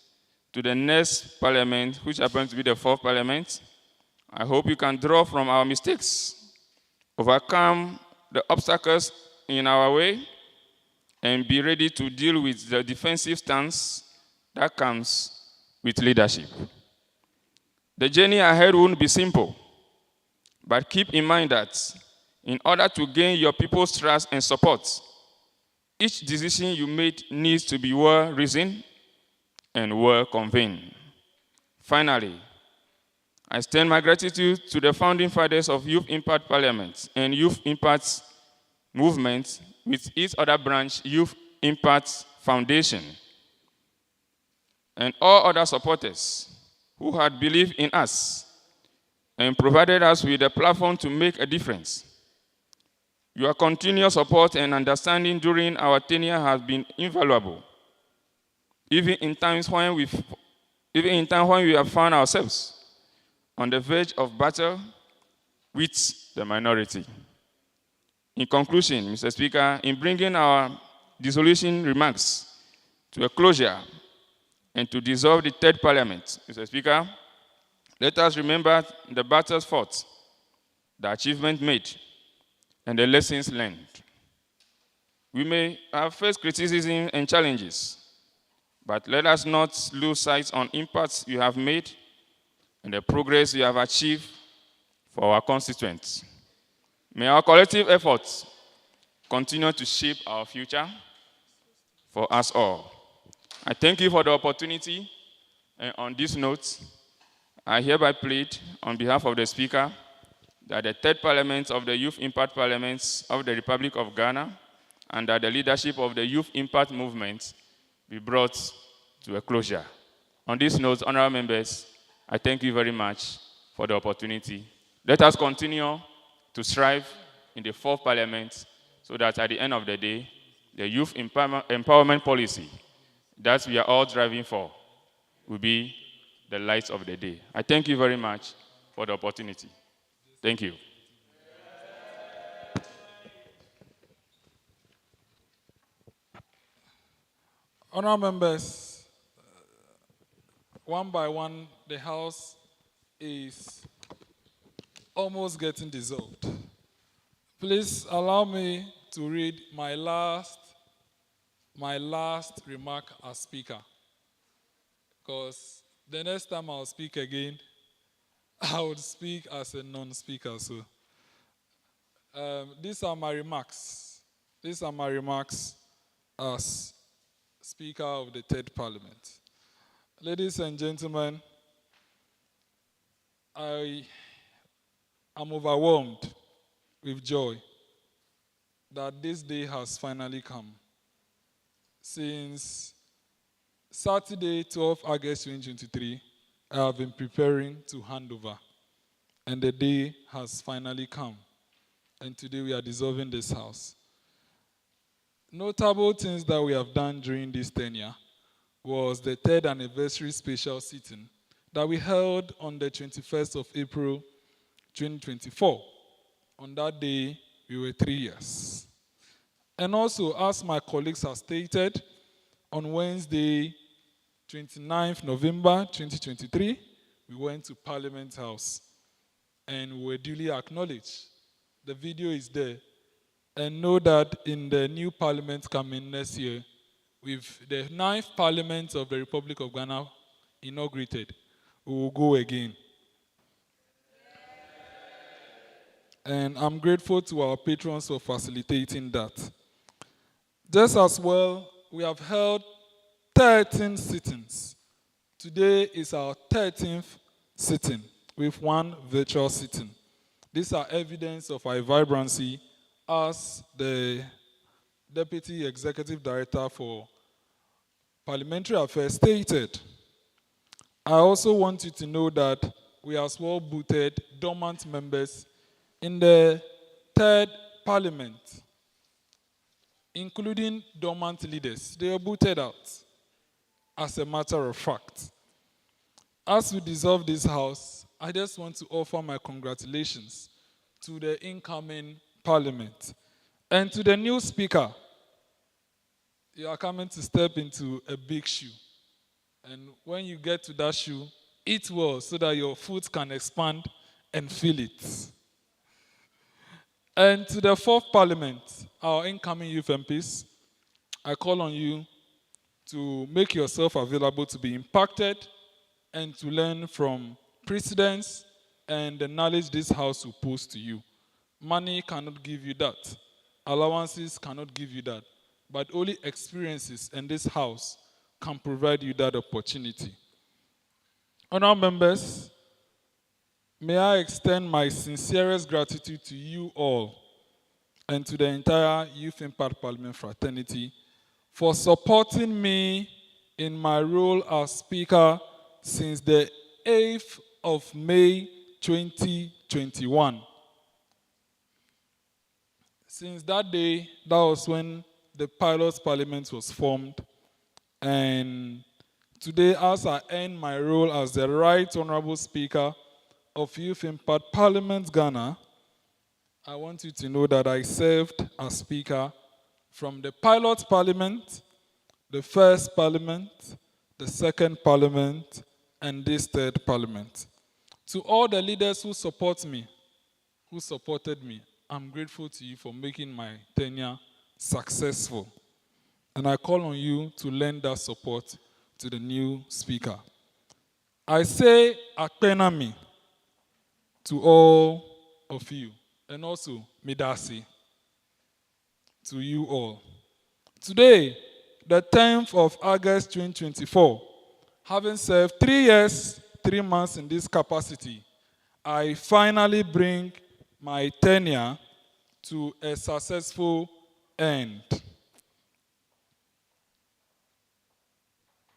to the next Parliament, which happens to be the 4th Parliament. I hope you can draw from our mistakes, overcome the obstacles in our way, and be ready to deal with the defensive stance that comes with leadership. The journey ahead won't be simple, but keep in mind that in order to gain your people's trust and support, each decision you made needs to be well-reasoned and well-convened. Finally, I extend my gratitude to the founding fathers of Youth Impact Parliament and Youth Impact Movement with each other branch, Youth Impact Foundation, and all other supporters who had believed in us and provided us with a platform to make a difference. Your continuous support and understanding during our tenure has been invaluable, even in times when we have found ourselves on the verge of battle with the minority. In conclusion, Mr. Speaker, in bringing our dissolution remarks to a closure and to dissolve the 3rd Parliament, Mr. Speaker, let us remember the battles fought, the achievements made, and the lessons learned. We may have faced criticism and challenges, but let us not lose sight on impacts you have made and the progress you have achieved for our constituents. May our collective efforts continue to shape our future for us all. I thank you for the opportunity, and on this note, I hereby plead on behalf of the Speaker that the 3rd Parliament of the Youth Impact Parliaments of the Republic of Ghana, under the leadership of the Youth Impact Movement, be brought to a closure. On this note, honorable members, I thank you very much for the opportunity. Let us continue to strive in the 4th Parliament so that at the end of the day, the youth empowerment policy that we are all driving for will be the light of the day. I thank you very much for the opportunity. Thank you. Honourable members, one by one, the House is almost getting dissolved. Please allow me to read my last remark as Speaker, because the next time I'll speak again, I would speak as a non-speaker. So these are my remarks. These are my remarks as Speaker of the 3rd Parliament. Ladies and gentlemen, I am overwhelmed with joy that this day has finally come. Since Saturday, 12 August 2023, I have been preparing to hand over, and the day has finally come. And today we are dissolving this House. Notable things that we have done during this tenure was the 3rd anniversary special sitting that we held on the 21st of April 2024. On that day, we were 3 years. And also, as my colleagues have stated, on Wednesday, 29th November 2023, we went to Parliament House and we were duly acknowledged. The video is there. And know that in the new Parliament coming next year, with the 9th Parliament of the Republic of Ghana inaugurated, we will go again. And I'm grateful to our patrons for facilitating that. Just as well, we have held 13 sittings. Today is our 13th sitting with one virtual sitting. These are evidence of our vibrancy as the Deputy Executive Director for Parliamentary Affairs stated. I also want you to know that we as well booted dormant members in the third parliament, including dormant leaders. They were booted out as a matter of fact. As we dissolve this house, I just want to offer my congratulations to the incoming parliament and to the new speaker. You are coming to step into a big shoe. And when you get to that shoe, eat well so that your foot can expand and fill it. And to the fourth parliament, our incoming youth MPs, I call on you to make yourself available to be impacted and to learn from precedents and the knowledge this house will post to you. Money cannot give you that. Allowances cannot give you that. But only experiences in this house can provide you that opportunity. Honourable members, may I extend my sincerest gratitude to you all and to the entire Youth Impact Parliament fraternity for supporting me in my role as Speaker since the 8th of May 2021. Since that day, that was when the Pilot Parliament was formed. And today, as I end my role as the Right Honourable Speaker of Youth Impact Parliament Ghana, I want you to know that I served as Speaker from the Pilot Parliament, the first Parliament, the second Parliament, and this third Parliament. To all the leaders who support me, who supported me, I'm grateful to you for making my tenure successful. And I call on you to lend that support to the new speaker. I say akpenami to all of you, and also midasi to you all. Today, the 10th of August 2024, having served 3 years, 3 months in this capacity, I finally bring my tenure to a successful end.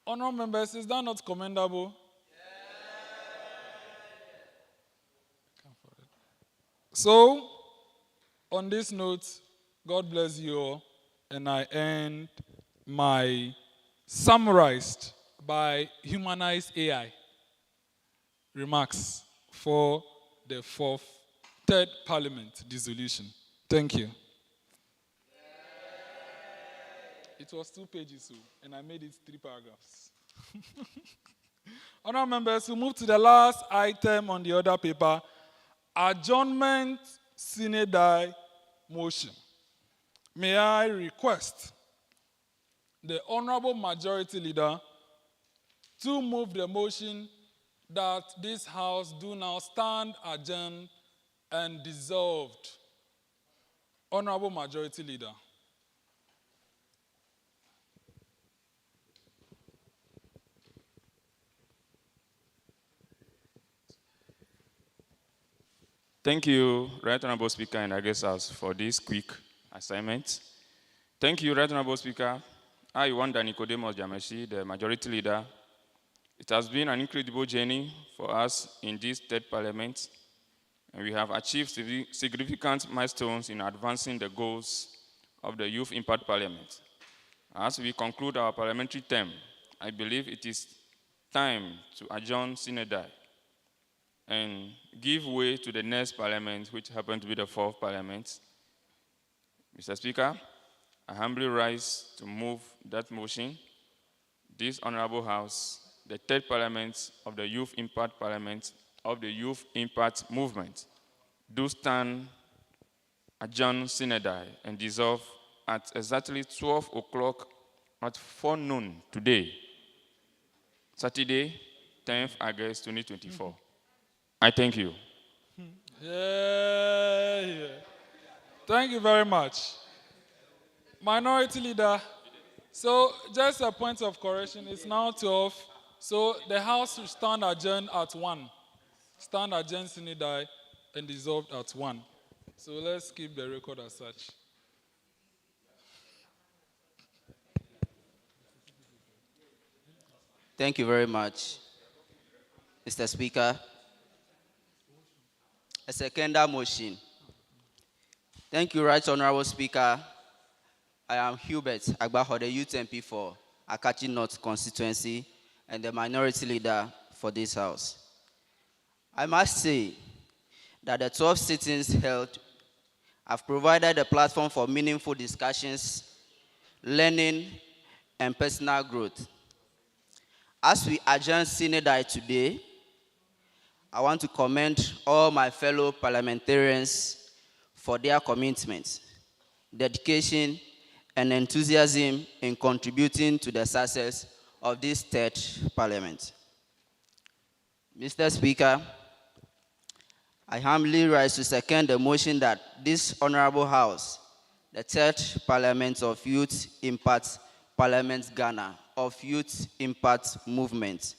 Honourable members, is that not commendable? So, on this note, God bless you all, and I end my summarized by humanized AI remarks for the third Parliament dissolution. Thank you. It was 2 pages, and I made it 3 paragraphs. Honourable members, we move to the last item on the order paper, adjournment sine die motion. May I request the Honourable Majority Leader to move the motion that this House do now stand adjourned and dissolved. Honourable Majority Leader. Thank you, Right Honourable Speaker and August House, for this quick assignment. Thank you, Right Honourable Speaker. I wonder Nicodemus Dzameshie, the Majority Leader. It has been an incredible journey for us in this third Parliament, and we have achieved significant milestones in advancing the goals of the Youth Impact Parliament. As we conclude our parliamentary term, I believe it is time to adjourn sine die and give way to the next Parliament, which happened to be the fourth Parliament. Mr. Speaker, I humbly rise to move that motion. This Honourable House, the third Parliament of the Youth Impact Parliament of the Youth Impact Movement, do stand adjourned sine die and dissolve at exactly 12 o'clock at forenoon today, Saturday, 10th August 2024. I thank you. Yeah. Thank you very much. Minority Leader. So, just a point of correction, it's now 12. So, the House will stand adjourned at 1. Stand adjourned sine die and dissolved at 1. So, let's keep the record as such. Thank you very much, Mr. Speaker. A seconder motion. Thank you, Right Honorable Speaker. I am Hubert Agbaxode, Youth MP for Akatsi North constituency and the minority leader for this House. I must say that the 12 sittings held have provided a platform for meaningful discussions, learning, and personal growth. As we adjourn sine die today, I want to commend all my fellow parliamentarians for their commitment, dedication, and enthusiasm in contributing to the success of this third parliament. Mr. Speaker, I humbly rise to second the motion that this honorable House, the third Parliament of Youth Impact Parliament Ghana of Youth Impact Movement,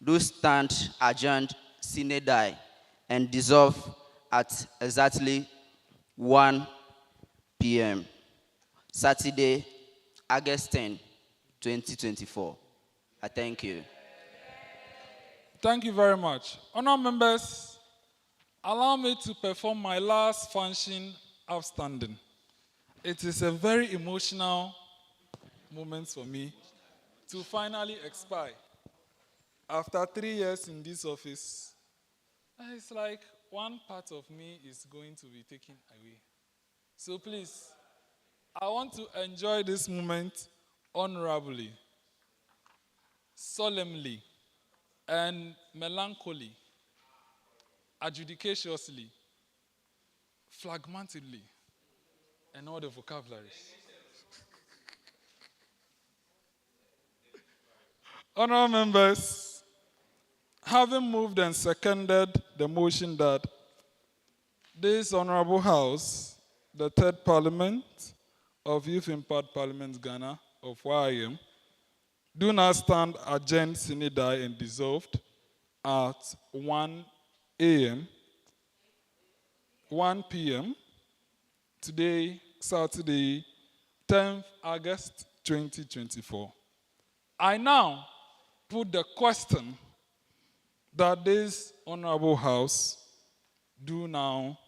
do stand adjourned sine die and dissolve at exactly 1 p.m. Saturday, August 10, 2024. I thank you. Thank you very much. Honourable members, allow me to perform my last function outstanding. It is a very emotional moment for me to finally expire. After 3 years in this office, it's like one part of me is going to be taken away. So please, I want to enjoy this moment honorably, solemnly, and melancholy, adjudicatiously, phlegmatically, and all the vocabularies. Honourable members, having moved and seconded the motion that this honourable House, the Third Parliament of Youth Impact Parliament Ghana of YIM, do not stand adjourned sine die and dissolved at 1 a.m., 1 p.m., today, Saturday, 10th August 2024. I now put the question that this honorable House do now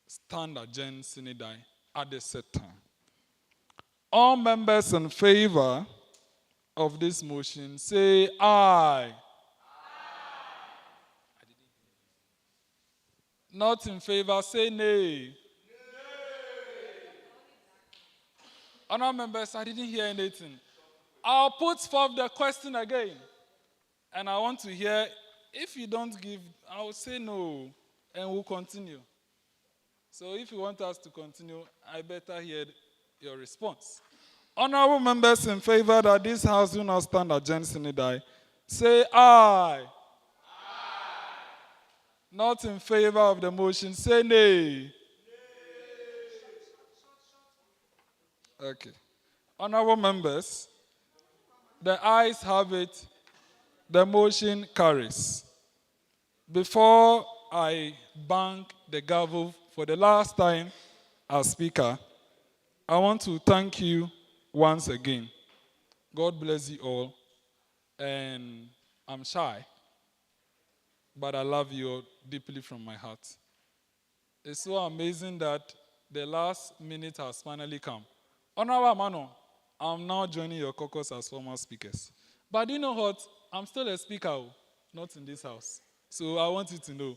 stand adjourned sine die at the set time. All members in favor of this motion say aye. Not in favor, say nay. Honourable members, I didn't hear anything. I'll put forth the question again. And I want to hear, if you don't give, I'll say no, and we'll continue. So if you want us to continue, I better hear your response. Honourable members in favor that this House do not stand adjourned sine die, say aye. Not in favor of the motion, say nay. Okay. Honourable members, the ayes have it, the motion carries. Before I bang the gavel for the last time as Speaker, I want to thank you once again. God bless you all. And I'm shy, but I love you all deeply from my heart. It's so amazing that the last minute has finally come. Honorable Mano, I'm now joining your caucus as former speakers. But you know what? I'm still a speaker, not in this House. So I want you to know.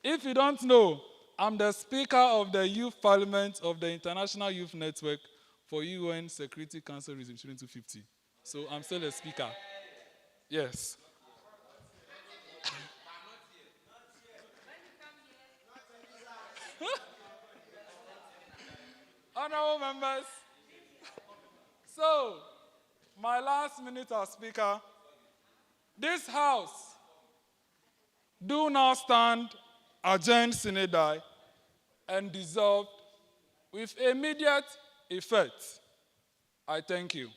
If you don't know, I'm the Speaker of the Youth Parliament of the International Youth Network for UN Security Council Resolution 250. So I'm still a speaker. Yes. Honorable members, so my last minute as Speaker, this House do now stand adjourned sine die and dissolved with immediate effect, I thank you.